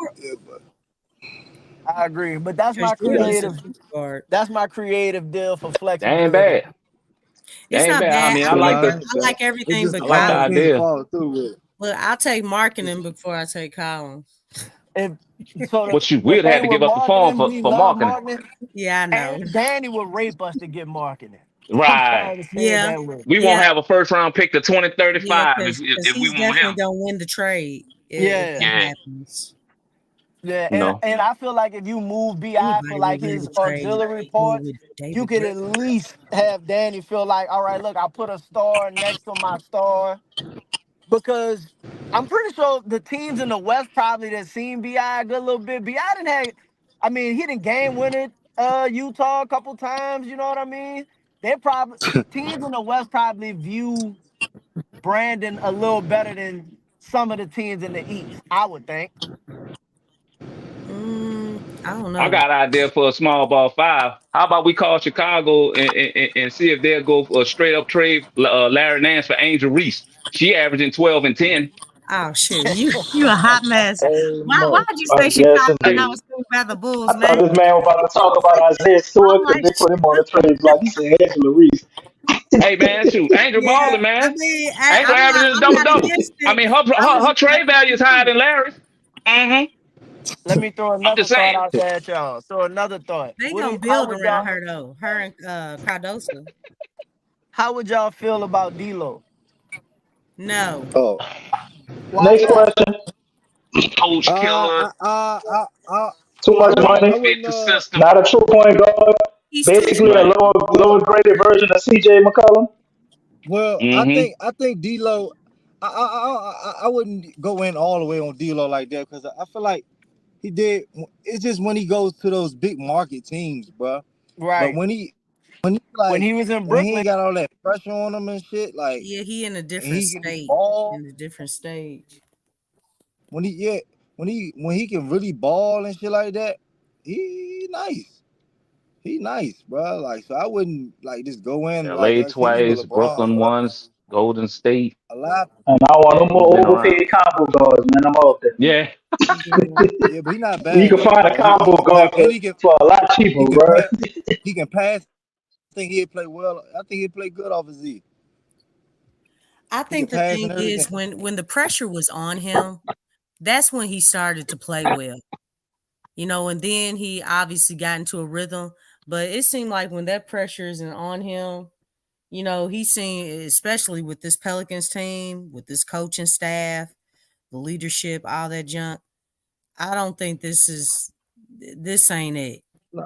I agree, but that's
Because
my
Jordan's a
creative.
point guard.
That's my creative deal for
They ain't
flexibility.
bad. They
It's
ain't
not
bad. I
bad.
mean,
I
I
like
like
Nah,
the
I ain't
I
bad.
like everything
It's just
but
I like the
Collins
Collins.
can't
idea.
follow through with it.
Look, I'll take marketing before I take Collins.
If so,
What you
the
we'd have
thing
to
with
give up the phone
marketing, we
for
love
marketing.
marketing,
Yeah, I know.
and Danny would rape us to get marketing. I'm
Right.
sorry to say it
Yeah,
that way.
We won't
yeah,
have a first round pick to
yeah.
2035
Because
if we
he's
want
definitely
him.
gonna win the trade if
Yeah,
that
Yeah.
happens.
yeah,
You know.
and I feel like if you move Bi for
Anybody
like
would win
his
the trade.
auxiliary
They move
parts,
with
you
David
could at
Griffin.
least have Danny feel like, all right, look, I put a star next to my star because I'm pretty sure the teams in the West probably that seen Bi a good little bit. Bi didn't have, I mean, he didn't game winner Utah a couple times. You know what I mean? They probably teams in the West probably view Brandon a little better than some of the teams in the East. I would think.
I don't
I
know.
got an idea for a small ball five. How about we call Chicago and see if they'll go for a straight up trade Larry Nance for Angel Reese. She averaging 12 and 10.
Oh shoot, you a hot mess.
Oh
Why
no.
did you say
Yes,
Chicago and I
indeed.
was thinking about the
I
Bulls,
thought
man?
this man was about to talk about Isaiah
I'm
Stewart because
like,
they put him on the trade block. He said Angela Reese.
Hey man, shoot, Angel
yeah.
balling,
I
man.
mean,
Angel averaging
I'm
double
not
double.
against
I
it.
mean,
I'm
her
just
trade value is higher than Larry's. Mm-hmm.
Let me throw
I'm
another
just
thought
saying.
out there at y'all. So another thought.
they gonna
How
build
would
around
y'all
her though. Her and Cardosa.
feel about D'Lo?
No.
Oh.
Why
Next
not?
question.
Coach killer,
Too
I
much
wouldn't.
money.
I
fit
wouldn't.
the system.
Not a true point guard.
He's too
Basically a
Right.
Well,
lower graded version of CJ McCollum.
well, I
Mm-hmm.
think. I think D'Lo. I wouldn't go in all the way on D'Lo like that because I feel like he did. It's just when he goes to those big market teams, bro. But
Right.
when he
When
like
he was in
when he
Brooklyn,
ain't got all that pressure on him and shit, like
Yeah, he in a
and
different
he can
state.
ball
In a different stage.
when he can really ball and shit like that, he nice. He nice, bro. Like so, I wouldn't like just go in like
LA
he's with
twice,
LeBron.
Brooklyn once, Golden State.
A lot,
And I want
Yeah,
no
he's
more
been around.
overpaid combo guards, man. I'm off that.
Yeah.
Yeah.
yeah, but he not
You
bad
can
though,
find a
bro. He
combo
can
guard
play and he can
for a lot cheaper,
he can
bro.
pass. He can pass. I think he'd play well. I think he'd play good off his Z.
I
He can
think the
pass
thing
and
is
everything.
when the pressure was on him, that's when he started to play well. You know, and then he obviously got into a rhythm. But it seemed like when that pressure isn't on him, you know, he's seen, especially with this Pelicans team, with this coaching staff, the leadership, all that junk. I don't think this ain't it.
Nah,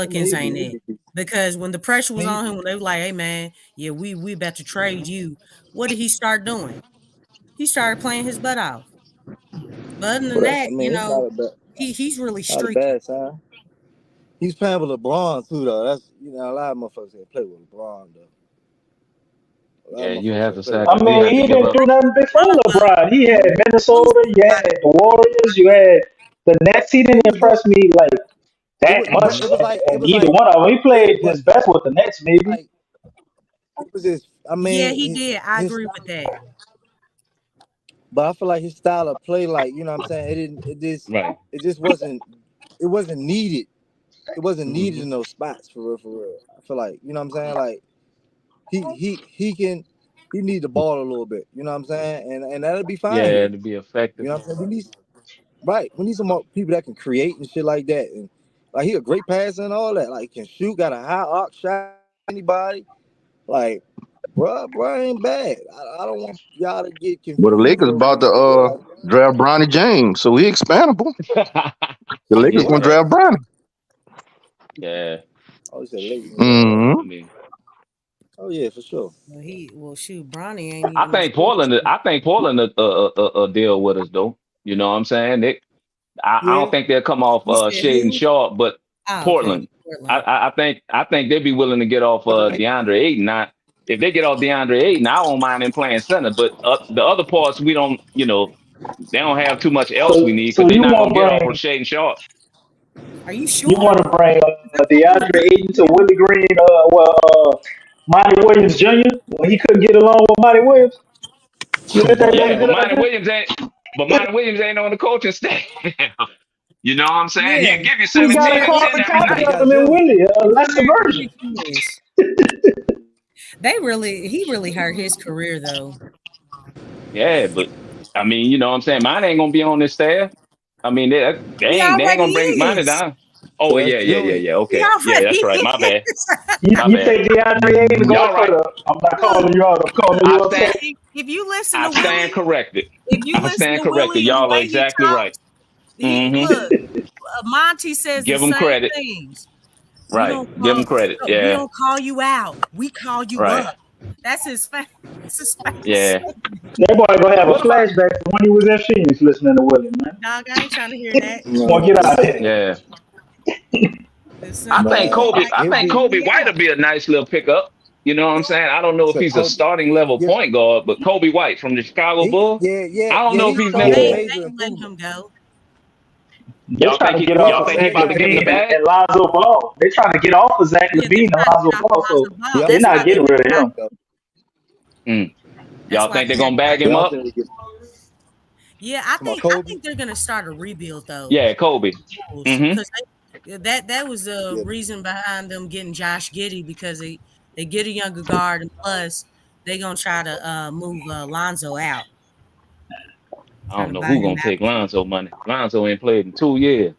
I mean,
Pelicans ain't it.
he
Because when the pressure was
he
on him, when they were like, hey man, yeah, we about to trade you, what did he start doing? He started playing his butt off. But other than
But
that,
I
you
mean, it's
know, he's really
not a
streaky.
bad sign. He's playing with LeBron too, though. That's a lot of motherfuckers that play with LeBron though. A lot of
Yeah, you
motherfuckers
have
that
to
play with
I
sacrifice. You
mean,
LeBron.
have to
he
give
didn't
up.
do nothing before
But
LeBron. He had
one
Minnesota,
thing
you had
about
the Warriors, you had the Nets. He didn't
He was doing
impress me like
it.
that much.
It
And
was
either
like,
one of them, he played
but
his best with the Nets, maybe.
like it was his. I
yeah,
mean,
he did. I
his
agree
style,
with that.
but I feel like his style of play, like you know, what I'm saying it didn't.
Right.
It just wasn't. It wasn't needed. It wasn't needed
Mm-hmm.
in those spots for real. For real. I feel like you know what I'm saying. Like he can. He need the ball a little bit. You know what I'm saying, and that'll be fine
Yeah,
here.
to be effective.
You know what I'm saying. We need some more people that can create and shit like that. And like he a great passer and all that. Like can shoot, got a high arc shot. Anybody like, bro ain't bad. I don't want y'all to get
Well, the
confused
Lakers
over
about
this shit.
to
Like,
draft Bronny James, so he expandable. The Lakers gonna
what?
Yeah.
draft Bronny.
Yeah.
Oh, you said Lakers and draft.
Mm-hmm.
I mean,
Oh yeah, for sure.
Well, shoot, Bronny ain't
I
even a
think
free
Portland.
agent.
I think Portland deal with us though. You know what I'm saying? I don't
Yeah.
think they'll come off
You said
Shade and
who?
Sharp, but
Oh, okay.
Portland.
Portland.
I think they'd be willing to get off DeAndre Ayton. Now, if they get off DeAndre Ayton, I don't mind them playing center. But the other parts, we don't. You know, they don't have too much else we need
So
because they're
you
not
want
gonna
to
get off of
bring
Shade and Sharp.
Are you
you
sure?
want to bring
Is that supposed to be
DeAndre Ayton to
good?
Willie Green? Monty Williams Jr. when he couldn't get along with Monty Williams. You think
Come
that'd
on,
be a
Yeah,
man.
but
good
Monty
idea?
Williams ain't. But Monty Williams ain't on the coaching staff. You know what I'm saying?
Yeah.
He'll give you
We
17
got a
and 10
carbon
every
copy
night.
of them in Willie, a lesser version.
Yes. He really hurt his career though.
Yeah, but I mean, you know what I'm saying? Mine ain't gonna be on this staff. I mean, they
He
ain't
already
gonna bring mine
is.
down. Oh
That's
yeah.
He
Okay. Yeah,
already
that's right. My bad.
is.
My
You
bad.
think DeAndre Ayton going
Y'all
for
right.
the? I'm not
Look,
calling you out. I'm calling
I
you up.
stand
if you listen
I
to
stand
Willie,
corrected.
if you
I
listen
stand
to
corrected.
Willie and the
Y'all are
way he
exactly right.
talks, he look. Monty says the
Give them
same
credit.
things. We
Right.
don't
Give
call
them credit.
we
Yeah.
don't call you out. We call you
Right.
up. That's his face. That's his face.
Yeah.
That boy gonna have a
What about
flashback to when he was in Phoenix listening to Willie, man.
Dog, I ain't trying to hear that.
Just want to get out of here.
yeah.
It
I
sounds
think
Man,
Kobe.
like
I
he'll
think
be
calling
Kobe
me
White
out.
will be a nice little pickup. You know what I'm saying? I don't know if
so
he's a
Kobe.
starting level
Yeah,
point guard, but Kobe White from the Chicago Bulls. I don't know
He
if he's
showed
next.
They
Yeah,
ain't
major
letting
improvement.
him go.
they trying to get off
Y'all
of
think he
Zach
about to give him the
Levine
bag?
and Lonzo Ball. They trying to get off of Zach
Yeah, they're
Levine and
trying to
Lonzo
get off
Ball,
Lonzo
so
Ball.
Yep.
they're
That's why
not
they
getting rid of
got.
him.
Mm.
That's
Y'all
why
think they're
they
gonna bag
got.
him
Yeah, I'm
up?
finna get
Yeah,
my
I
Kobe.
think they're gonna start a rebuild though.
Yeah, Kobe. Mm-hmm.
Because that was the
Yeah,
reason behind them getting Josh Giddey because they get a younger guard and plus they gonna try to move Lonzo out,
I
trying
don't
to
know
buy
who
him
gonna
out.
take Lonzo money. Lonzo ain't played in 2 years.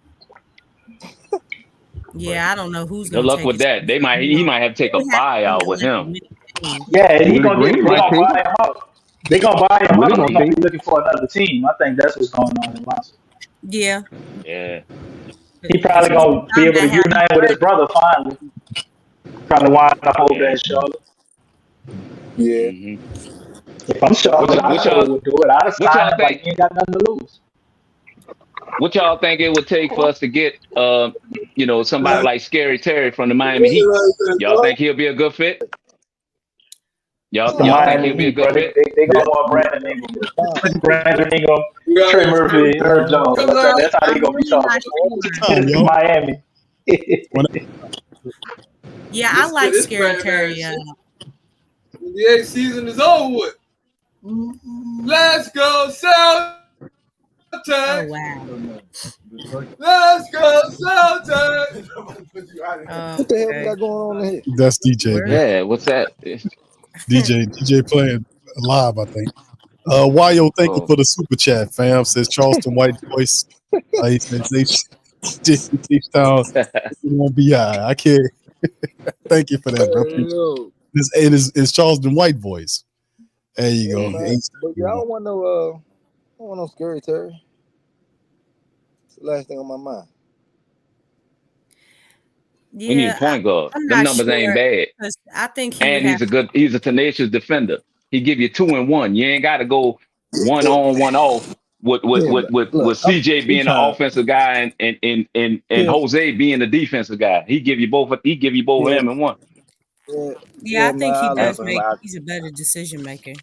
But
Yeah, I don't know who's
good
gonna
luck
take
with
his
that.
place.
He might have to
They
take a
would have to bring
buyout
in
with
like a
him.
mini team.
Yeah, and he
Willie
gonna
Green
get. They
might
gonna
take
buy
it.
him out. They gonna buy him
Willie
out. He
gonna
Mm-hmm.
gonna
take
be
it.
looking for another team. I think that's what's going on in Lonzo.
Yeah,
Yeah.
He
because
probably
he
gonna be
found
able to
out how he
unite with his
works.
brother finally. Probably wind up over there
Yeah.
in Charlotte.
yeah.
Mm-hmm.
If I'm
What
Charlotte,
y-
I
what
sure
y'all
would do it. I'd have
what
signed
y'all
him like
think
he ain't got nothing to lose.
what y'all think it would take for us to get somebody
Like,
like Scary Terry from the Miami Heat? Y'all think he'll be a good fit?
It's the
Y'all think
Miami
he'll be a
Heat, bro.
good fit?
They gonna want Brandon Ingram. Brandon Ingram,
we got
Trey
this
Murphy, Herb Jones.
come on.
That's how they
I'm
gonna be
really
talking.
not sure.
Time,
It's
yo.
Miami.
When
Yeah, I like
This
Scary
Brandon
Terry.
shit. The NBA season is over with. Let's go Celtics.
Oh wow.
Let's go Celtics.
What the hell we
Okay.
got going on here?
that's DJ,
Where?
man.
Yeah, what's that?
DJ playing live, I think. Yo, thank you
Oh,
for the super chat, fam. Says Charleston White voice. He says they down won't be high. I can't. Thank you for that, bro.
Yo.
It's Charleston White voice. There you
Yeah,
go.
mm,
man. But yeah, I don't want no Scary Terry. It's the last thing on my mind.
we need a
Yeah,
point guard.
I'm
Them
not
numbers ain't
sure
bad.
because I think he would
And
have.
he's a tenacious defender. He give you 2 and 1. You ain't got to go one on, one off
Yeah, but
with
look,
CJ
we
being the
trying to
offensive guy and
yeah,
Jose being the defensive guy. He give you both of
yeah,
them in one.
yeah,
Yeah,
yeah,
I
man.
think he
I
does
like
Yeah.
him.
make. He's a better decision maker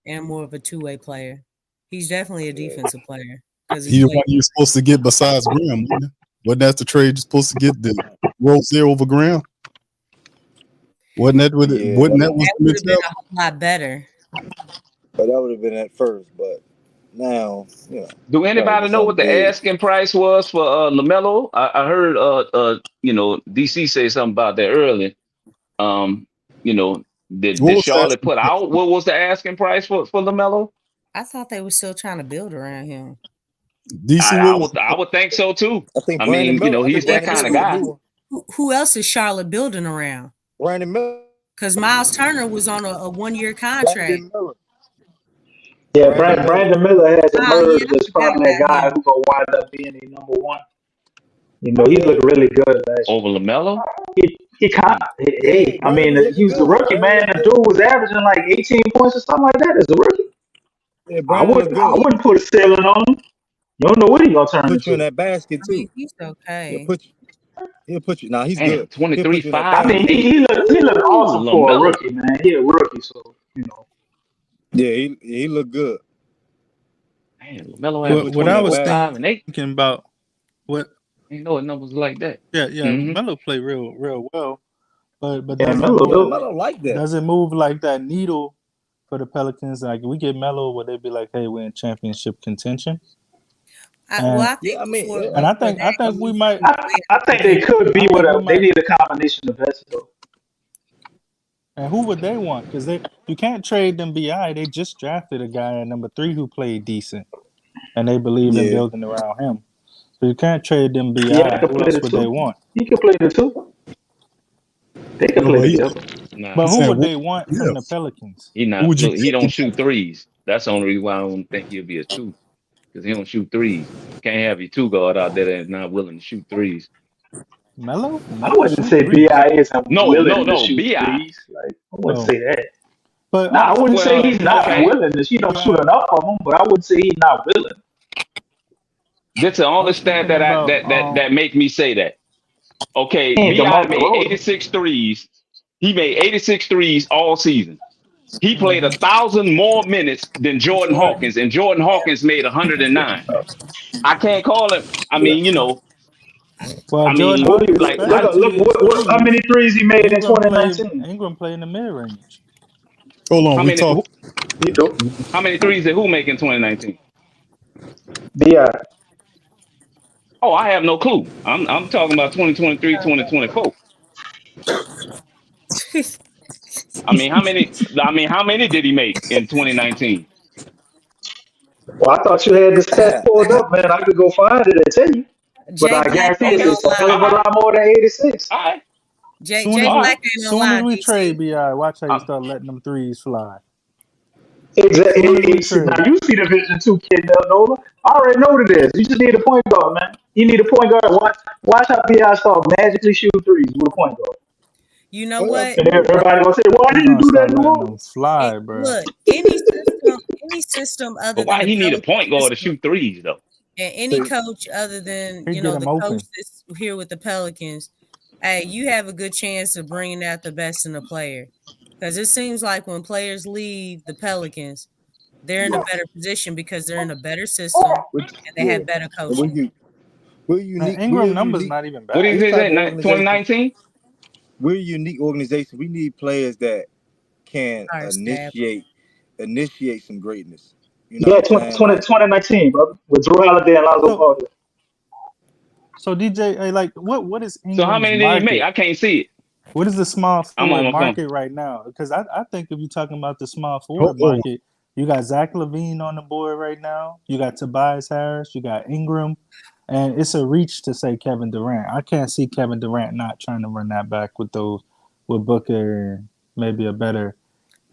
and more of a two-way player. He's definitely a defensive player because he
He the one
played.
you're supposed to get besides Graham. Wasn't that the trade you're supposed to get the Rozier over Graham? Wasn't that what it,
Yeah,
wasn't that was
That
the
would have been
mentality?
a whole lot better.
but that would have been at first, but now,
Do
gotta
anybody
get
know
something
what the
big.
asking price was for LaMelo? I heard DC say something about that earlier. Um,
What
did
was that?
Charlotte put out what was the asking price for LaMelo?
I thought they were still trying to build around him.
DC, what was
I would think so too.
I think
I mean, he's
Yeah,
that
because
kind of
Miller a
guy.
new one.
who else is Charlotte building around?
Brandon Miller.
Because Miles Turner was on a one-year contract.
Brandon Miller.
Yeah,
Brandon Miller.
Brandon Miller has
Oh yeah,
emerged
I
as
forgot
probably that
about
guy
him.
who gonna wind up being a number one. You know, he
Yeah,
looked really good last
Over LaMelo?
year. He kind
Mm.
yeah.
I
Brandon
mean,
was looking
he was a
good.
rookie,
Brandon
man.
looked
The
good.
dude was averaging like 18 points or something like that as a rookie.
Yeah, Brandon looked
I
good.
wouldn't put a ceiling on him. You don't know what he gonna turn
Put you in
into.
that basket
I mean,
too.
he's
He'll
okay.
put you. He'll put you. Now he's
Damn,
good. He'll
23,
put you in that
5,
I
and
mean,
basket.
8.
he looked
Ooh,
awesome for a
LaMelo.
rookie, man. He a rookie, so you know.
Yeah, he looked good.
Damn, LaMelo
He'll
having
put you
What
in
I
that
24,
was
basket.
5, and 8.
thinking about what?
Ain't know numbers like that.
Yeah.
Mm-hmm.
Melo played real well, but
Yeah,
doesn't
Melo
Yeah,
move
do.
Melo like that.
doesn't move like that needle
for the Pelicans? Like, we get Melo, would they be like, "Hey, we're in championship contention"?
I think
Yeah, I mean,
before,
And I
before
think we might.
I think they could be
I think we
they
might.
need a combination of vets though.
And who would they want? Because you can't trade them BI. They just drafted a guy at number 3 who played decent, and they believe in
yeah.
building around him. So you can't trade them
Yeah, they
BI.
could
Who
play
else
the
would they
two.
want?
He could play the two. They could
No,
play
but
together.
Nah,
But
he
who
said,
would they want
yeah.
from the Pelicans?
he
Who
not.
would you
Look, he
take?
don't shoot threes. That's the only reason why I don't think he'll be a 2, because he don't shoot threes. Can't have your 2 guard out there that's not willing to shoot threes.
Melo?
I
Melo
wouldn't
shoot
say
threes.
Bi isn't
No, no,
willing to
no.
shoot
Bi.
threes. Like I wouldn't
Oh,
say that.
but
No, I wouldn't say
Well,
he's not
okay.
willing. He don't
you
shoot
have.
enough of them, but I wouldn't say he's not willing.
That's the
I
only
was
stat
thinking
that
about
that make me say that. Okay,
He ain't
Bi
DeMar
made
DeRozan.
86 threes. He made 86 threes all season. He played
mhm.
1,000 more minutes than Jordan Hawkins, and Jordan Hawkins made 109. I can't call him. I
Yeah.
mean,
Well,
I
Jordan
mean,
Hawkins'
like,
Look,
I,
look,
specialty is
how many
threes.
threes he made in
Ingram played
2019?
Ingram played in the mid range.
Hold on,
how
we
many
talk.
You do.
how many threes did who make in 2019?
Bi.
Oh, I have no clue. I'm talking about 2023, 2024. I mean, how many did he make in 2019?
Well, I thought you had the stats pulled up, man. I could go find it and tell you. But
Jay
I
Black
guarantee
ain't
you
Okay.
gonna
it's a hell
lie.
of a
All right.
lot more than 86.
All right.
Soon
Jay
as
All
we
Black
right.
ain't gonna
soon as
lie,
we trade
DC.
Bi, watch how you
Um,
start letting them threes fly. Soon as
Exactly.
we trade
Now
him.
you see the Division Two kid, Nola. I already know what it is. You just need a point guard, man. You need a point guard. Watch how Bi start magically shoot threes with a point guard.
You know
Oh,
what?
And
absolutely.
everybody gonna say, "Why
He
didn't you
gonna
do that
start
in New
letting them
Orleans?"
fly, bro.
Look, any system
but
other than
why
the
he need a
Pelicans
point guard to
system,
shoot threes though?
and any
See,
coach other than
He get
the
him
coach
open.
that's here with the Pelicans, hey, you have a good chance of bringing out the best in a player. Because it seems like when players leave the Pelicans, they're in a better position because they're in a better system
which,
and they
yeah,
have better
and we're
coaching.
we're
Man,
unique. We're
Ingram
a
numbers
unique.
not even
What did
bad.
he
This
say?
type of organization,
2019?
we're a unique organization. We need players that can
All right, Stab.
initiate some greatness. You know what
Yeah,
I'm saying? Like,
2019, brother, with Drew Holiday and Lonzo
So
Ball.
so DJ, hey, like what is
So how
Ingram's
many did he make?
market?
I can't see it.
What is the small
I'm on
forward
my phone.
market right now? Because I think if you're talking about the small
Hold
forward
on.
market, you got Zach LaVine on the board right now. You got Tobias Harris. You got Ingram. And it's a reach to say Kevin Durant. I can't see Kevin Durant not trying to run that back with Booker and maybe a better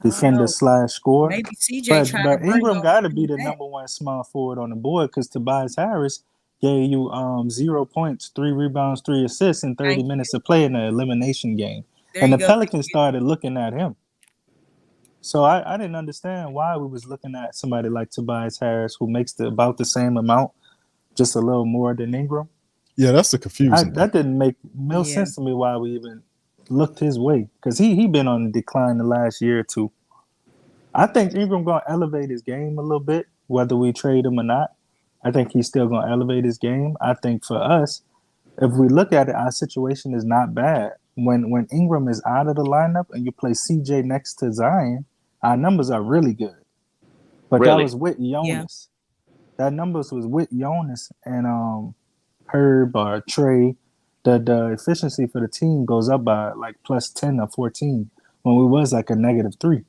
I don't
defender
know.
slash scorer.
Maybe CJ trying to
But
bring
Ingram got to be
him
the
back.
number one small forward on the board because Tobias Harris gave you 0 points, 3 rebounds, 3 assists in 30
Thank
minutes of play in the elimination game.
There
And
you
the
go.
Pelicans started looking at him. So I didn't understand why we was looking at somebody like Tobias Harris who makes about the same amount, just a little more than Ingram.
Yeah, that's the confusing part.
That didn't make no
Yeah.
sense to me why we even looked his way because he been on the decline the last year or two. I think Ingram gonna elevate his game a little bit, whether we trade him or not. I think he's still gonna elevate his game. I think for us, if we look at it, our situation is not bad. When Ingram is out of the lineup and you play CJ next to Zion, our numbers are really good. But that was
Really?
with
Yeah.
Jonas. That numbers was with Jonas and Herb or Trey. The efficiency for the team goes up by like plus 10 or 14 when we was like a -3.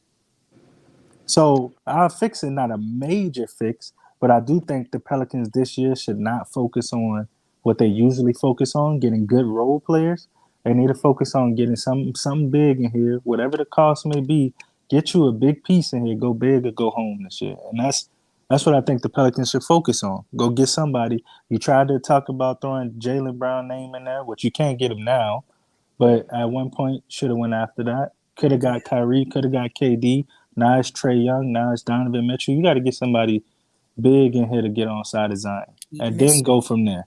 So our fix is not a major fix, but I do think the Pelicans this year should not focus on what they usually focus on, getting good role players. They need to focus on getting something big in here, whatever the cost may be. Get you a big piece in here, go big or go home this year. And that's what I think the Pelicans should focus on. Go get somebody. You tried to talk about throwing Jaylen Brown name in there, which you can't get him now. But at one point, should have went after that. Could have got Kyrie, could have got KD. Now it's Trae Young. Now it's Donovan Mitchell. You got to get somebody big in here to get on side of Zion. And then go from there.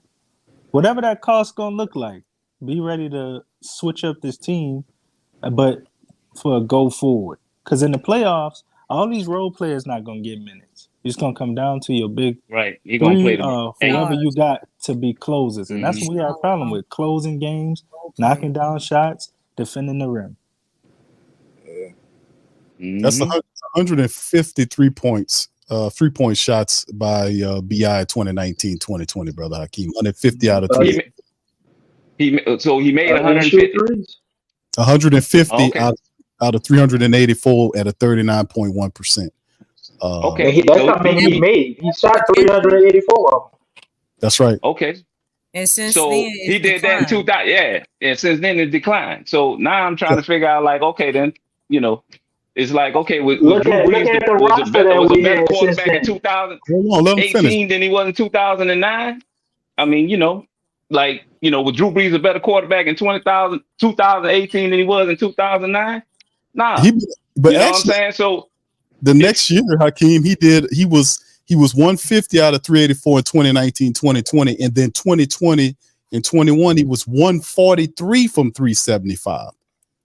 Whatever that cost's going to look like, be ready to switch up this team, but for a go forward. Because in the playoffs, all these role players not going to get minutes. It's going to come down to your big
Right. You're gonna play the
whoever
eight.
you got to be closers. And that's
Mm-hmm.
what we have a problem with. Closing games,
Okay.
knocking down shots, defending the rim.
That's 153 points, 3-point shots by BI 2019-2020, brother Hakeem. 150 out of 3.
So he made 150.
150
Okay.
out of 384 at a 39.1%.
Okay.
That's how many he made. He shot 384 of them.
That's right.
Okay.
And since
So
then,
he did that in 2000. Yeah. And since then it declined. So now I'm trying to figure out, like, okay, then, it's like, okay, was Drew Brees was a better quarterback in 2018 than he was in 2009? I mean, was Drew Brees a better quarterback in 2018 than he was in 2009? Nah.
But
you know
actually,
what I'm saying? So
the next year, Hakeem, he was 150 out of 384 in 2019-2020, and then 2020 and 21 he was 143 from 375.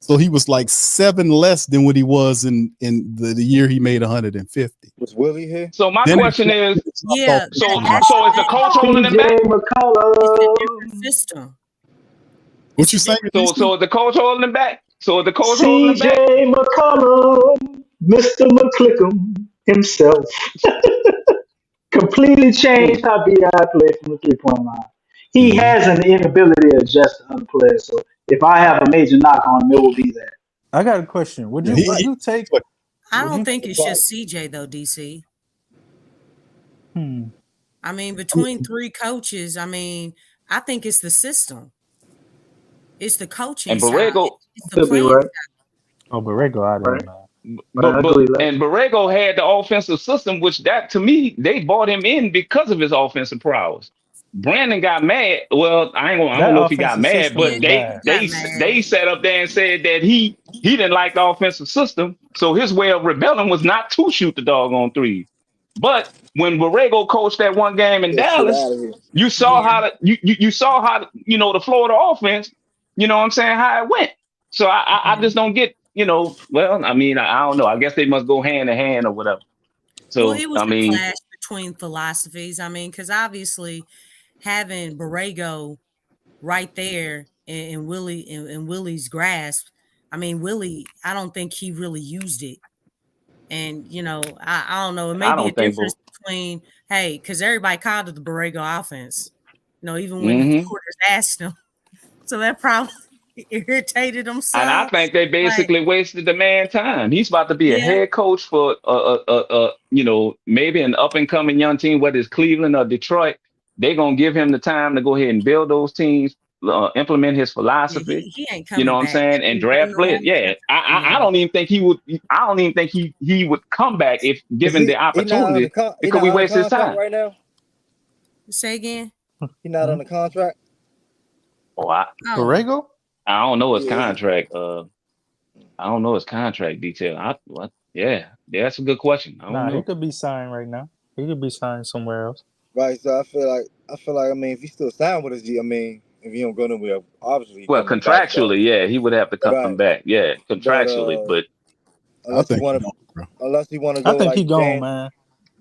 So he was like 7 less than what he was in the year he made 150.
Was Willie here?
So my question is, so is the coach holding him back?
It's a different system.
What you saying?
So is the coach holding him back? So is the coach holding him back?
CJ McCollum, Mr. McClickam himself, completely changed how BI played from the 3-point line. He has an inability to adjust to other players. So if I have a major knock on him, it will be that.
I got a question. Would you take?
I don't think it's just CJ though, DC. I mean, between 3 coaches, I think it's the system. It's the coaching
and Borrego,
it's the playing
right.
Oh, Borrego, I don't know.
And Borrego had the offensive system, which that to me, they bought him in because of his offensive prowess. Brandon got mad. Well, I don't know if he got mad, but they sat up there and said that he didn't like the offensive system. So his way of rebelling was not to shoot the doggone threes. But when Borrego coached that one game in Dallas, you saw how you saw how the Florida offense, you know what I'm saying, how it went. So I just don't get, well, I mean, I don't know. I guess they must go hand in hand or whatever. So
it was a clash between philosophies. I mean, because obviously having Borrego right there in Willie's grasp, I mean, Willie, I don't think he really used it. And I don't know. It may be a difference between because everybody called it the Borrego offense. Even when the reporters asked him, so that probably irritated him.
And I think they basically wasted the man time. He's about to be a head coach for maybe an up and coming young team, whether it's Cleveland or Detroit. They're gonna give him the time to go ahead and build those teams, implement his philosophy.
He ain't coming
you know what I'm saying? And draft players. Yeah, I don't even think he would. I don't even think he would come back if given the opportunity. Because we waste his time
right now.
Say again.
He's not on the contract.
Borrego?
I don't know his contract. I don't know his contract detail. That's a good question. I don't know.
He could be signed right now. He could be signed somewhere else.
Right. So I feel like I mean, if he's still signed with us, I mean, if he don't go nowhere, obviously.
Well, contractually, he would have to come back. Yeah, contractually, but
unless he want to go.
I think he gone, man.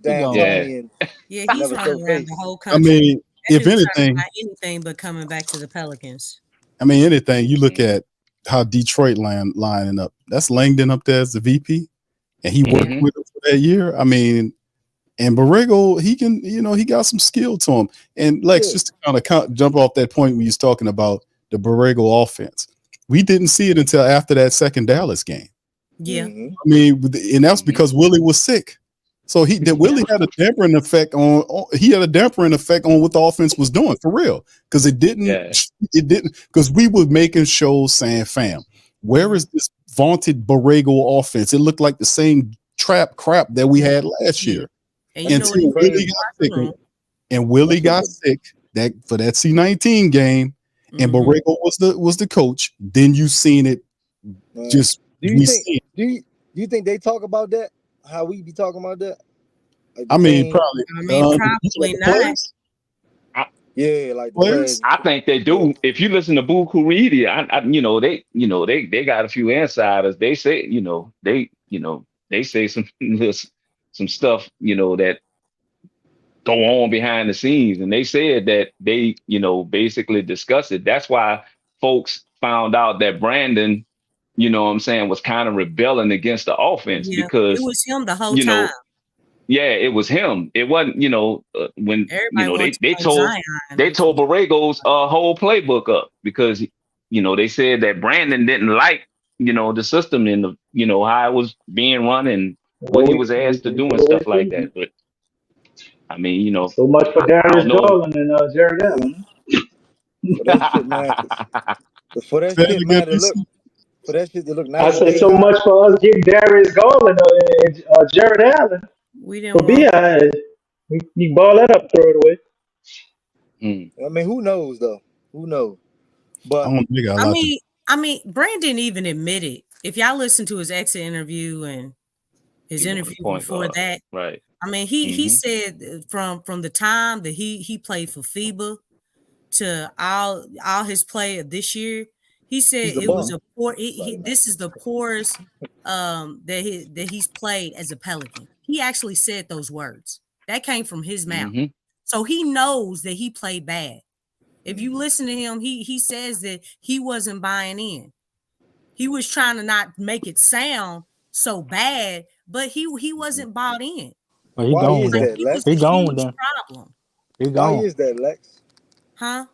Damn.
He's running around the whole country.
I mean, if
anything but coming back to the Pelicans.
I mean, anything. You look at how Detroit lining up. That's Langdon up there as the VP, and he worked with him for that year. I mean, and Borrego, he can, he got some skill to him. And Lex, just to kind of jump off that point when he was talking about the Borrego offense, we didn't see it until after that second Dallas game.
Yeah,
I mean, and that's because Willie was sick. So Willie had a dampering effect on what the offense was doing for real. Because it didn't because we were making shows saying, fam, where is this vaunted Borrego offense? It looked like the same trap crap that we had last year. Until Willie got sick that for that C19 game, and Borrego was the coach. Then you seen it.
Do you think they talk about that? How we be talking about that? Like
I mean, probably
not.
I think they do. If you listen to Buku Reedy, they got a few insiders. They say, they say some stuff, that go on behind the scenes. And they said that they, basically discussed it. That's why folks found out that Brandon you know what I'm saying, was kind of rebelling against the offense
Yeah, it
because,
was him the whole
you
time.
know, yeah, it was him. It wasn't, you know, when, you
Everybody
know,
wants
they
to play
told
Zion.
Borrego's whole playbook up because, you know, they said that Brandon didn't like, you know, the system and the, you know, how it was being run and what he was asked to do and stuff like that. But I mean, you know,
So much for
I
Darius
don't know.
Garland and Jared Allen.
For that shit, man. For that
Say it
shit,
again,
man, to look.
DC.
For that shit to look
I
nice and
say
be
so
high.
much for us getting Darius Garland and Jared Allen
We didn't
for
want.
BI. You ball that up, throw it away.
I mean, who knows though? Who knows? But
I don't think I like to.
I mean, Brandon even admitted. If y'all listen to his exit interview and his
He wanted
interview
point
before
guard.
that,
Right.
I mean, he said from the time that he played for FIBA to all his play of this year, he said
he's a
it was
bum.
a poor. This is the poorest that he's played as a Pelican. He actually said those words. That came from his mouth. So he knows that he played bad. If you listen to him, he says that he wasn't buying in. He was trying to not make it sound so bad, but he wasn't bought in.
But he
Why
gone
is
then.
that,
He was
Lex?
He
a
gone
huge
then.
problem.
He
Why
gone.
is that, Lex?
Huh?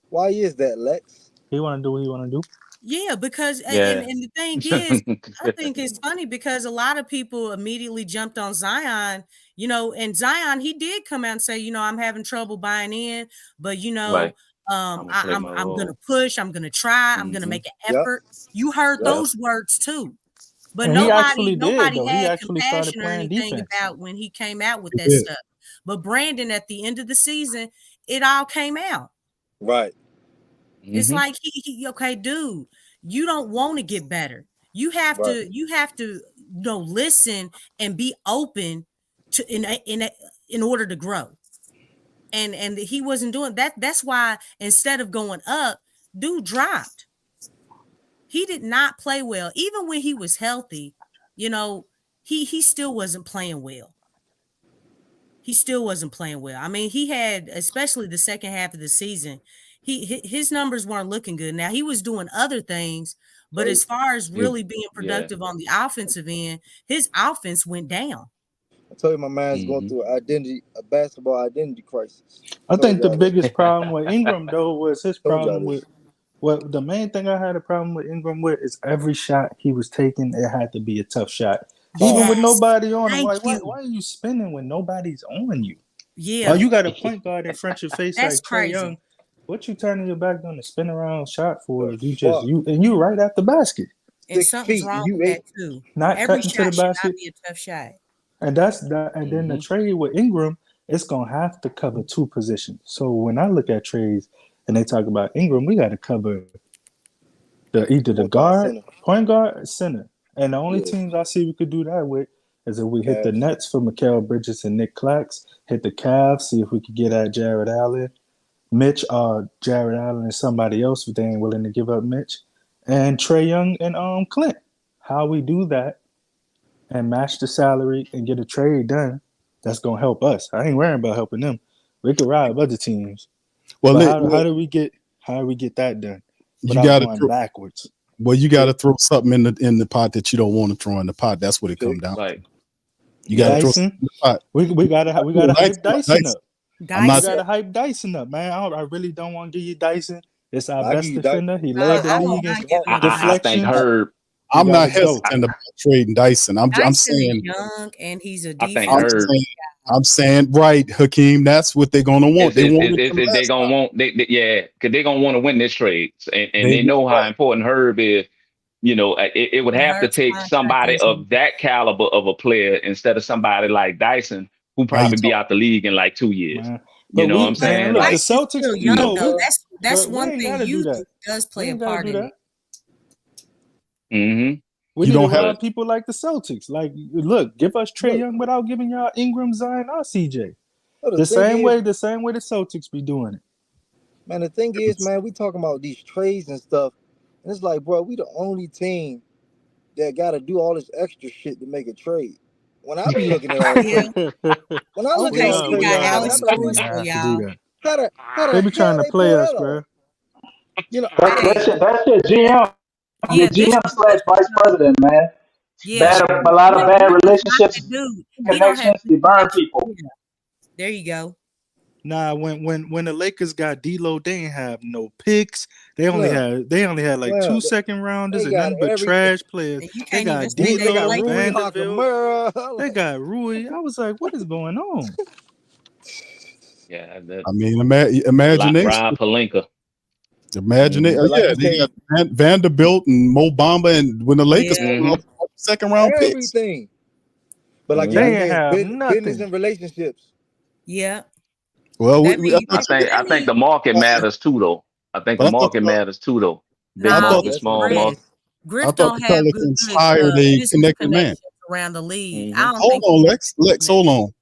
Why is that, Lex?
He want to do what he want to do.
Yeah, because
Yeah.
and the thing is, I think it's funny because a lot of people immediately jumped on Zion, you know, and Zion, he did come out and say, you know, I'm having trouble buying in, but you know,
Right. I'm gonna play
I'm
my
gonna
role.
push, I'm gonna try, I'm gonna make an
Yep.
effort. You heard
Yep.
those words too. But
And he actually did, though. He
had
actually started
compassion or
playing
anything
defense.
about when he came out with
He
that
did.
stuff. But Brandon, at the end of the season, it all came out.
Right.
It's like he okay, dude, you don't want to get better. You have
Right.
to you know, listen and be open to in order to grow. And he wasn't doing that. That's why instead of going up, dude dropped. He did not play well. Even when he was healthy, you know, he still wasn't playing well. He still wasn't playing well. I mean, he had, especially the second half of the season, his numbers weren't looking good. Now he was doing other things, but as far as really being productive on the offensive end, his offense went down.
I told you my man's going through a basketball identity crisis.
I think the biggest problem with Ingram, though, was his problem with what the main thing I had a problem with Ingram with is every shot he was taking, it had to be a tough shot. Even with nobody on him. Like, why are you spinning when nobody's on you?
Yeah.
Oh, you got a point guard in front of your face
That's
like Trae
crazy.
Young. What you turning your back on the spin around shot for? You right at the basket.
And something's wrong with that too.
Not
Every
cutting
shot
to the
should
basket.
not be a tough shot.
And that's that. And then the trade with Ingram, it's gonna have to cover two positions. So when I look at trades and they talk about Ingram, we got to cover either the guard, point guard, center. And the only teams I see we could do that with is if we hit the Nets for Mikal Bridges and Nick Clax, hit the Cavs, see if we could get at Jared Allen, Mitch, Jared Allen and somebody else, but they ain't willing to give up Mitch, and Trae Young and Clint. How we do that and match the salary and get a trade done, that's gonna help us. I ain't worrying about helping them. We could ride other teams. Well, how do we get that done?
You got to
going backwards.
Well, you got to throw something in the pot that you don't want to throw in the pot. That's what it comes down to. You got to throw something in the pot.
We gotta hype Dyson up.
We gotta
hype Dyson up, man. I really don't want to give you Dyson. It's our best defender. He led the league in deflections.
I'm not hesitant about trading Dyson. I'm saying
young and he's a defense.
I'm saying right, Hakeem. That's what they're gonna want.
They're gonna want, because they're gonna want to win this trade, and they know how important Herb is. You know, it would have to take somebody of that caliber of a player instead of somebody like Dyson, who probably be out the league in like 2 years. You know what I'm saying?
Look,
like
the Celtics,
you know, that's one thing you does play a part in it.
We need to have people like the Celtics. Like, look, give us Trae Young without giving y'all Ingram, Zion, or CJ. The same way the Celtics be doing it.
Man, the thing is, man, we talking about these trades and stuff, and it's like, bro, we the only team that got to do all this extra shit to make a trade. When I be looking at all this, when I look at all this,
they be trying to play us, bro.
You know, that's your GM.
Yeah, this
GM
was
slash vice president, man.
yeah.
A lot of bad relationships,
Dude, he don't have
connections, they burn people.
Yeah. There you go.
Nah, when the Lakers got D-Lo, they didn't have no picks. They only had like 2 second rounders and nothing but trash players. They got D-Lo, Vanderbilt. They got Rui. I was like, what is going on?
Yeah,
I mean, imagination.
Rob Pelinka.
Imagine it.
Like
They got Vanderbilt and Mo Bamba, and when the Lakers second round picks.
Everything. But like
they didn't have nothing.
Business and relationships.
Yeah.
Well,
I think the market matters too, though. I think the market matters too, though. Big market, small market.
Griff don't have good
hired a connected man
around the league.
Hold on, Lex, hold on.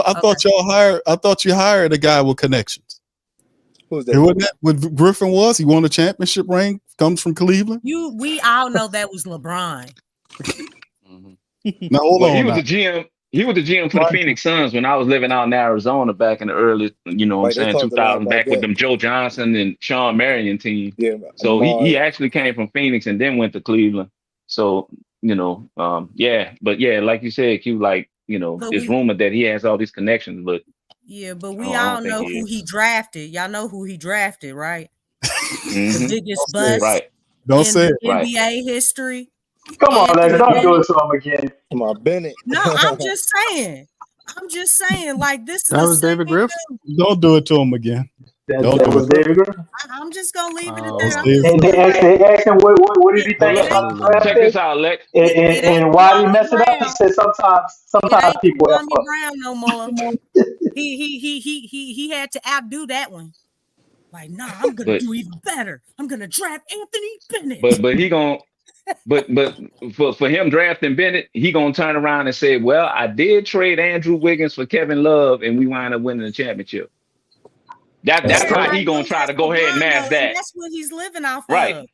I thought you hired a guy with connections.
Who's that?
Wasn't that what Griffin was? He won a championship ring. Comes from Cleveland.
We all know that was LeBron.
Now hold on.
He was the GM. He was the GM for the Phoenix Suns when I was living out in Arizona back in the early, 2000, back with them Joe Johnson and Sean Marion team. Yeah. So he actually came from Phoenix and then went to Cleveland. So, but like you said, Q, it's rumored that he has all these connections, but
but we all know who he drafted. Y'all know who he drafted, right? The biggest bust
Don't say it.
NBA history.
Come on, Lex, don't do it to him again.
Come on, Bennett.
No, I'm just saying. Like this.
That was David Griffin.
Don't do it to him again.
That was David Griffin.
I'm just gonna leave it at that.
And they asked him what did he think about the draft?
Check this out, Lex.
And why did he mess it up? He said sometimes people F up.
No more. He had to outdo that one. Like, nah, I'm gonna do even better. I'm gonna draft Anthony Bennett.
But he gonna. But for him drafting Bennett, he gonna turn around and say, "Well, I did trade Andrew Wiggins for Kevin Love, and we wind up winning the championship." That's how he gonna try to go ahead and mask that.
That's what he's living off
of.
Right.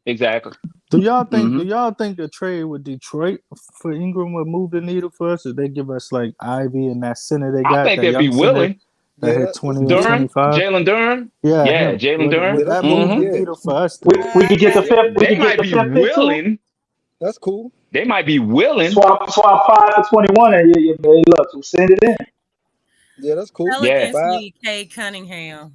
Exactly.
Do y'all think the trade with Detroit for Ingram would move the needle for us? If they give us like Ivy and that center they got?
I think they'd be willing.
That hit 20
Durham,
25.
Jalen Durham. Yeah, Jalen Durham.
That move the needle for us.
We can get the fifth.
They might be willing.
That's cool.
They might be willing.
Swap 5 for 21 and look, so send it in.
Yeah, that's cool.
Pelicans need Cade Cunningham.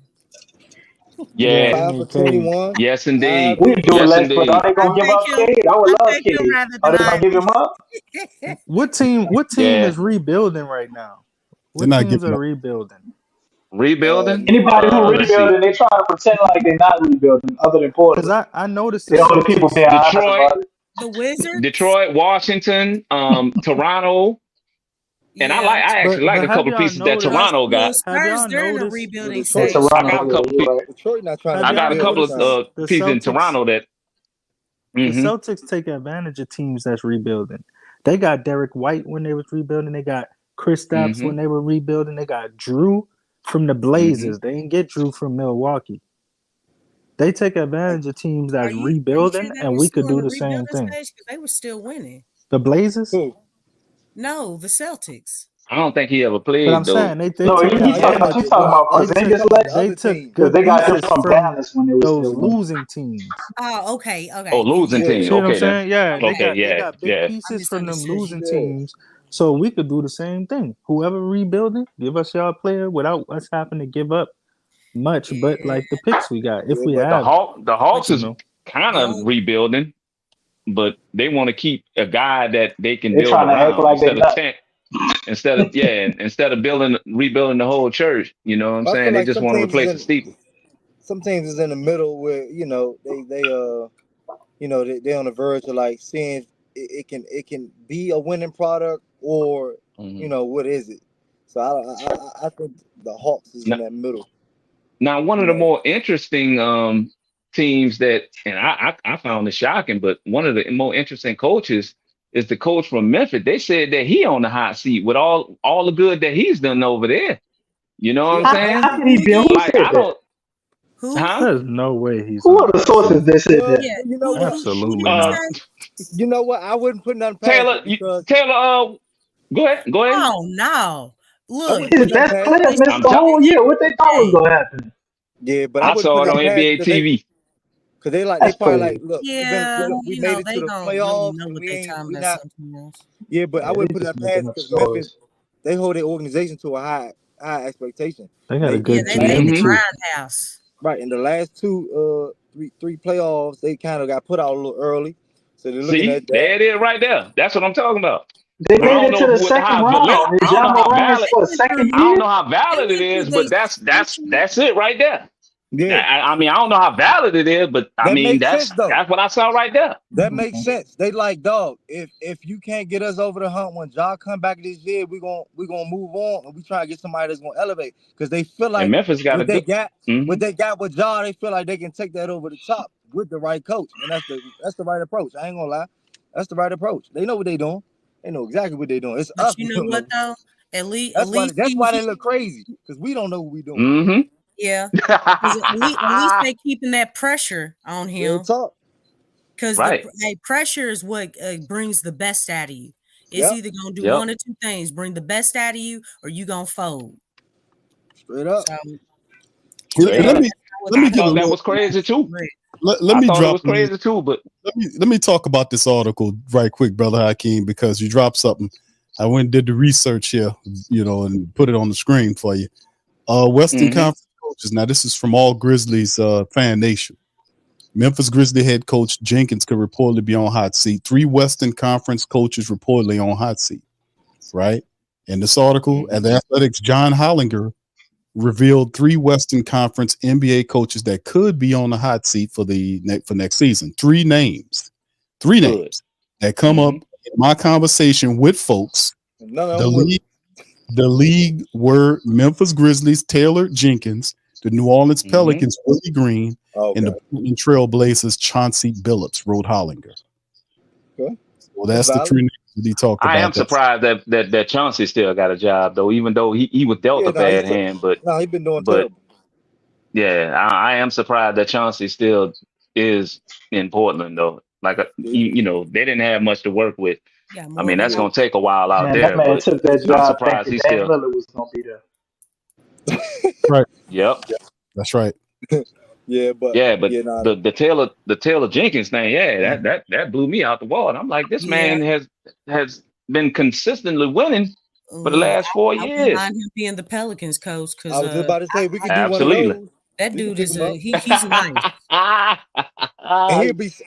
Yeah.
5 for 21.
Yes, indeed.
We do less, but are they gonna give up Cade? I would love Cade. Are they gonna give him up?
What team is rebuilding right now? What teams are rebuilding?
Rebuilding?
Anybody who rebuilding, they try to pretend like they're not rebuilding, other than Portland.
Because I noticed
the people being honest about it.
The Wizards,
Detroit, Washington, Toronto, and I actually like a couple pieces that Toronto got.
Spurs, they're in a rebuilding stage.
I got a couple of pieces in Toronto that
the Celtics take advantage of teams that's rebuilding. They got Derek White when they was rebuilding. They got Kristaps when they were rebuilding. They got Drew from the Blazers. They didn't get Drew from Milwaukee. They take advantage of teams that's rebuilding, and we could do the same thing.
They were still winning.
The Blazers?
No, the Celtics.
I don't think he ever played.
But I'm
though.
saying they
talking about Porzingis. They got them from Dallas when they were
those
still
losing teams.
Oh, okay.
Oh, losing teams.
See what I'm
Okay,
saying? Yeah. They
okay,
got big pieces from them losing teams. So we could do the same thing. Whoever rebuilding, give us y'all player without us having to give up much, but like the picks we got. If we have
the Hawks is kind of rebuilding, but they want to keep a guy that they can build around instead of rebuilding the whole church. You know what I'm saying? They just want to replace the steeple.
Some teams is in the middle where they're on the verge of like seeing it can be a winning product or what is it? So I think the Hawks is in that middle.
Now, one of the more interesting teams that, and I found it shocking, but one of the more interesting coaches is the coach from Memphis. They said that he on the hot seat with all the good that he's done over there. You know what I'm saying?
How can he be?
Like, I don't.
Who?
Huh?
There's no way he's.
Who are the sources that said that?
Yeah,
You know what?
Absolutely not.
You know what? I wouldn't put nothing past
Taylor, Taylor, go ahead.
Oh no! Look,
His best player missed the whole year. What they thought was gonna happen?
Yeah, but
I saw it on NBA TV.
Cause they
That's
probably
crazy.
like, look,
Yeah,
we
you
made
know,
it
they
to the
don't really
playoffs,
know
and
what they talking
we
about
not.
sometimes.
Yeah, but I
Yeah, they
wouldn't put it
just
in past
making up
because Memphis,
stories.
they hold their organization to a high expectation.
They got a
They
Yeah,
good
the
they
last
the
GM too.
grindhouse.
right in the last three playoffs, they kind of got put out a little early, so they're looking
See,
at that.
there it is right there. That's what I'm talking about.
They
I
made
don't
it to
know
the
what
second
how valid.
round. Is
I don't
John
know how
Moran's
valid.
They
for a
went
second
through.
I don't
year?
know how
They
valid it
went through
is,
they
but that's it right there.
Yeah,
I mean, I don't know how valid it is, but I
that
mean,
makes sense though.
that's what I saw right there.
That makes sense. They like, dog, if you can't get us over the hump when Ja come back this year, we gonna move on and we try to get somebody that's gonna elevate. Because they feel
And
like
Memphis got a
what they
good.
got,
Mm-hmm.
what they got with Ja, they feel like they can take that over the top with the right coach. And that's the right approach. I ain't gonna lie. That's the right approach. They know what they doing. They know exactly what they doing. It's
But
us.
you
We
know
don't
what
know.
though? At
That's
least
why they look crazy. Because we don't know what we doing.
Mm-hmm.
yeah. 'Cause at least they keeping that pressure on
Real
him.
talk.
Because
Right.
pressure is what brings the best out of you. It's
Yep.
either gonna do
Yep.
one or two things: bring the best out of you, or you gonna fold.
Straight up.
So
Let
yeah,
Yeah.
me let
I
me give a
thought that
little.
was crazy too.
Let
I
me
thought it
drop.
was crazy too, but
Let me talk about this article right quick, brother Hakeem, because you dropped something. I went and did the research here, and put it on the screen for you. Western
mm-hmm.
Conference coaches. Now, this is from all Grizzlies fan nation. Memphis Grizzly head coach Jenkins could reportedly be on hot seat. 3 Western Conference coaches reportedly on hot seat. Right? In this article,
Mm-hmm.
at the Athletics, John Hollinger revealed 3 Western Conference NBA coaches that could be on the hot seat for next season. 3 names. 3
Good.
names that come up in my conversation with folks.
None of them
The league were Memphis Grizzlies, Taylor Jenkins, the New Orleans Pelicans, Willie Green, and the Portland Trail Blazers, Chauncey Billups, wrote Hollinger.
Okay.
Well, that's the 3 names that he talked about.
I am surprised that Chauncey still got a job though, even though he was dealt a bad hand. But
he's been doing terrible.
Yeah, I am surprised that Chauncey still is in Portland though. Like they didn't have much to work with.
Yeah,
I mean, that's gonna take a while out
Man,
there.
that man
But
took that
I'm
job
surprised
thinking
he's
Dame
still.
Lillard was gonna be there.
Right.
Yep.
That's right.
Yeah, but
the Taylor Jenkins thing, that blew me out the water. I'm like, this man has been consistently winning for the last 4
I wouldn't
years.
mind him being the Pelicans coach because
I was just about to say we could do
Absolutely.
one of those.
That dude is he's nice.
And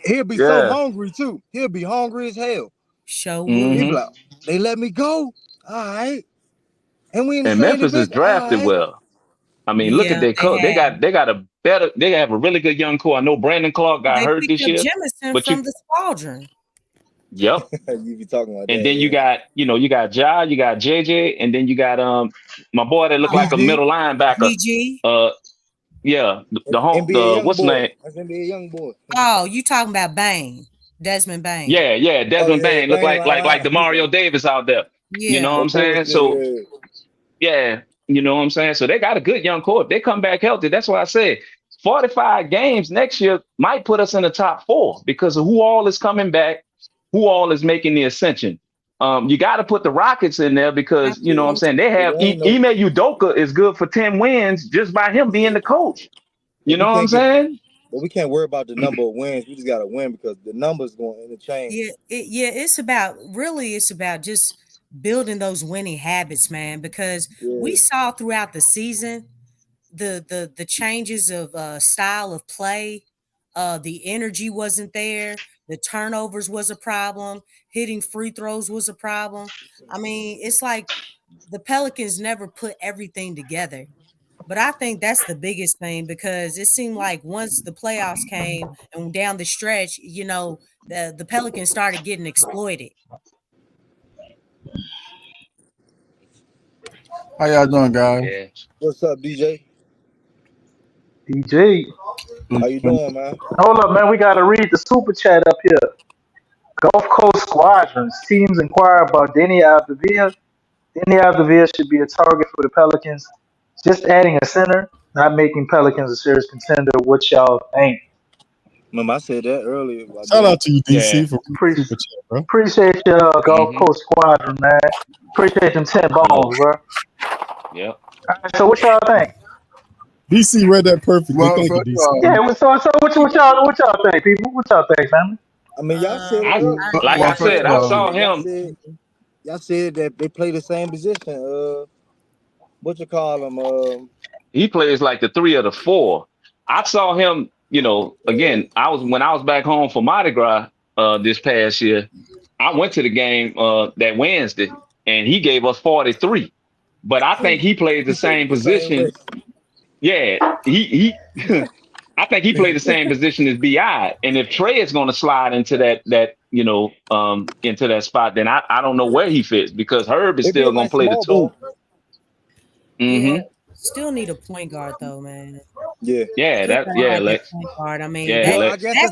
he'll be so hungry too. He'll be hungry as hell.
Show
Mhm.
He'll be like, they let me go. All right. And we in the
And
same
Memphis is
division.
drafted
All right.
well. I mean, look at their coach. They have a really good young core. I know Brandon Clark got
They
hurt
picked
this
up
year.
Jemison
But
from the Squadron.
Yep.
You be talking about
And
that.
then you got Ja, you got JJ, and then you got my boy that looked like a middle linebacker.
DG.
The
NBA young
what's
boy.
name?
That's NBA young boy.
Oh, you talking about Bane, Desmond Bane?
Yeah, Desmond Bane looked
Bane,
like Demario Davis out there.
Yeah.
You know what I'm saying? So you know what I'm saying? So they got a good young core. If they come back healthy, that's why I said 45 games next year might put us in the top 4 because of who all is coming back, who all is making the ascension. You got to put the Rockets in there because, you know what I'm saying, they have Ime Udoka is good for 10 wins just by him being the coach. You know what I'm saying?
But we can't worry about the number of wins. We just got to win because the numbers going to interchange.
It's about just building those winning habits, man, because we saw throughout the season the changes of style of play. The energy wasn't there. The turnovers was a problem. Hitting free throws was a problem. I mean, it's like the Pelicans never put everything together. But I think that's the biggest thing because it seemed like once the playoffs came and down the stretch, the Pelicans started getting exploited.
How y'all doing, guys?
Yeah.
What's up, DJ?
DJ.
How you doing, man?
Hold up, man. We got to read the super chat up here. Gulf Coast Squadrons. Teams inquire about Denny Avdivia. Denny Avdivia should be a target for the Pelicans. Just adding a center, not making Pelicans a serious contender. What y'all think?
Remember, I said that earlier.
Shout out to you, DC, for super chat, bro.
Appreciate your Gulf Coast Squadron, man. Appreciate them 10 bones, bro.
Yep.
All right, so what y'all think?
DC read that perfectly. Thank you, DC.
Yeah, so what y'all think, people? What y'all think, man?
I mean, y'all said
I,
it.
like I said, I saw him.
Y'all said that they play the same position. What you call him?
He plays like the 3 or the 4. I saw him, again, when I was back home for Mardi Gras this past year, I went to the game that Wednesday and he gave us 43. But I think he plays the same position. Yeah, he I think he played the same position as BI. And if Trey is going to slide into into that spot, then I don't know where he fits because Herb is still going to play the 2.
Yeah, still need a point guard though, man.
Lex.
Point guard. I mean,
I
guess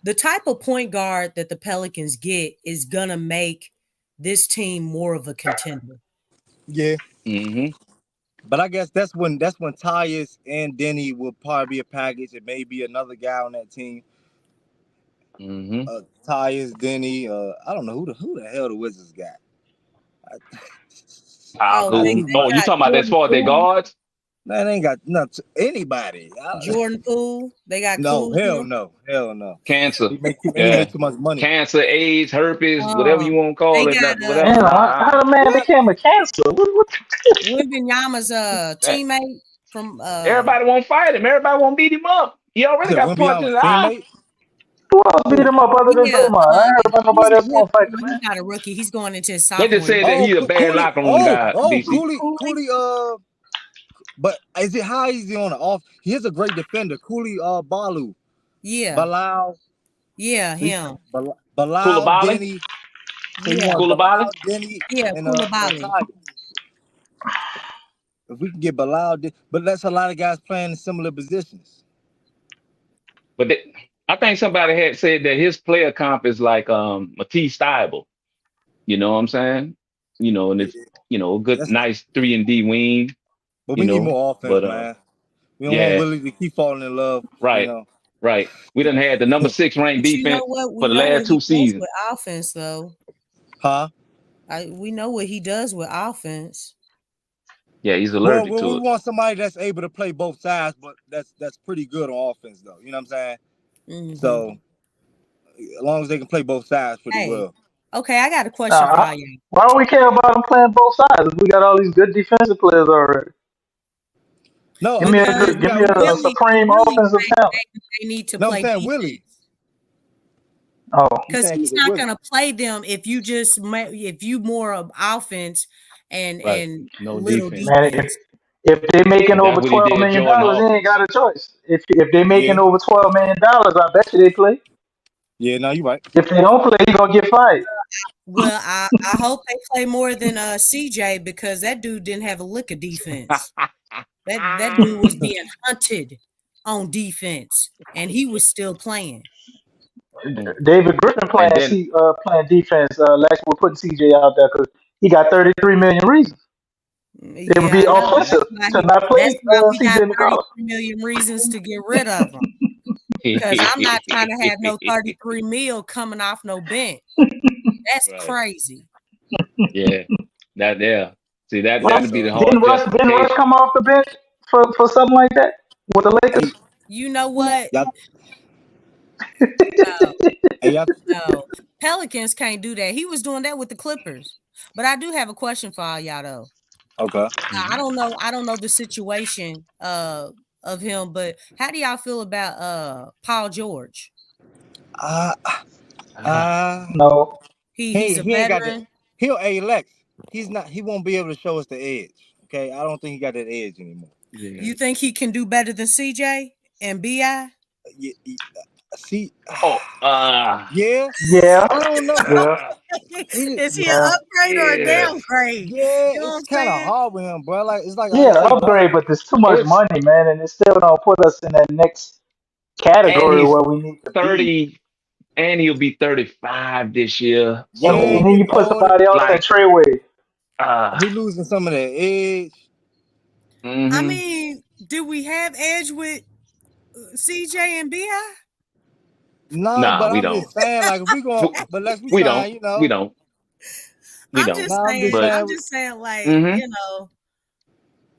the type of point guard that the Pelicans get is gonna make this team more of a contender.
Yeah. But I guess that's when Tyus and Denny will probably be a package. It may be another guy on that team. Tyus, Denny. I don't know who the hell the Wizards got.
You talking about as far as their guards?
Man, they ain't got anybody.
Jordan Poole. They got
hell no.
Cancer.
He make too much money.
Cancer, AIDS, herpes, whatever you want to call it.
How the man became a cancer?
Wembanyama's teammate from.
Everybody won't fight him. Everybody won't beat him up. He already got punched in the eye.
Who else beat him up other than Draymond? I heard about nobody else want to fight the man.
He's not a rookie. He's going into his sophomore.
They just said that he's a bad locker room guy.
Cooley. But how is he on the off? He's a great defender. Cooley Balu.
Yeah.
Bilal.
Yeah, him.
Bilal, Denny.
Koulibaly?
Denny.
Yeah, Koulibaly.
If we can get Bilal, but that's a lot of guys playing in similar positions.
But I think somebody had said that his player comp is like Matisse Thybulle. You know what I'm saying? And it's a good, nice 3-and-D wing.
But we need more offense, man. We don't want Willie to keep falling in love.
Right. Right. We done had the number 6 ranked defense for the last 2 seasons.
With offense, though.
Huh?
We know what he does with offense.
Yeah, he's allergic to it.
We want somebody that's able to play both sides, but that's pretty good on offense, though. You know what I'm saying? So as long as they can play both sides pretty well.
Okay, I got a question for you.
Why do we care about them playing both sides? We got all these good defensive players already.
No,
give me a supreme offensive talent.
They need to play defense.
Willie.
Oh,
because he's not going to play them if you more of offense and
no
little
defense.
Man, if they making over $12 million, they ain't got a choice. If they making over $12 million, I bet you they play.
Yeah, no, you're right.
If they don't play, you're gonna get fired.
Well, I hope they play more than CJ because that dude didn't have a lick of defense. that dude was being hunted on defense, and he was still playing.
David Griffin playing defense. Lex was putting CJ out there because he got 33 million reasons. It would be offensive to not play CJ McCollum.
33 million reasons to get rid of him. Because I'm not trying to have no 33 mil coming off no bench. That's crazy.
Yeah. See, that would be the hard.
Didn't Russ come off the bench for something like that with the Lakers?
You know what? No. Pelicans can't do that. He was doing that with the Clippers. But I do have a question for all y'all though.
Okay.
I don't know the situation of him, but how do y'all feel about Paul George?
No.
He's a veteran.
Lex. He won't be able to show us the edge. Okay. I don't think he got that edge anymore.
Yeah.
You think he can do better than CJ and BI?
Yeah.
I
don't know.
Yeah.
Is he an upgrade or a downgrade?
Yeah, it's kind of hard with him, bro. Like it's like
upgrade, but there's too much money, man, and it still don't put us in that next category where we need to
30,
be.
And he'll be 35 this year.
So, and then you put somebody else in Trey Wade.
He losing some of that edge.
I mean, did we have edge with CJ and BI?
No, but I'm just saying, like, if we go, but let's be trying, you know.
We don't.
I'm just saying, like, you know,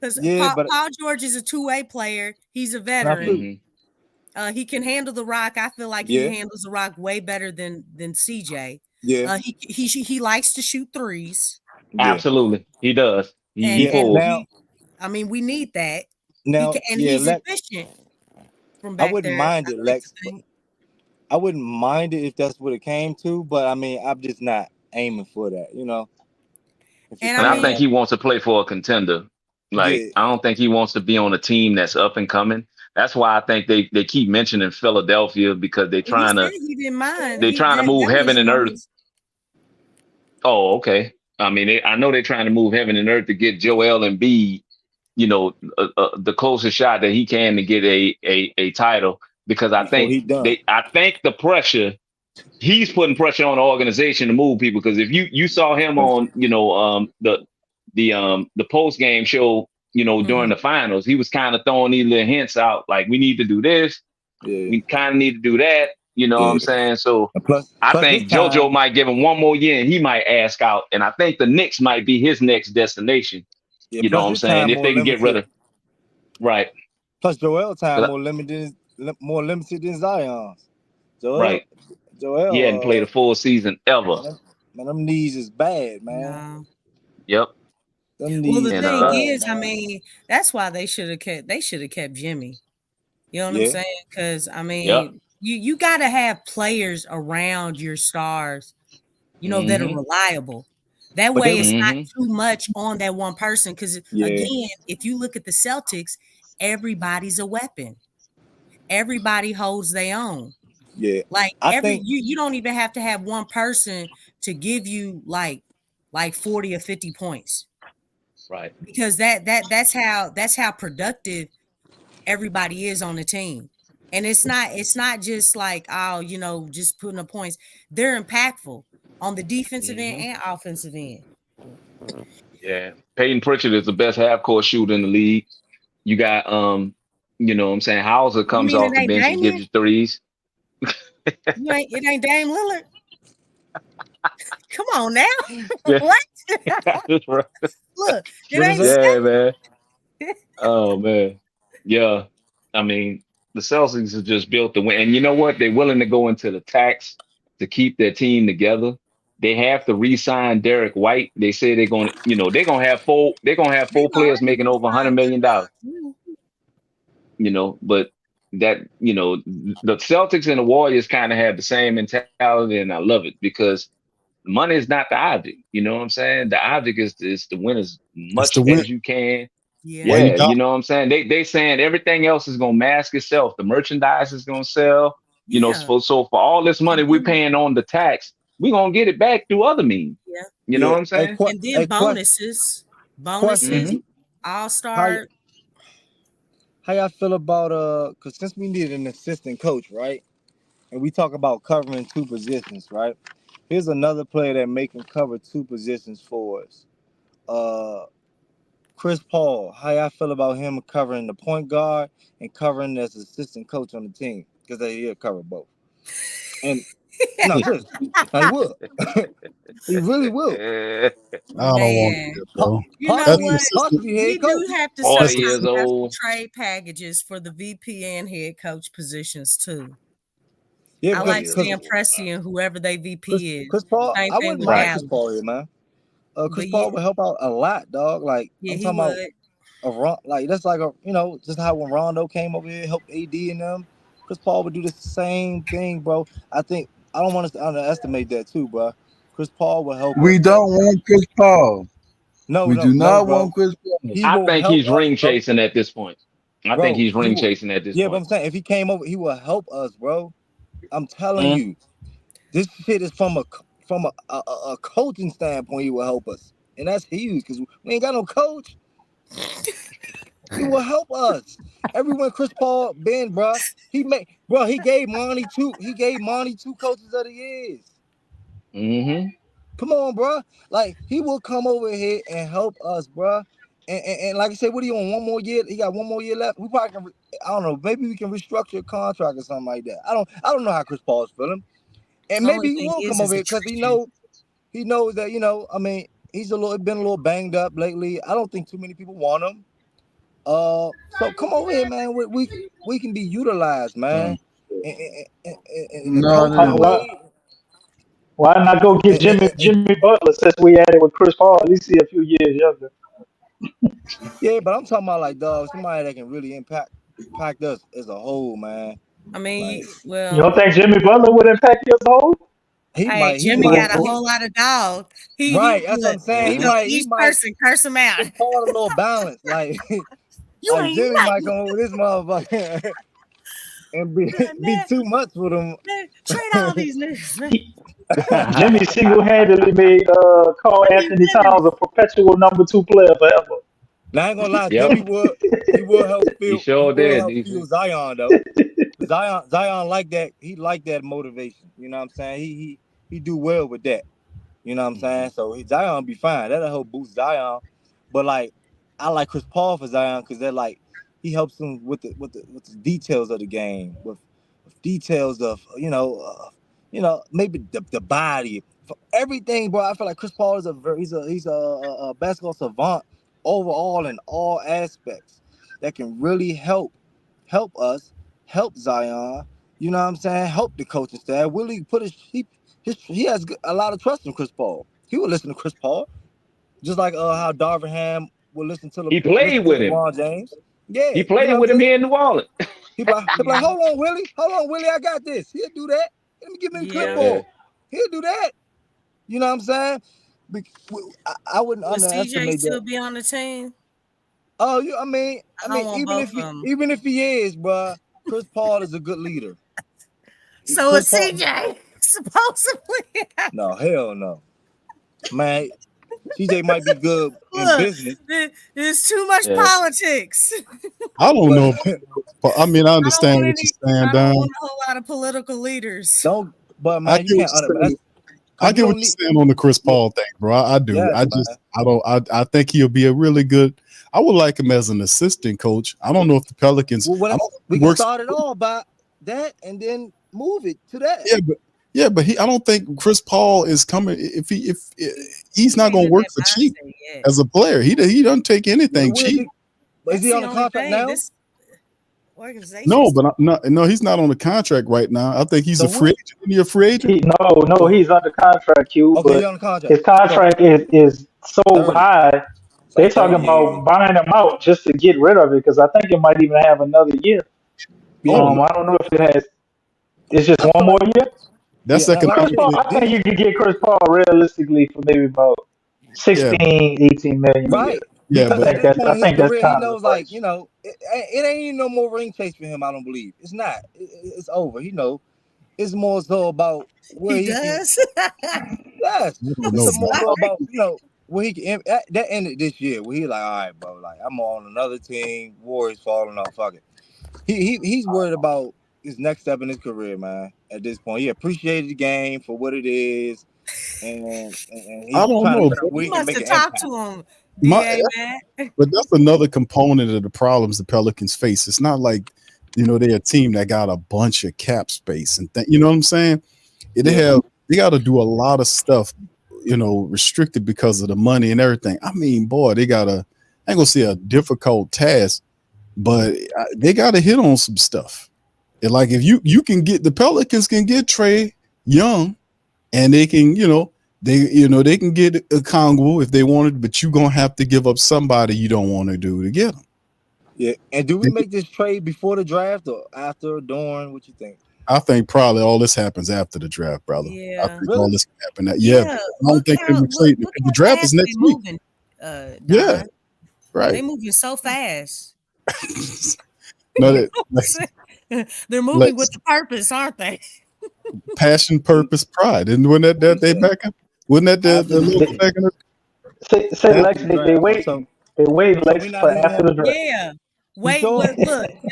Because
Yeah,
Paul George is a two-way player. He's a veteran. He can handle the rock. I feel like he handles the rock way better than CJ.
Yeah.
He likes to shoot threes.
Absolutely, he does. He
And
pulls.
we need that.
Now,
He's efficient from back
I wouldn't
there.
mind it, Lex. I wouldn't mind it if that's what it came to, but I mean, I'm just not aiming for that, you know.
And
I think he wants to play for a contender. Like, I don't think he wants to be on a team that's up and coming. That's why I think they keep mentioning Philadelphia, because they're trying to move heaven and earth. Oh, okay. I mean, I know they're trying to move heaven and earth to get Joel Embiid, you know, the closest shot that he can to get a title, because I think the pressure, he's putting pressure on the organization to move people. Because if you saw him on, you know, the post game show, you know, during the finals, he was kind of throwing these little hints out, like, we need to do this, we kind of need to do that. You know what I'm saying? So I think JoJo might give him one more year and he might ask out. And I think the Knicks might be his next destination. You know what I'm saying? If they can get rid of. Right.
Plus Joel time more limited than Zion's.
Joel he hadn't played a full season ever.
Man, them knees is bad, man.
No.
Yep.
Well, the thing is, I mean, that's why they should have kept Jimmy. You know what I'm saying? Because I mean, you got to have players around your stars, you know, that are reliable. That way, it's not too much on that one person. Because again, if you look at the Celtics, everybody's a weapon. Everybody holds their own.
Yeah,
like you don't even have to have one person to give you like 40 or 50 points.
Right.
Because that's how productive everybody is on the team. And it's not just like, oh, you know, just putting up points. They're impactful on the defensive end and offensive end.
Yeah. Peyton Pritchard is the best half-court shooter in the league. You got you know what I'm saying, Hauser comes off the bench and gives you threes.
It ain't Dame Lillard. Come on now. What? Look, it ain't
man. Oh man. Yeah. I mean, the Celtics have just built the win. And you know what? They're willing to go into the tax to keep their team together. They have to re-sign Derek White. They say they're going to, you know, they're gonna have four players making over $100 million. You know, but that, you know, the Celtics and the Warriors kind of have the same mentality, and I love it, because money is not the object. You know what I'm saying? The object is to win as much as you can. Yeah, you know what I'm saying? They saying everything else is gonna mask itself. The merchandise is gonna sell. You know, so for all this money we're paying on the tax, we're gonna get it back through other means. Yeah. You know what I'm saying?
And then bonuses, all-star.
How y'all feel about because since we need an assistant coach, right? And we talk about covering two positions, right? Here's another player that can cover two positions for us. Chris Paul. How y'all feel about him covering the point guard and covering as assistant coach on the team? Because he'll cover both. And no, just he will. He really will.
I don't want to, bro.
You know what? We do have to sometimes have some trade packages for the VP and head coach positions too. Yeah, I like seeing Presti and whoever they VP is.
Chris Paul, I wouldn't like Chris Paul here, man. Chris Paul would help out a lot, dog. Like I'm talking about like that's like just how when Rondo came over here, helped AD and them. Chris Paul would do the same thing, bro. I don't want us to underestimate that too, bro. Chris Paul will help.
We don't want Chris Paul.
No,
we do not want Chris Paul.
I think he's ring chasing at this point. I think he's ring chasing at this point.
Yeah, but I'm saying if he came over, he will help us, bro. I'm telling you, this shit is from a coaching standpoint. He will help us, and that's huge because we ain't got no coach. He will help us. Everyone Chris Paul been, bro. He gave Monty two. He gave Monty 2 coaches of the years. Come on, bro. Like he will come over here and help us, bro. And like I said, what are you on 1 more year? He got 1 more year left. We probably can. I don't know. Maybe we can restructure a contract or something like that. I don't know how Chris Paul's feeling. And maybe he will come over here because he knows that I mean he's been a little banged up lately. I don't think too many people want him. So come over here, man. We can be utilized, man. In a coaching way.
Why not go get Jimmy Butler since we added with Chris Paul? At least he a few years younger.
Yeah, but I'm talking about like dog, somebody that can really impact us as a whole, man.
I mean,
Like,
you don't think Jimmy Butler would impact you as a whole?
Jimmy got a whole lot of dog.
Right, that's what I'm saying.
Each person curse him out.
It's called a little balance. Like, like Jimmy might come over this motherfucker and be too much with him.
Trade all these niggas.
Jimmy single-handedly made Carl Anthony Towns a perpetual number 2 player forever.
Now I ain't gonna lie, Jimmy will help feel.
He sure did.
Help feel Zion though. Zion like that. He like that motivation. You know what I'm saying? He do well with that. You know what I'm saying? So Zion be fine. That'll help boost Zion. But like, I like Chris Paul for Zion because they're like he helps him with the details of the game, with details of maybe the body, for everything, bro. I feel like Chris Paul is he's a basketball savant overall in all aspects that can really help us, help Zion. You know what I'm saying? Help the coaching staff. Willie he has a lot of trust in Chris Paul. He would listen to Chris Paul, just like how Darvin Ham would listen to.
He played with him.
LeBron James. Yeah,
he played with him here in New Orleans.
He'll be like, hold on, Willie, I got this. He'll do that. Let me give him a clipboard. He'll do that. You know what I'm saying? I wouldn't underestimate
CJ still be on the team?
Oh, I mean, even if he is, bro, Chris Paul is a good leader.
So is CJ supposedly?
No, hell no, man. CJ might be good in business.
There's too much politics.
I don't know. I mean, I understand what you're saying, Don.
I don't want a whole lot of political leaders.
But man,
I get what you're saying on the Chris Paul thing, bro. I do. Yes, I think he'll be a really good. I would like him as an assistant coach. I don't know if the Pelicans.
Well, we can start it all by that and then move it to that.
But I don't think Chris Paul is coming. If he's not going to work for cheap as a player, he doesn't take anything cheap.
Is he on a contract now?
No, but no, he's not on the contract right now. I think he's a free agent. Is he a free agent?
No, he's under contract, Q.
Okay, he's on the contract.
His contract is so high. They're talking about buying him out just to get rid of it because I think it might even have another year. I don't know if it has. It's just one more year.
That's
I think you could get Chris Paul realistically for maybe about 16, 18 million.
Right.
Yeah,
but I think that's kind
he knows, like, it ain't even no more ring chase for him. I don't believe it's not. It's over. It's more so about where he does. Yes, it's more so about where he can. That ended this year where he like, all right, bro, like I'm on another team. Warriors falling off. Fuck it. He's worried about his next step in his career, man. At this point, he appreciated the game for what it is, and he's
I don't know.
You must have talked to him. Man.
But that's another component of the problems the Pelicans face. It's not like they're a team that got a bunch of cap space and you know what I'm saying. They got to do a lot of stuff, restricted because of the money and everything. I mean, boy, I ain't gonna say a difficult task, but they got to hit on some stuff. And like if you can get the Pelicans can get Trae Young, and they can they can get a Congo if they wanted, but you're gonna have to give up somebody you don't want to do to get them.
Yeah, and do we make this trade before the draft or after, during? What you think?
I think probably all this happens after the draft, brother.
Yeah,
I think all this can happen. I don't think they would trade. The draft is next week.
Moving,
right.
They're moving so fast.
No,
they're moving with the purpose, aren't they?
Passion, purpose, pride. And when that they back up, wasn't that the little back in the
say Lexxah, they wait Lexxah for after the draft.
Yeah. Wait, look, and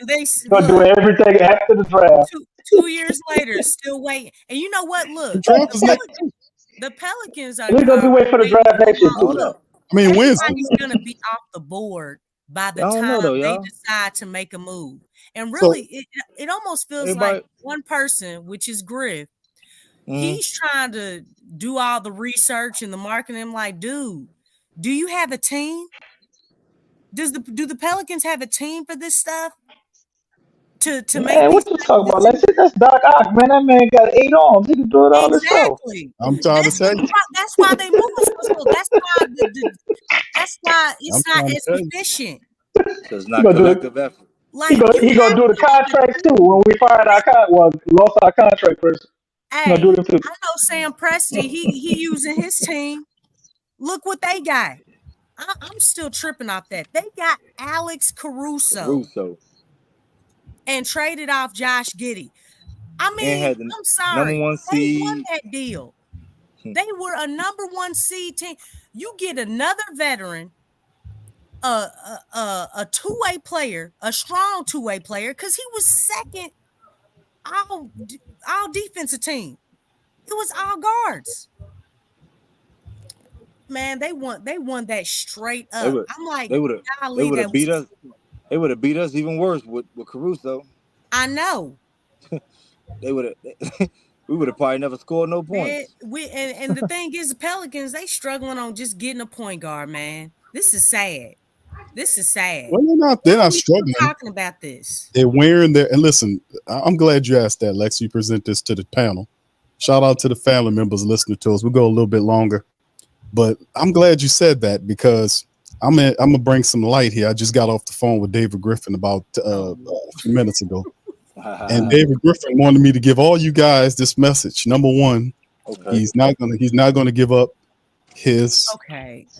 they
gonna do everything after the draft.
2 years later, still waiting. And you know what? Look, the Pelicans are.
We're gonna wait for the draft next year too.
Look,
I mean, when's
everybody's gonna be off the board by the time they decide to make a move. And really, it almost feels like one person, which is Griff, he's trying to do all the research and the marketing. I'm like, dude, do you have a team? Do the Pelicans have a team for this stuff? To
Man,
make these
what you talking about?
decisions?
That's Doc Ock, man. That man got 8 arms. He can do it all himself.
Exactly.
I'm trying to tell you.
That's why they moving so slow. That's why it's
I'm
not
trying to
as
tell you.
efficient.
So it's not collective effort.
Like
He gonna do the contracts too. When we fired lost our contract person.
Hey,
Do them too.
I know Sam Presti. He using his team. Look what they got. I'm still tripping off that. They got Alex Caruso. And traded off Josh Giddey. I mean, I'm sorry.
#1
They
seed.
won that deal. They were a #1 seed team. You get another veteran, a two-way player, a strong two-way player, because he was second all defensive team. It was all guards. Man, they won that straight up. I'm like,
they would have beat us. They would have beat us even worse with Caruso.
I know.
We would have probably never scored no points.
And the thing is, the Pelicans, they struggling on just getting a point guard, man. This is sad.
Well, they're not struggling.
Talking about this.
They're wearing their, and listen, I'm glad you asked that, Lex. You present this to the panel. Shout out to the family members listening to us. We'll go a little bit longer. But I'm glad you said that, because I'm gonna bring some light here. I just got off the phone with David Griffin about a few minutes ago. And David Griffin wanted me to give all you guys this message. Number one, he's not gonna give up his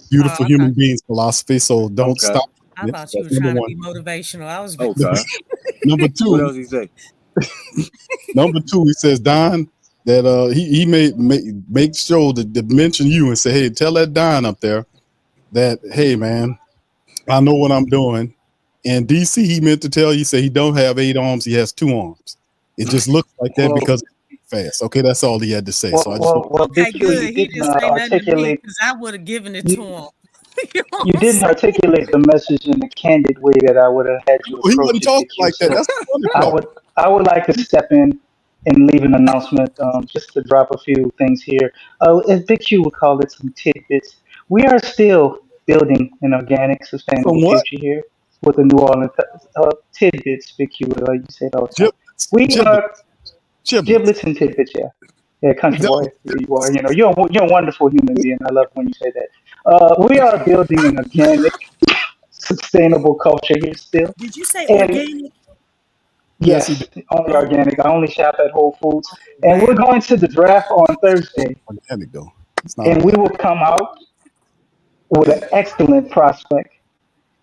beautiful human beings philosophy. So don't stop.
I thought you were trying to be motivational. I was
Number two.
What else he say?
Number two, he says, Don, that he make sure to mention you and say, hey, tell that Don up there that, hey man, I know what I'm doing. And DC, he meant to tell you, say he don't have 8 arms, he has 2 arms. It just looks like that because he's fast. Okay, that's all he had to say.
Good. He didn't say nothing to me, because I would have given it to him.
You didn't articulate the message in the candid way that I would have had you.
He wasn't talking like that. That's
I would like to step in and leave an announcement, just to drop a few things here. As Big Q would call it, some tidbits. We are still building an organic, sustainable future here with the New Orleans tidbits. Big Q would like you say all the time. We are giblets and tidbits, yeah, country boy. You are, you're a wonderful human being. I love when you say that. We are building an organic, sustainable culture here still.
Did you say organic?
Yes, only organic. I only shop at Whole Foods. And we're going to the draft on Thursday.
Organic though.
And we will come out with an excellent prospect.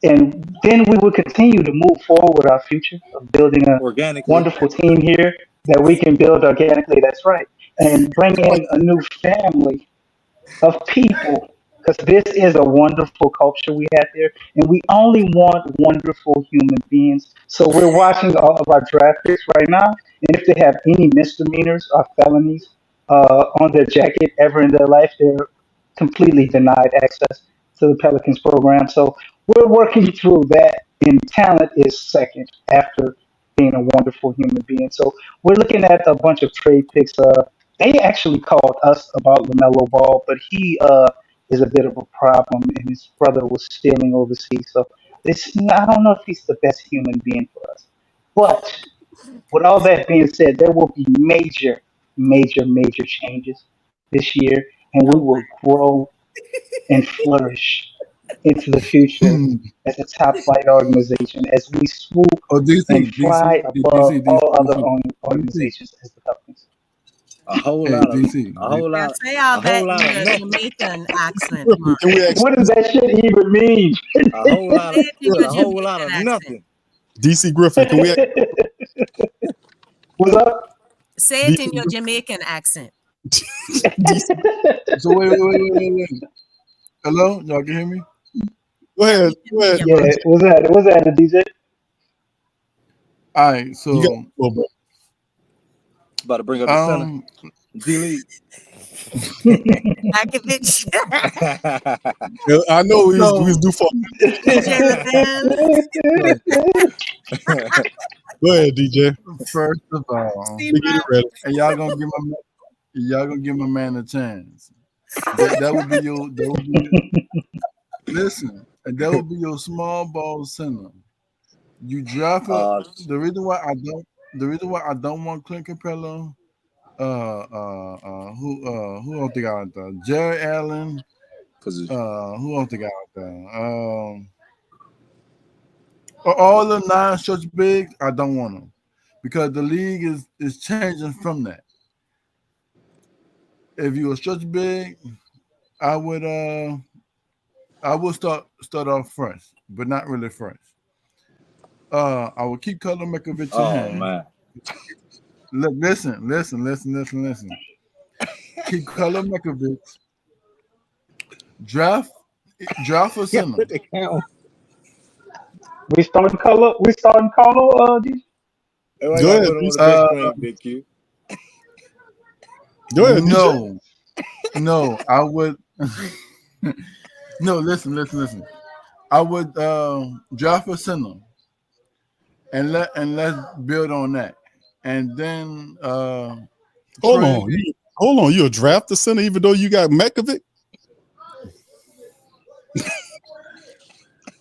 And then we will continue to move forward with our future of building a wonderful team here that we can build organically. That's right. And bring in a new family of people, because this is a wonderful culture we have here, and we only want wonderful human beings. So we're watching all of our draft picks right now, and if they have any misdemeanors or felonies on their jacket ever in their life, they're completely denied access to the Pelicans program. So we're working through that, and talent is second after being a wonderful human being. So we're looking at a bunch of trade picks. They actually called us about LaMelo Ball, but he is a bit of a problem, and his brother was stealing overseas. So I don't know if he's the best human being for us. But with all that being said, there will be major, major, major changes this year, and we will grow and flourish into the future as a top flight organization as we swoop and fly above all other organizations as the Pelicans.
A whole lot of Jamaican
accent.
What does that shit even mean?
A whole lot of nothing.
DC Griffin, can we?
What's up?
Say it in your Jamaican accent.
So wait. Hello, y'all can hear me?
Go ahead.
Yeah, what's that, DJ?
All right, so
about to bring up the center. D-League.
I know we was due for. Go ahead, DJ.
First of all, and y'all gonna give my man a chance. That would be your. Listen, and that would be your small ball center. You draft the reason why I don't want Clint Capella. Who else they got out there? Jerry Allen. Who else they got out there? All the non-stretch bigs, I don't want them because the league is changing from that. If you're a stretch big, I would start off fresh, but not really fresh. I would keep Cutler Mekovic in hand.
Man.
Listen. Keep Cutler Mekovic. Draft a center.
We starting color. DJ?
Go ahead. Go ahead.
No, I would. No, listen. I would draft a center, and let's build on that, and then
hold on. You'll draft the center even though you got Mekovic.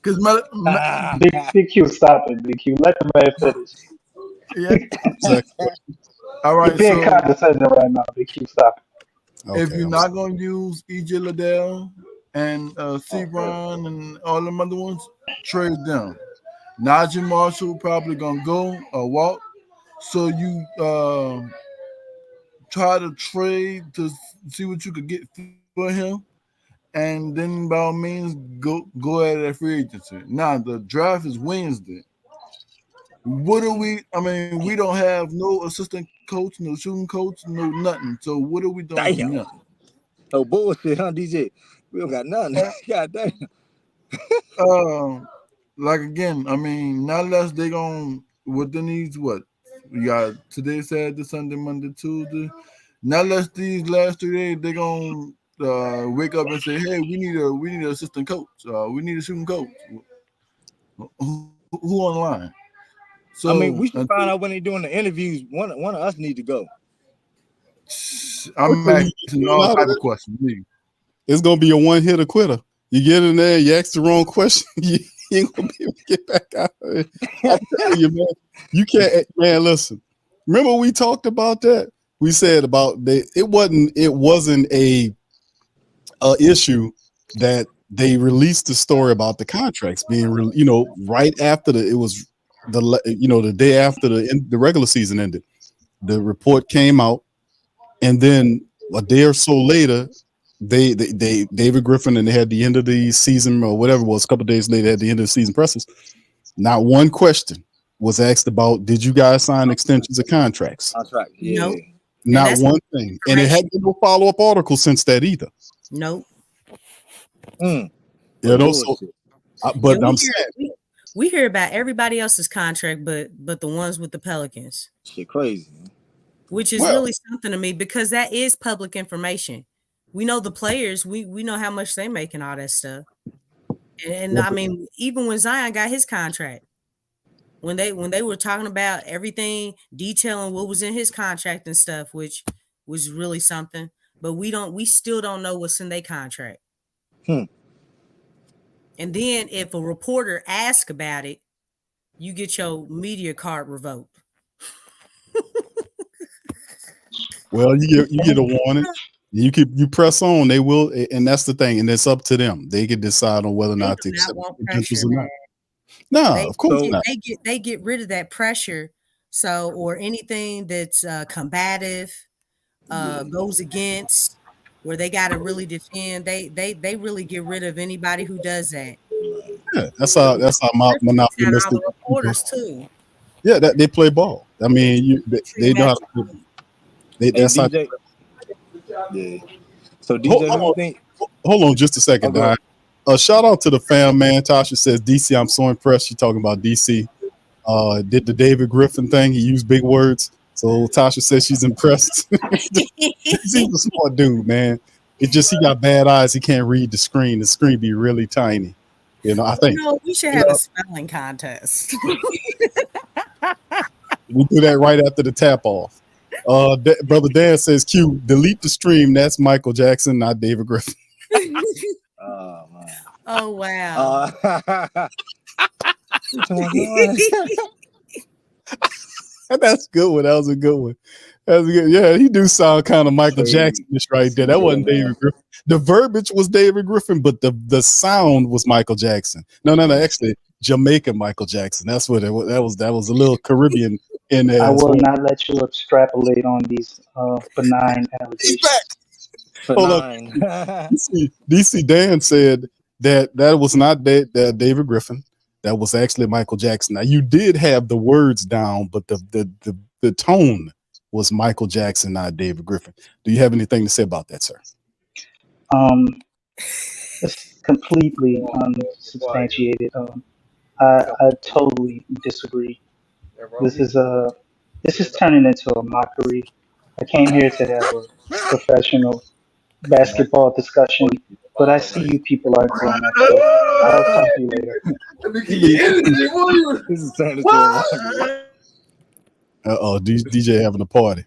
Because
Big Q, stop it, Big Q. Let the man finish.
Yeah, exactly. All right,
you're being condescending right now, Big Q. Stop it.
Okay, if you're not going to use EJ Liddell and C-Ron and all them other ones, trade them. Najee Marshall probably going to go or walk. So you try to trade to see what you could get for him. And then by all means, go at that free agency. Now, the draft is Wednesday. What are we? I mean, we don't have no assistant coach, no shooting coach, no nothing. So what are we doing?
Damn. No bullshit, huh, DJ? We don't got nothing. God damn.
Like again, I mean, not unless they gon' what they needs. What we got today, Saturday, Sunday, Monday, Tuesday. Not unless these last 3 days they gon' wake up and say, "Hey, we need an assistant coach. We need a shooting coach." Who on the line? So
I mean, we should find out when they're doing the interviews. One of us need to go.
I'm asking all type of questions.
It's gonna be a one-hitter quitter. You get in there, you ask the wrong question, you ain't gonna be able to get back out. I'm telling you, man, you can't. Man, listen. Remember we talked about that? We said about it wasn't a issue that they released the story about the contracts being, right after the day after the regular season ended. The report came out, and then a day or so later, they David Griffin, and they had the end of the season or whatever it was. A couple of days later, at the end of the season presses, not one question was asked about, did you guys sign extensions of contracts?
Contract, yeah.
Nope.
Not one thing, and it hadn't been no follow-up article since that either.
Nope.
So, but
yeah,
I'm saying
we hear about everybody else's contract, but the ones with the Pelicans.
Shit, crazy.
Which is really something to me, because that is public information. We know the players. We know how much they make and all that stuff. And I mean, even when Zion got his contract, when they were talking about everything, detailing what was in his contract and stuff, which was really something. But we still don't know what's in their contract. And then if a reporter asks about it, you get your media card revoked.
Well, you get a warning. You press on. They will, and that's the thing. And it's up to them. They can decide on whether or not to accept credentials or not. No, of course not.
They get rid of that pressure. So, or anything that's combative, goes against, where they got to really defend. They really get rid of anybody who does that.
Yeah, that's how monopolistic
reporters too.
Yeah, they play ball. I mean, they know how to do it. That's how.
Yeah. So DJ,
hold on just a second, Don. Shout out to the fam, man. Tasha says, DC, I'm so impressed. She's talking about DC. Did the David Griffin thing. He used big words. So Tasha says she's impressed. He's a smart dude, man. It just, he got bad eyes. He can't read the screen. The screen be really tiny. I think.
We should have a spelling contest.
We do that right after the tap off. Brother Dan says, Q, delete the stream. That's Michael Jackson, not David Griffin.
Oh, man.
Oh wow.
That's a good one. That was a good one. That was good. Yeah, he do sound kind of Michael Jackson-ish right there. That wasn't David Griffin. The verbiage was David Griffin, but the sound was Michael Jackson. No. Actually, Jamaican Michael Jackson. That's what it was. That was a little Caribbean in there.
I will not let you extrapolate on these benign allegations.
Hold up. DC Dan said that was not David Griffin. That was actually Michael Jackson. Now you did have the words down, but the tone was Michael Jackson, not David Griffin. Do you have anything to say about that, sir?
It's completely unsubstantiated. I totally disagree. This is turning into a mockery. I came here to have a professional basketball discussion, but I see you people aren't grown up. So I'll talk to you later.
This is turning into a mockery.
DJ having a party.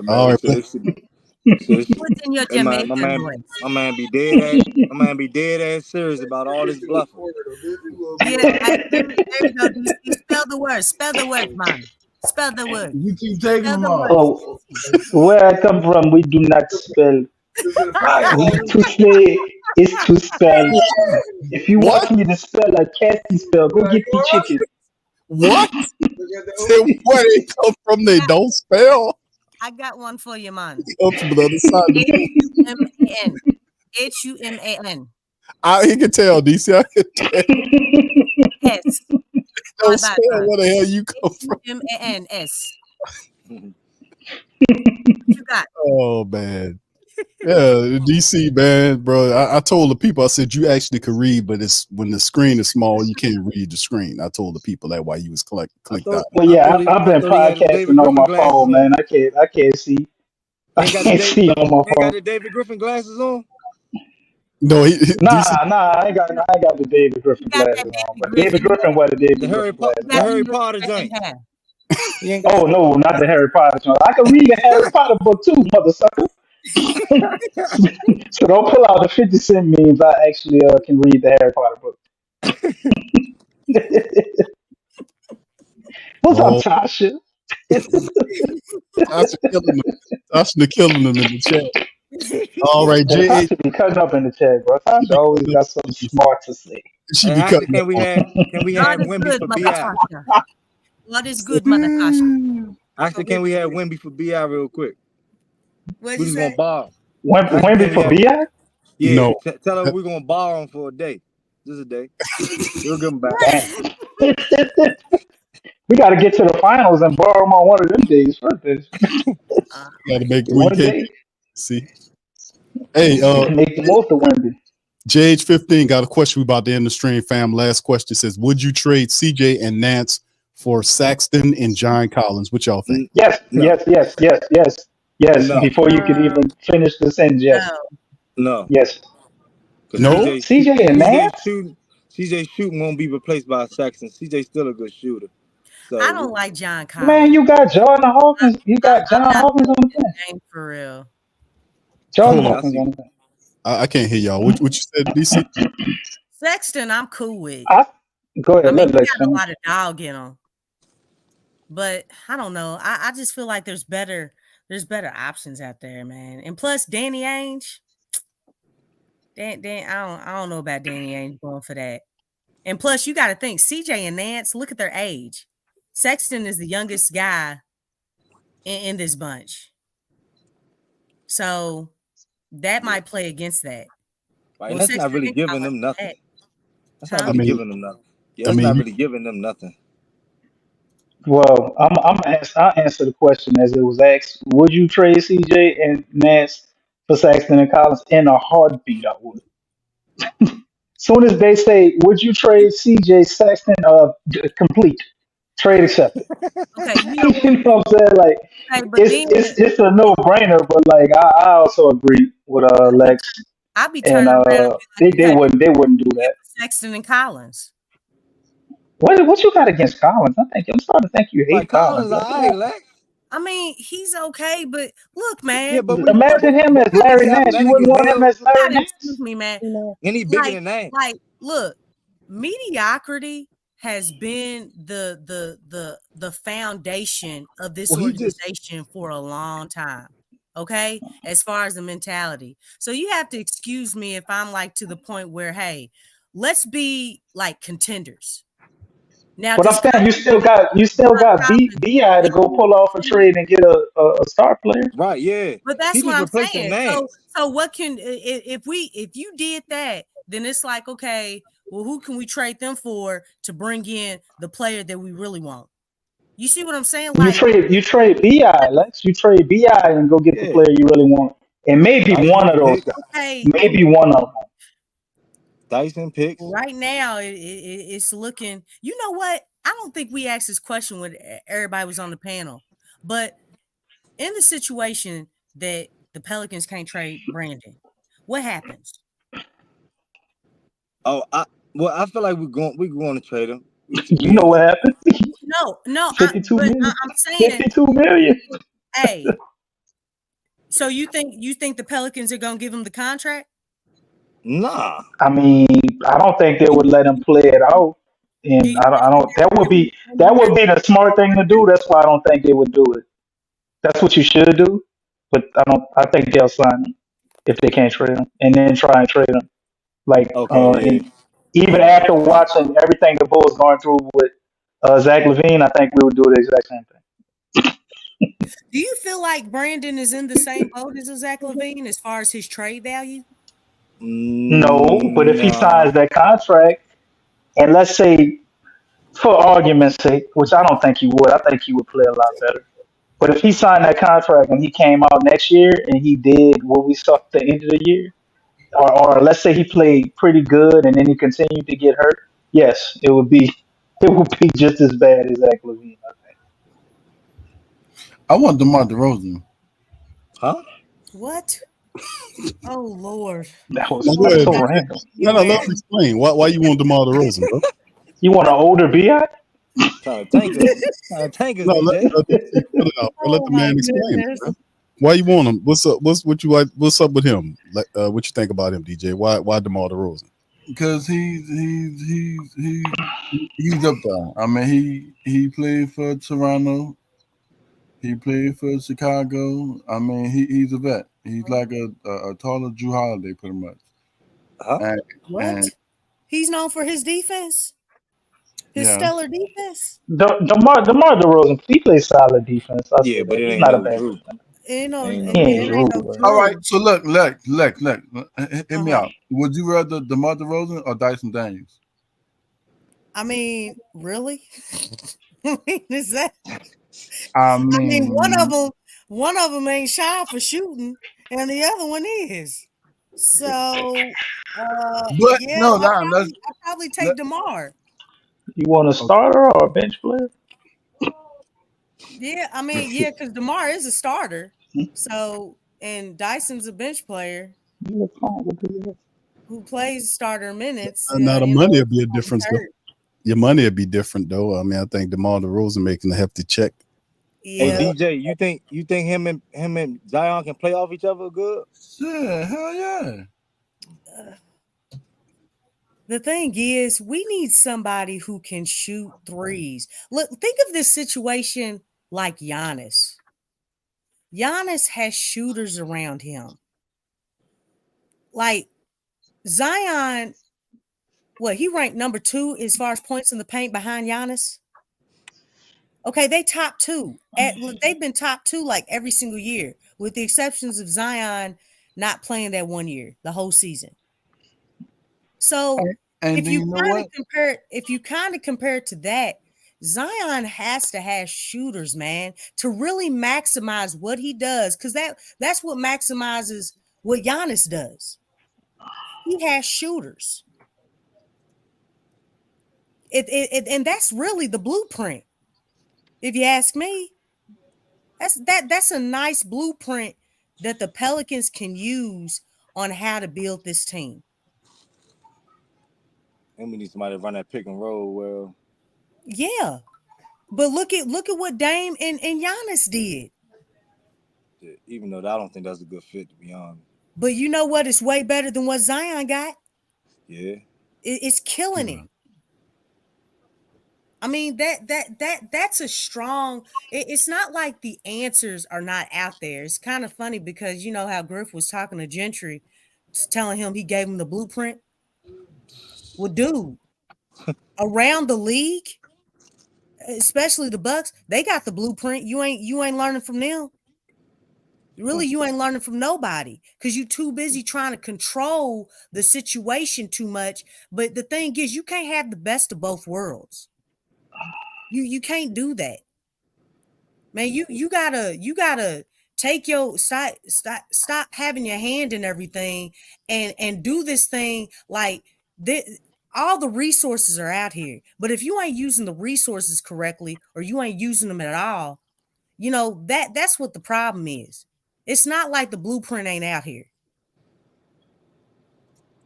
All right.
What's in your Jamaican voice?
My man be dead ass serious about all this bluffing.
Yeah, there you go. Spell the word, man. Spell the word.
You keep taking them off.
Oh, where I come from, we do not spell. To say is to spell. If you want me to spell a Cassie spell, go get the chicken.
What? Where they come from, they don't spell.
I got one for you, man.
Come from the other side.
Human.
He can tell, DC. I can tell.
Yes.
Don't spell where the hell you come from.
Humans. You got.
Oh man. Yeah, DC, man, bro. I told the people, I said you actually could read, but it's when the screen is small, you can't read the screen. I told the people that while you was clicked out.
Well, yeah, I've been podcasting on my phone, man. I can't see. I can't see on my phone.
Got the David Griffin glasses on?
No,
nah, I ain't got the David Griffin glasses on. But David Griffin was the David Griffin glasses.
The Harry Potter joint.
Oh no, not the Harry Potter joint. I can read a Harry Potter book too, mother sucker. So don't pull out the 50 Cent memes. I actually can read the Harry Potter book. What's up, Tasha?
Tasha killing them in the chat. All right, Jay.
Tasha be cutting up in the chat, bro. Tasha always got something smart to say.
She be cutting
Can we have Wemby for BI?
What is good, Mother Tasha?
Actually, can we have Wemby for BI real quick?
We're
just gonna borrow.
Wemby for BI?
Yeah.
No.
Tell her we're gonna borrow him for a day. Just a day. We'll give him back.
We got to get to the finals and borrow him on one of them days first.
Got to make
one day.
See. Hey,
make the most of Wemby.
JH15 got a question about to end the stream, fam. Last question says, would you trade CJ and Nance for Saxton and John Collins? What y'all think?
Yes. No. Yes. No. Before you could even finish the sentence, yes.
No.
Yes.
No.
CJ and Nance?
CJ shooting won't be replaced by Saxton. CJ's still a good shooter. So,
I don't like John Collins.
Man, you got Jordan Hawkins. You got John Hawkins on the bench.
For real.
Jordan Hawkins on the bench.
I can't hear y'all. What you said, DC?
Sexton, I'm cool with.
Go ahead.
I mean, he got a lot of dog in him. But I don't know. I just feel like there's better options out there, man. And plus, Danny Ainge. I don't know about Danny Ainge going for that. And plus, you got to think, CJ and Nance, look at their age. Sexton is the youngest guy in this bunch. So that might play against that.
Right, well, that's not really giving them nothing. That's not really giving them nothing. Yeah, that's not really giving them nothing.
Well, I'll answer the question as it was asked. Would you trade CJ and Nance for Saxton and Collins? In a heartbeat, I would. Soon as they say, would you trade CJ Saxton complete? Trade accepted.
Okay,
you know what I'm saying? Like, it's a no-brainer, but like I also agree with Lex.
I'd be turning around.
They wouldn't do that.
Sexton and Collins.
What you got against Collins? I'm starting to think you hate Collins.
All right, Lex.
I mean, he's okay, but look, man.
Yeah, but
imagine him as Larry Nance. You wouldn't want him as Larry Nance.
Excuse me, man.
And he bigger than that.
Like, look, mediocrity has been the foundation of this organization for a long time. Okay, as far as the mentality. So you have to excuse me if I'm like to the point where, hey, let's be like contenders. Now,
but I'm saying you still got BI to go pull off a trade and get a star player.
Right, yeah.
But that's what I'm saying. So what can if you did that, then it's like, okay, well, who can we trade them for to bring in the player that we really want? You see what I'm saying? Like
you trade BI, Lex. You trade BI and go get the player you really want, and maybe one of those guys.
Okay.
Maybe one of them.
Dyson picks.
Right now, it's looking. You know what? I don't think we asked this question when everybody was on the panel, but in the situation that the Pelicans can't trade Brandon, what happens?
Oh, I feel like we're going to trade him.
You know what happened?
No.
52 million.
I'm saying
52 million.
Hey, so you think the Pelicans are gonna give him the contract?
Nah.
I mean, I don't think they would let him play it out, and I don't. That would be the smart thing to do. That's why I don't think they would do it. That's what you should do, but I think they'll sign him if they can't trade him, and then try and trade him. Like, and even after watching everything the Bulls going through with Zach LaVine, I think we would do the exact same thing.
Do you feel like Brandon is in the same boat as Zach LaVine as far as his trade value?
No, but if he signs that contract, and let's say, for argument's sake, which I don't think he would, I think he would play a lot better. But if he signed that contract and he came out next year and he did what we saw at the end of the year, or let's say he played pretty good and then he continued to get hurt, yes, it would be just as bad as Zach LaVine, I think.
I want DeMar DeRozan.
Huh?
What? Oh Lord!
That was so random.
No, let me explain. Why you want DeMar DeRozan, bro?
You want an older BI?
Trying to tank us.
No, let the man explain it, bro. Why you want him? What's up? What you like? What's up with him? Like, what you think about him, DJ? Why DeMar DeRozan?
Because he's up there. I mean, he played for Toronto. He played for Chicago. I mean, he's a vet. He's like a taller Drew Holiday, pretty much.
Huh?
What? He's known for his defense. His stellar defense.
DeMar DeRozan, he plays solid defense.
But it ain't not a bad
Drew.
All right, so look, hit me out. Would you rather DeMar DeRozan or Dyson Daniels?
I mean, really? Is that?
I mean,
one of them ain't shy for shooting, and the other one is. So,
but
I'll probably take DeMar.
You want a starter or a bench player?
Yeah, I mean, because DeMar is a starter. So, and Dyson's a bench player who plays starter minutes.
Now the money would be a difference. Your money would be different, though. I mean, I think DeMar DeRozan making a hefty check.
Yeah.
Hey DJ, you think him and Zion can play off each other good?
Yeah, hell yeah.
The thing is, we need somebody who can shoot threes. Look, think of this situation like Giannis. Giannis has shooters around him. Like Zion, he ranked number 2 as far as points in the paint behind Giannis. Okay, they top 2. They've been top 2 like every single year, with the exceptions of Zion not playing that 1 year, the whole season. So if you kind of compare it to that, Zion has to have shooters, man, to really maximize what he does, because that's what maximizes what Giannis does. He has shooters. And that's really the blueprint. If you ask me, that's a nice blueprint that the Pelicans can use on how to build this team.
And we need somebody to run that pick and roll well.
Yeah. But look at what Dame and Giannis did.
Yeah, even though I don't think that's a good fit, to be honest.
But you know what? It's way better than what Zion got.
Yeah,
it's killing it. I mean, that's a strong. It's not like the answers are not out there. It's kind of funny because you know how Griff was talking to Gentry, telling him he gave him the blueprint. Well, dude, around the league, especially the Bucks, they got the blueprint. You ain't learning from them. Really, you ain't learning from nobody because you too busy trying to control the situation too much. But the thing is, you can't have the best of both worlds. You can't do that, man. You gotta take your stop having your hand in everything and do this thing like this. All the resources are out here, but if you ain't using the resources correctly or you ain't using them at all, you know that's what the problem is. It's not like the blueprint ain't out here.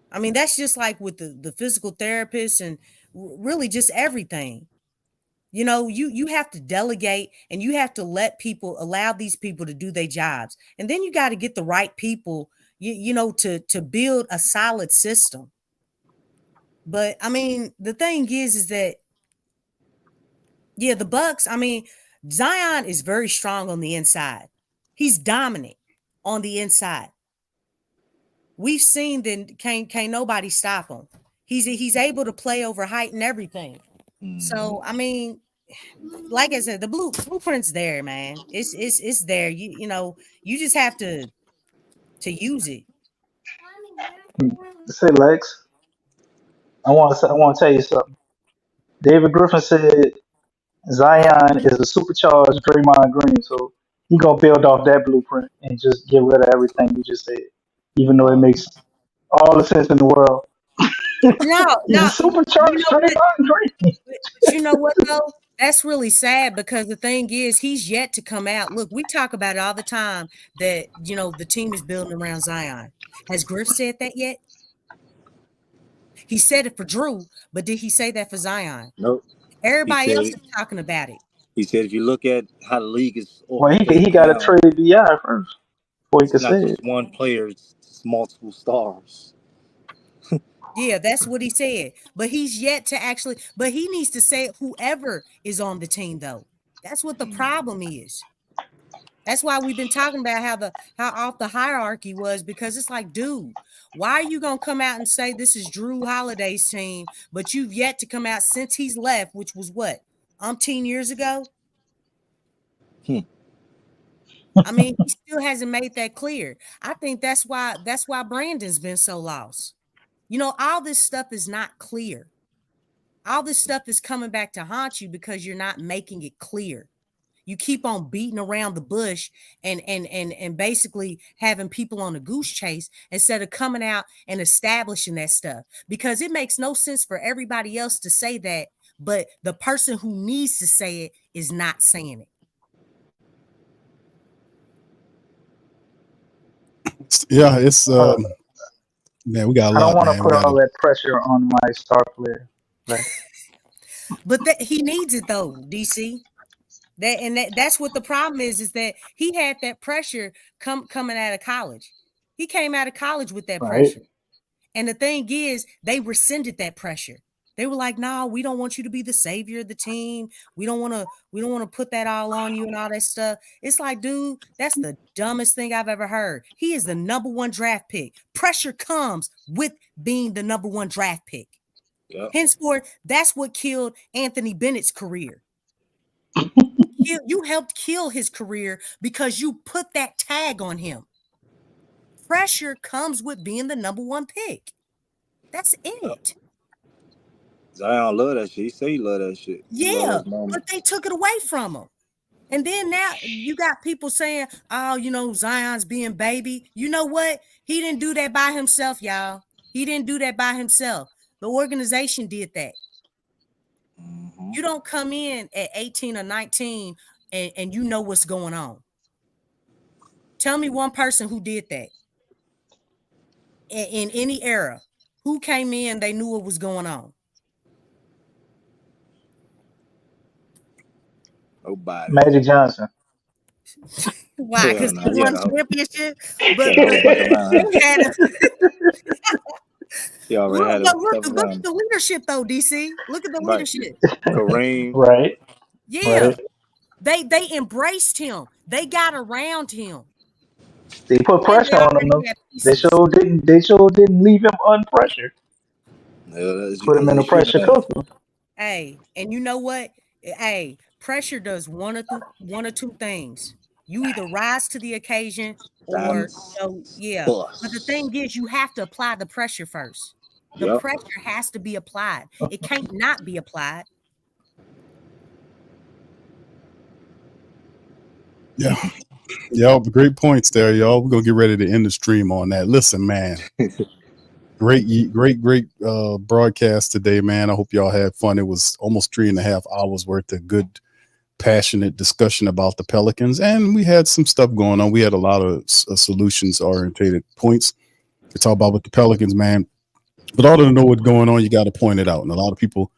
I mean, that's just like with the physical therapists and really just everything. You know, you have to delegate and you have to allow these people to do their jobs. And then you got to get the right people, you know, to build a solid system. But I mean, the thing is that, yeah, the Bucks, I mean, Zion is very strong on the inside. He's dominant on the inside. We've seen that can't nobody stop him. He's able to play over height and everything. So I mean, like I said, the blueprint's there, man. It's there. You know, you just have to use it.
Say Lex, I want to tell you something. David Griffin said Zion is a supercharged Draymond Green, so he gonna build off that blueprint and just get rid of everything you just said, even though it makes all the sense in the world. He's a
No, you
supercharged
know what?
Draymond Green.
But you know what though? That's really sad because the thing is, he's yet to come out. Look, we talk about it all the time that you know the team is building around Zion. Has Griff said that yet? He said it for Drew, but did he say that for Zion?
Nope.
Everybody else is talking about it.
He said if you look at how the league is
Well, he
orchestrated
got to
now,
trade Bi first before he
it's
could
not
say it.
just one player; it's multiple stars.
Yeah, that's what he said. But he's yet to actually, but he needs to say it whoever is on the team, though. That's what the problem is. That's why we've been talking about how off the hierarchy was, because it's like, dude, why are you gonna come out and say this is Drew Holiday's team, but you've yet to come out since he's left, which was what, umpteen years ago? I mean, he still hasn't made that clear. I think that's why Brandon's been so lost. You know, all this stuff is not clear. All this stuff is coming back to haunt you because you're not making it clear. You keep on beating around the bush and basically having people on a goose chase instead of coming out and establishing that stuff, because it makes no sense for everybody else to say that, but the person who needs to say it is not saying it.
Yeah, it's man, we got a
I don't
lot,
want to
man.
put all that pressure on my star player.
But he needs it though, DC. That's what the problem is that he had that pressure coming out of college. He came out of college with that pressure. And the thing is, they rescinded that pressure. They were like, "No, we don't want you to be the savior of the team. We don't want to put that all on you and all that stuff." It's like, dude, that's the dumbest thing I've ever heard. He is the number one draft pick. Pressure comes with being the number one draft pick. Yep. Henceforth, that's what killed Anthony Bennett's career. You helped kill his career because you put that tag on him. Pressure comes with being the number one pick. That's it.
Zion love that shit. He say he love that shit.
Yeah, but they took it away from him. And then now you got people saying, "Oh, you know, Zion's being baby." You know what? He didn't do that by himself, y'all. He didn't do that by himself. The organization did that. Mm-hmm. You don't come in at 18 or 19 and you know what's going on. Tell me one person who did that in any era. Who came in, they knew what was going on.
Nobody.
Magic Johnson.
Why? Because he won championship. But
he already had a
look at the leadership though, DC. Look at the leadership.
Kareem.
Right.
Yeah. Right. They embraced him. They got around him.
They put pressure on him though. They sure didn't leave him unpressured. Put him in a pressure cooker.
Hey, and you know what? Hey, pressure does one or two things. You either rise to the occasion or But the thing is, you have to apply the pressure first. The pressure has to be applied. It can't not be applied.
Yeah. Y'all, great points there, y'all. We're gonna get ready to end the stream on that. Listen, man. Great broadcast today, man. I hope y'all had fun. It was almost 3.5 hours worth of good, passionate discussion about the Pelicans, and we had some stuff going on. We had a lot of solutions-oriented points to talk about with the Pelicans, man. But all to know what's going on, you got to point it out, and a lot of people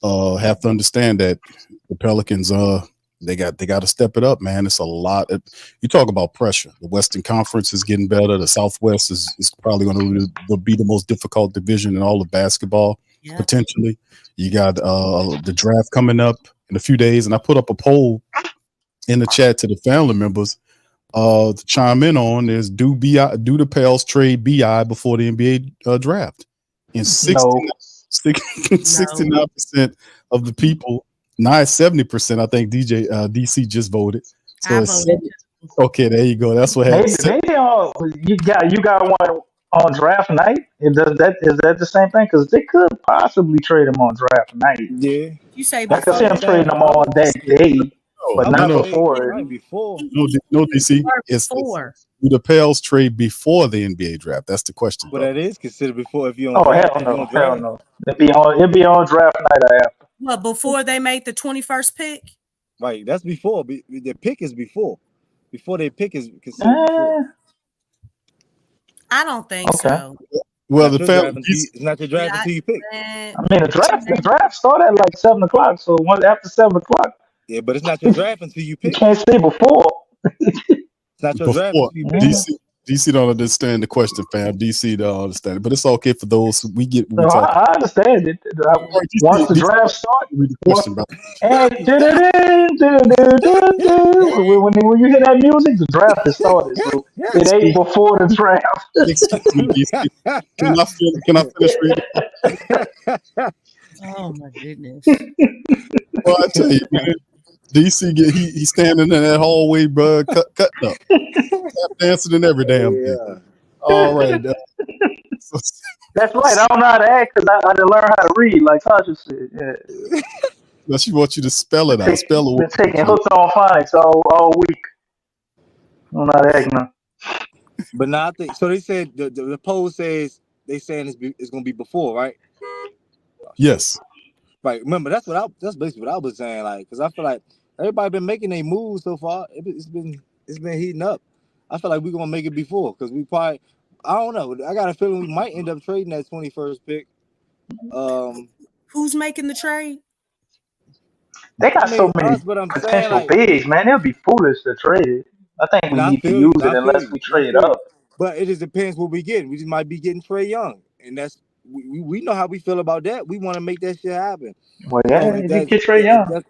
have to understand that the Pelicans, they got to step it up, man. It's a lot. You talk about pressure. The Western Conference is getting better. The Southwest is probably going to be the most difficult division in all of basketball, potentially. You got the draft coming up in a few days, and I put up a poll in the chat to the family members to chime in on is do the Pels trade BI before the NBA draft? And 69% of the people. Now it's 70%. I think DC just voted. So okay, there you go. That's what happened.
Maybe you got one on draft night. Is that the same thing? Because they could possibly trade him on draft night.
Yeah,
you say
I could see him trading them on that day, but not before.
No, DC. It's do the Pels trade before the NBA draft? That's the question.
But that is considered before if you
hell no. It'd be on draft night or after.
Well, before they make the 21st pick?
Right, that's before. The pick is before. Before they pick is considered before.
I don't think so.
Well,
it's not the draft until you pick.
I mean, the draft started at like 7:00. So after 7:00.
Yeah, but it's not your draft until you pick.
You can't say before.
It's not your draft until you pick.
DC don't understand the question, fam. DC don't understand it, but it's okay for those we get.
I understand it. Once the draft starts, when you hear that music, the draft has started. So it ain't before the draft.
Excuse me, DC. Can I finish reading?
Oh my goodness.
Well, I tell you, man. DC he's standing in that hallway, bro, cutting up, dancing and every damn thing. All right,
that's right. I don't know how to act because I didn't learn how to read, like Tasha said. Yeah.
Now she wants you to spell it out.
Been taking hooks on phonics all week. I don't know how to act now.
But now I think so. They said the poll says they saying it's going to be before, right?
Yes.
Right. Remember, that's basically what I was saying. Like, because I feel like everybody been making their moves so far. It's been heating up. I feel like we're gonna make it before because we probably. I don't know. I got a feeling we might end up trading that 21st pick.
Who's making the trade?
They got so many potential bigs, man. It'll be foolish to trade it. I think we need to use it unless we trade up.
But it just depends what we get. We just might be getting Trae Young, and that's. We know how we feel about that. We want to make that shit happen.
Well, yeah, if you get Trae Young,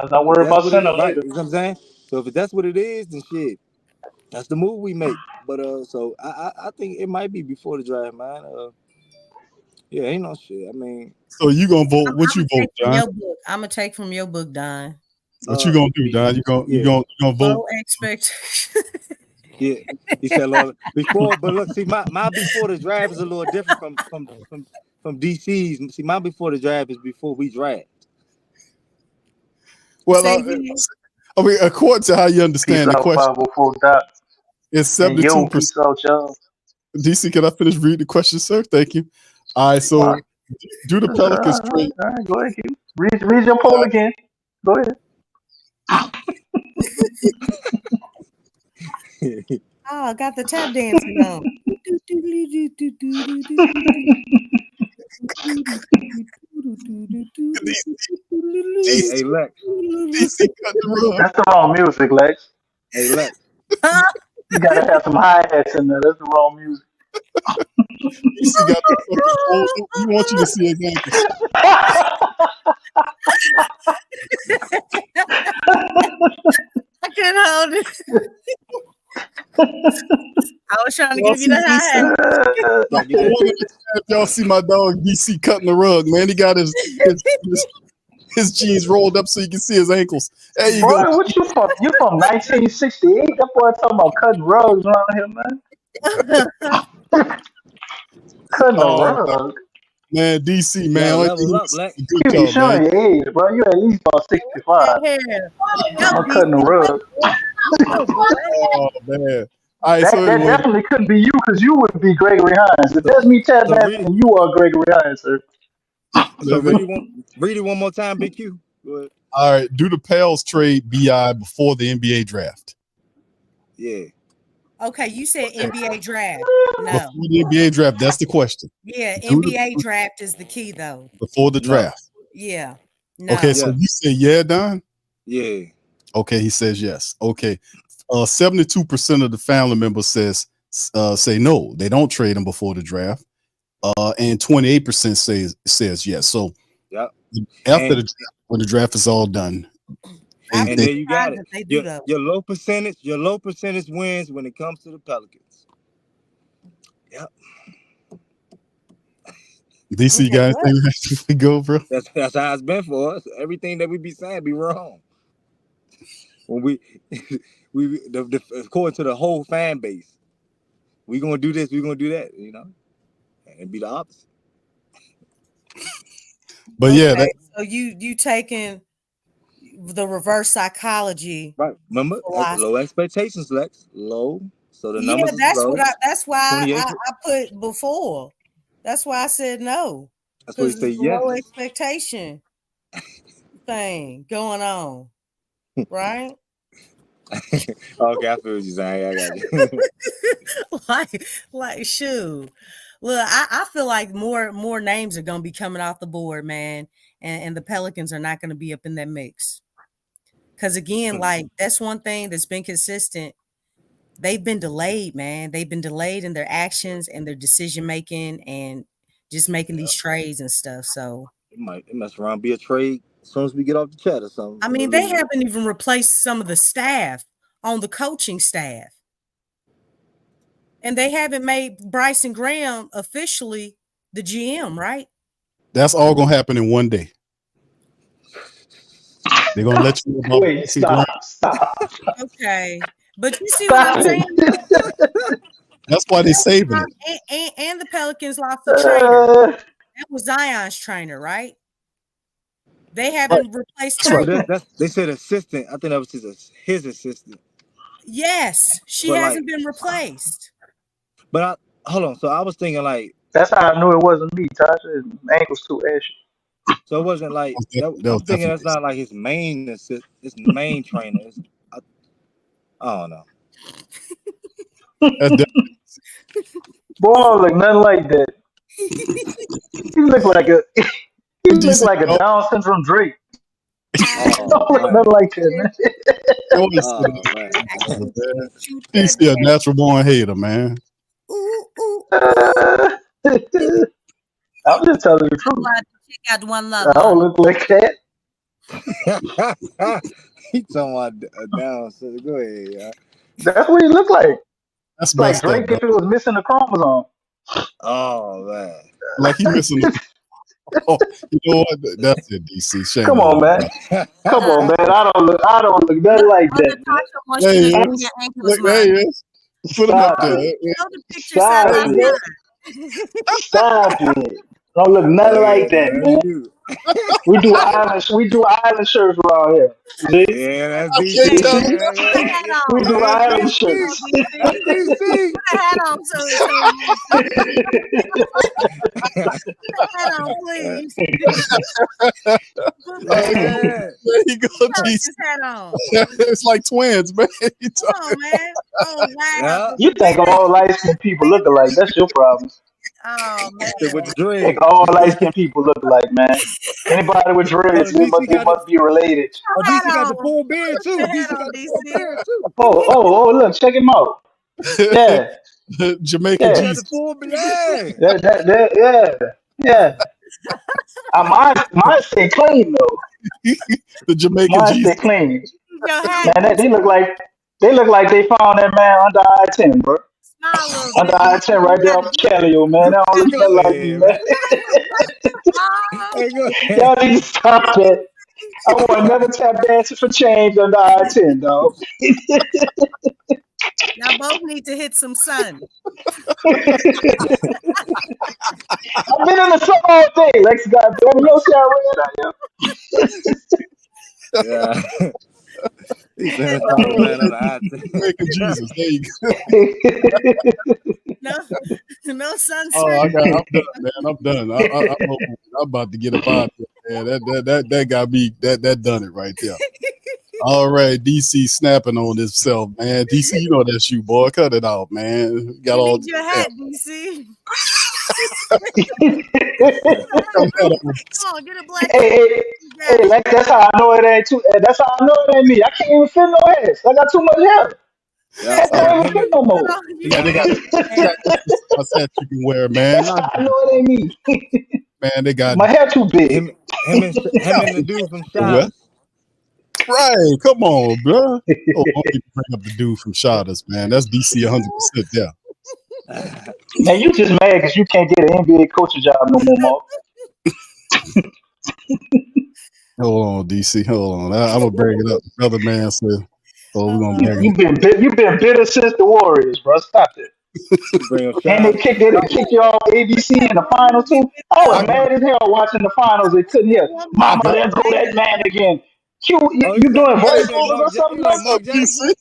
don't worry about center later.
You know what I'm saying? So if that's what it is, then shit, that's the move we make. But so I think it might be before the draft, man. Yeah, ain't no shit. I mean,
so you gonna vote? What you vote, Don?
I'm gonna take from your book, Don.
What you gonna do, Don? You gonna vote?
Low expectation.
Yeah, he said before, but look, see, my before the draft is a little different from DC's. See, my before the draft is before we draft.
Well, I mean, according to how you understand the question, it's 72%. DC, can I finish reading the question, sir? Thank you. All right, so do the Pelicans trade?
All right, go ahead, read your poll again. Go ahead.
Oh, I got the tap dancing on.
Hey, Lex.
DC cut the rug.
That's the wrong music, Lex.
Hey, Lex.
You gotta have some hi-hats in there. That's the wrong music.
DC got the fucking old. We want you to see his ankles.
I couldn't hold it. I was trying to
Y'all
give you the
see
high.
If y'all see my dog DC cutting the rug, man, he got his jeans rolled up so you can see his ankles. There you
Boy,
go.
what you from? You from 1968? That boy talking about cutting rugs around here, man. Cutting a rug.
Man, DC, man.
Level up, Lex.
You
Good
be
job,
showing
man.
your age, bro. You at least about 65. I'm cutting a rug.
Oh, man. All right,
That,
so
that
anyway,
definitely couldn't be you because you would be Gregory Hines. If that's me tap dancing, then you are Gregory Hines, sir.
So read it one more time, Big Q. Go ahead.
all right, do the Pels trade BI before the NBA draft?
Yeah.
Okay, you said NBA draft. No.
Before the NBA draft, that's the question.
Yeah,
Do
NBA draft is the key, though.
Before the draft.
Yeah. No.
Okay, so you say yeah, Don?
Yeah.
Okay, he says yes. Okay. 72% of the family members say no, they don't trade him before the draft. And 28% says yes. So after the draft, when the draft is all done,
and there you got it. Your low percentage wins when it comes to the Pelicans. Yep.
DC guys, we go, bro.
That's how it's been for us. Everything that we be saying be wrong. When we according to the whole fan base, we gonna do this, we gonna do that, you know, and be the opposite.
But yeah,
so you taking the reverse psychology,
right? Remember, low expectations, Lex. Low, so the numbers.
That's why I put before. That's why I said no.
That's why you say yes.
Low expectation thing going on, right?
Okay, I feel what you're saying. I got you.
like shoot. Look, I feel like more names are gonna be coming off the board, man, and the Pelicans are not gonna be up in that mix. Because again, like that's one thing that's been consistent. They've been delayed, man. They've been delayed in their actions and their decision making and just making these trades and stuff. So
it must around be a trade as soon as we get off the chat or something.
I mean, they haven't even replaced some of the staff on the coaching staff. And they haven't made Bryson Graham officially the GM, right?
That's all gonna happen in one day. They're gonna let you know.
Wait, stop.
Okay. But you see what I'm saying?
That's why they're saving it.
And the Pelicans lost the trainer. That was Zion's trainer, right? They haven't replaced trainer.
They said assistant. I think that was his assistant.
Yes, she hasn't been replaced.
But hold on. So I was thinking like
that's how I knew it wasn't me. Tasha's ankle's too ashy.
So it wasn't like I'm thinking that's not like his main trainer. I don't know.
Boy, I don't look nothing like that. He look like a Down syndrome Drake. Don't look nothing like that,
man. He's still a natural born hater, man.
I'm just telling you the truth.
Check out One Love.
I don't look like that.
He talking about Down syndrome. Go ahead, yeah.
That's what he looked like.
That's
like Drake if it was missing a chromosome.
Oh man,
like he missing. Oh, you know what? That's it, DC. Shame
Come on, man. Come on, man. I don't look nothing like that.
There he is. Put him up there.
Stop it. Don't look nothing like that, man. We do island shirts around here. See?
Yeah, that's DC.
We do island shirts.
That's DC.
Put a hat on, hat on, please.
There you go, DC.
Hat on.
It's like twins, man.
Come on, man. Oh, wow.
You think all light skinned people look alike? That's your problem.
Oh man.
With the dread.
All light-skinned people look like, man. Anybody with dreads, they must be related.
Oh, DC got the full beard too.
Put your
DC
hat
got
on,
the full
DC.
beard too.
Oh, look, check him out. Yeah.
Jamaican
Yeah.
Got
Jesus.
the full beard.
Yeah. Mine stay clean though.
The Jamaican
Mine
Jesus.
stay clean.
Your hat.
Man, they look like they found that man under I-10, bro.
Smile a little
Under
bit.
I-10 right there off Calio, man. They don't look
Go
nothing like me,
ahead,
man.
Hey, go ahead.
Y'all need to stop that. I want never tap dancing for change under I-10, dog.
Y'all both need to hit some sun.
I've been in the sun all day, Lex. Goddamn, you don't see how red I am.
Yeah. He said, "Talk man on the
Jamaican Jesus. There you go.
No sunscreen.
Oh, I'm done, man. I'm done. I'm about to get up out of here, man. That got me. That done it right there. All right, DC snapping on himself, man. DC, you know that's you, boy. Cut it out, man. Got all
your hat, DC.
Come
on, get a black.
Hey, Lex, that's how I know it ain't too. That's how I know it ain't me. I can't even fit no ass. I got too much hair. I can't even fit no more.
Yeah, they got that you can wear, man.
That's how I know it ain't me.
Man, they got
my hair too big.
Him and the dude from Shot.
Right, come on, bro. Oh, don't need to bring up the dude from Shotters, man. That's DC 100% there.
Man, you just mad because you can't get an NBA coaching job no more, Mark.
Hold on, DC. Hold on. I'm gonna bring it up. The other man said, "Oh, we're gonna bring
You've been bitter since the Warriors, bro. Stop it." And they kicked you off ABC in the final too. I was mad as hell watching the finals. They couldn't hear. Mama, there go that man again. You doing voiceovers or something like
Mark Jackson?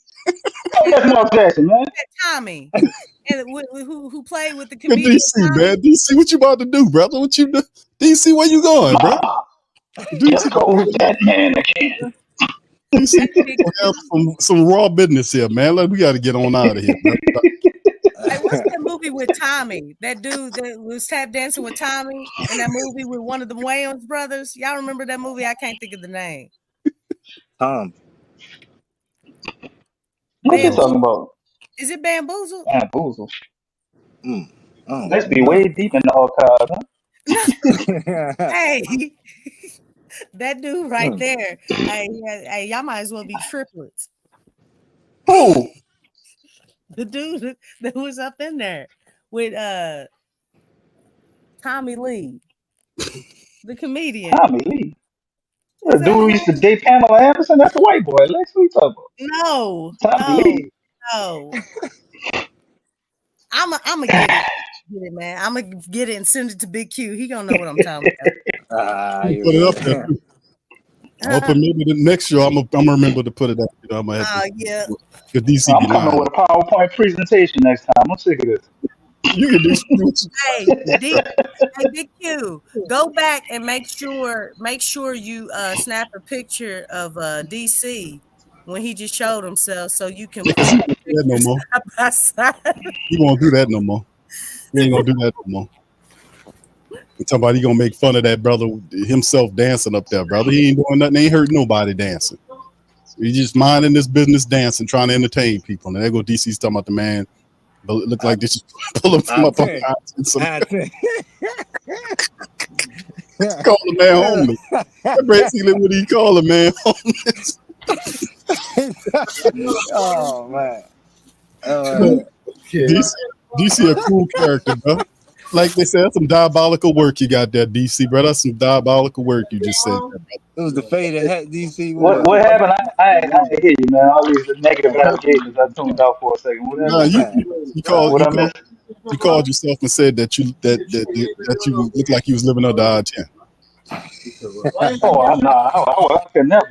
That's Mark Jackson, man.
Tommy, and who played with the
Good
comedian.
DC, man. DC, what you about to do, brother? What you do? DC, where you going, bro?
Let's go with that man again.
DC, we have some raw business here, man. Like, we got to get on out of here, man.
Hey, what's that movie with Tommy? That dude that was tap dancing with Tommy in that movie with one of the Wayans brothers. Y'all remember that movie? I can't think of the name.
Tom.
What you talking about?
Is it Bamboozle?
Bamboozle. Let's be way deep in the archive, huh?
Hey, that dude right there. Hey, y'all might as well be triplets.
Who?
The dude that was up in there with Tommy Lee, the comedian.
Tommy Lee. The dude who used to date Pamela Anderson. That's a white boy. Lex, what you talking about?
No,
Tommy Lee.
no. I'm gonna get it, man. I'm gonna get it and send it to Big Q. He gonna know what I'm talking about.
Put it up there. I'll put maybe the next year. I'm gonna remember to put it up. You know, I'm gonna have to.
Yeah.
DC
I'm coming with a PowerPoint presentation next time. I'm sick of this.
You can do.
Hey, Big Q, go back and make sure you snap a picture of DC when he just showed himself, so you can put
that no more.
side by side.
He won't do that no more. He ain't gonna do that no more. Somebody gonna make fun of that brother himself dancing up there, brother. He ain't doing nothing. Ain't hurt nobody dancing. He just minding this business, dancing, trying to entertain people. And there go DC's talking about the man. But it looked like this is pulling from up on the call the man homeless. That's basically what he call a man homeless.
Oh man.
DC a cool character, bro. Like they said, that's some diabolical work you got there, DC, bro. That's some diabolical work you just said.
It was the faded hat, DC.
What happened? I didn't hear you, man. All these negative allegations. I tuned out for a second. What happened?
You called yourself and said that you look like you was living under I-10.
Oh, I could never.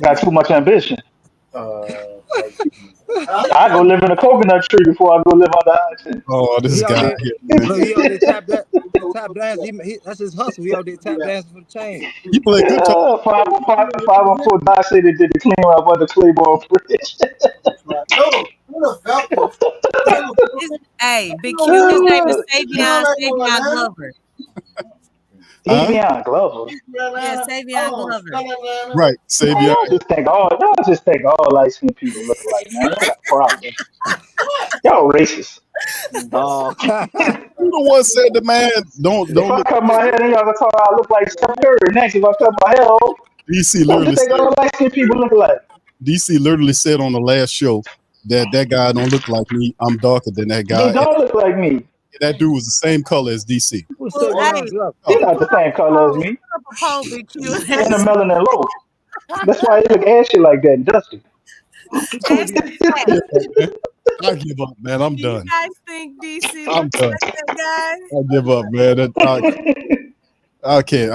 Got too much ambition. I go live in a coconut tree before I go live under I-10.
Oh, this guy here.
Look, he out there tap dance. That's his hustle. He out there tap dancing for the change.
He played good talk.
504 Dye say they did the clean up on the Claiborne Bridge.
Hey, Big Q, his name is Savion Glover.
Savion Glover.
Yeah, Savion Glover.
Right, Savion.
Y'all just think all light-skinned people look alike, man. Y'all got a problem. Y'all racist.
Oh,
You the one said the man don't
If I
look.
cut my hair, then y'all gonna talk I look like Steph Curry. Next, if I cut my hair off,
DC
y'all
literally
just think all light-skinned people look alike.
DC literally said on the last show that guy don't look like me. I'm darker than that guy.
He don't look like me.
That dude was the same color as DC.
who said that?
He's not the same color as me.
Big Q.
And the melanin low. That's why he look ashy like that and dusty.
I give up, man. I'm done.
You guys think DC
I'm
looks
done.
like that guy?
I give up, man. I can't.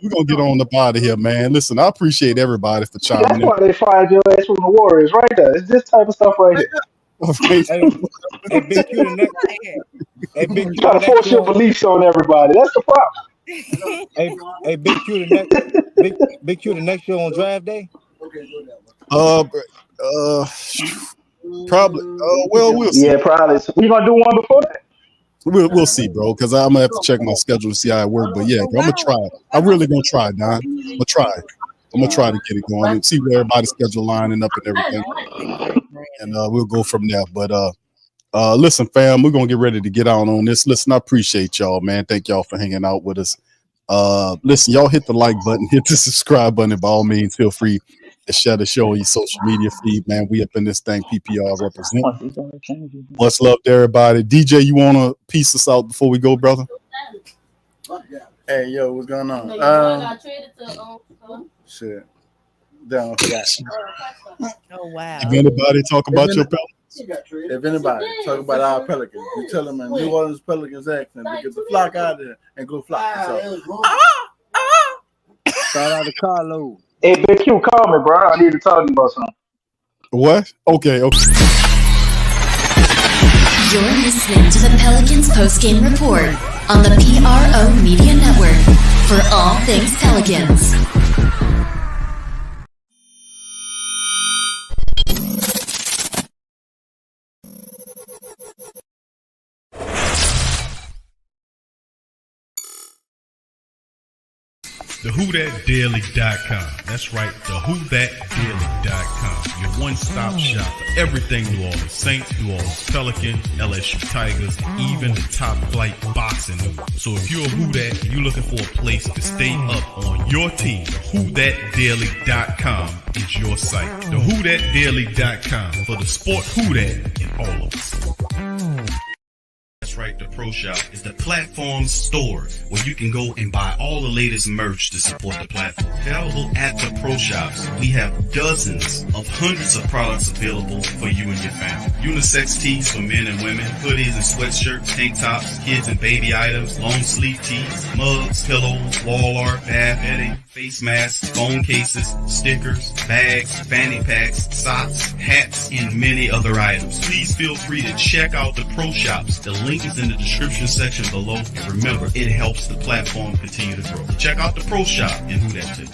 We're gonna get on the out of here, man. Listen, I appreciate everybody for chiming
That's
in.
why they fired your ass from the Warriors, right there. It's this type of stuff right here.
Okay.
Hey, Big Q, the next. Hey, Big Q,
Try to force your beliefs on everybody. That's the problem.
Hey, Big Q, the next. Big Q, the next show on draft day.
Probably. Well, we'll see.
Yeah, probably. So we gonna do one before that.
We'll see, bro. Because I'm gonna have to check my schedule to see how it works. But yeah, bro, I'm gonna try it. I'm really gonna try, Don. I'm gonna try to get it going and see where everybody's schedule lining up and everything, and we'll go from there. But listen, fam, we're gonna get ready to get on this. Listen, I appreciate y'all, man. Thank y'all for hanging out with us. Listen, y'all hit the like button, hit the subscribe button. By all means, feel free to share the show on your social media feed, man. We up in this thing. PPR represent. Much love to everybody. DJ, you wanna peace us out before we go, brother?
Hey, yo, what's going on? Shit. Down for that.
Oh wow.
If anybody talk about your Pelicans,
if anybody talk about our Pelicans, you tell them in New Orleans Pelicans accent to get the flock out there and go flock.
Shout out to Carlo.
Hey, Big Q, call me, bro. I need to talk to you about something.
what? Okay.
You're listening to the Pelicans Postgame Report on the PRO Media Network for all things Pelicans.
TheWhoThatDaily.com. That's right, TheWhoThatDaily.com. Your one-stop shop for everything New Orleans Saints, New Orleans Pelicans, LSU Tigers, even the top flight boxing news. So if you're a Who That and you're looking for a place to stay up on your team, TheWhoThatDaily.com is your site. TheWhoThatDaily.com for the sport Who That in all of us. That's right, the Pro Shop is the platform store where you can go and buy all the latest merch to support the platform. Available at the Pro Shops, we have dozens of hundreds of products available for you and your family. Unisex tees for men and women, hoodies and sweatshirts, tank tops, kids and baby items, long sleeve tees, mugs, pillows, wall art, bath bedding, face masks, phone cases, stickers, bags, fanny packs, socks, hats, and many other items. Please feel free to check out the Pro Shops. The link is in the description section below. And remember, it helps the platform continue to grow. Check out the Pro Shop and Who That too.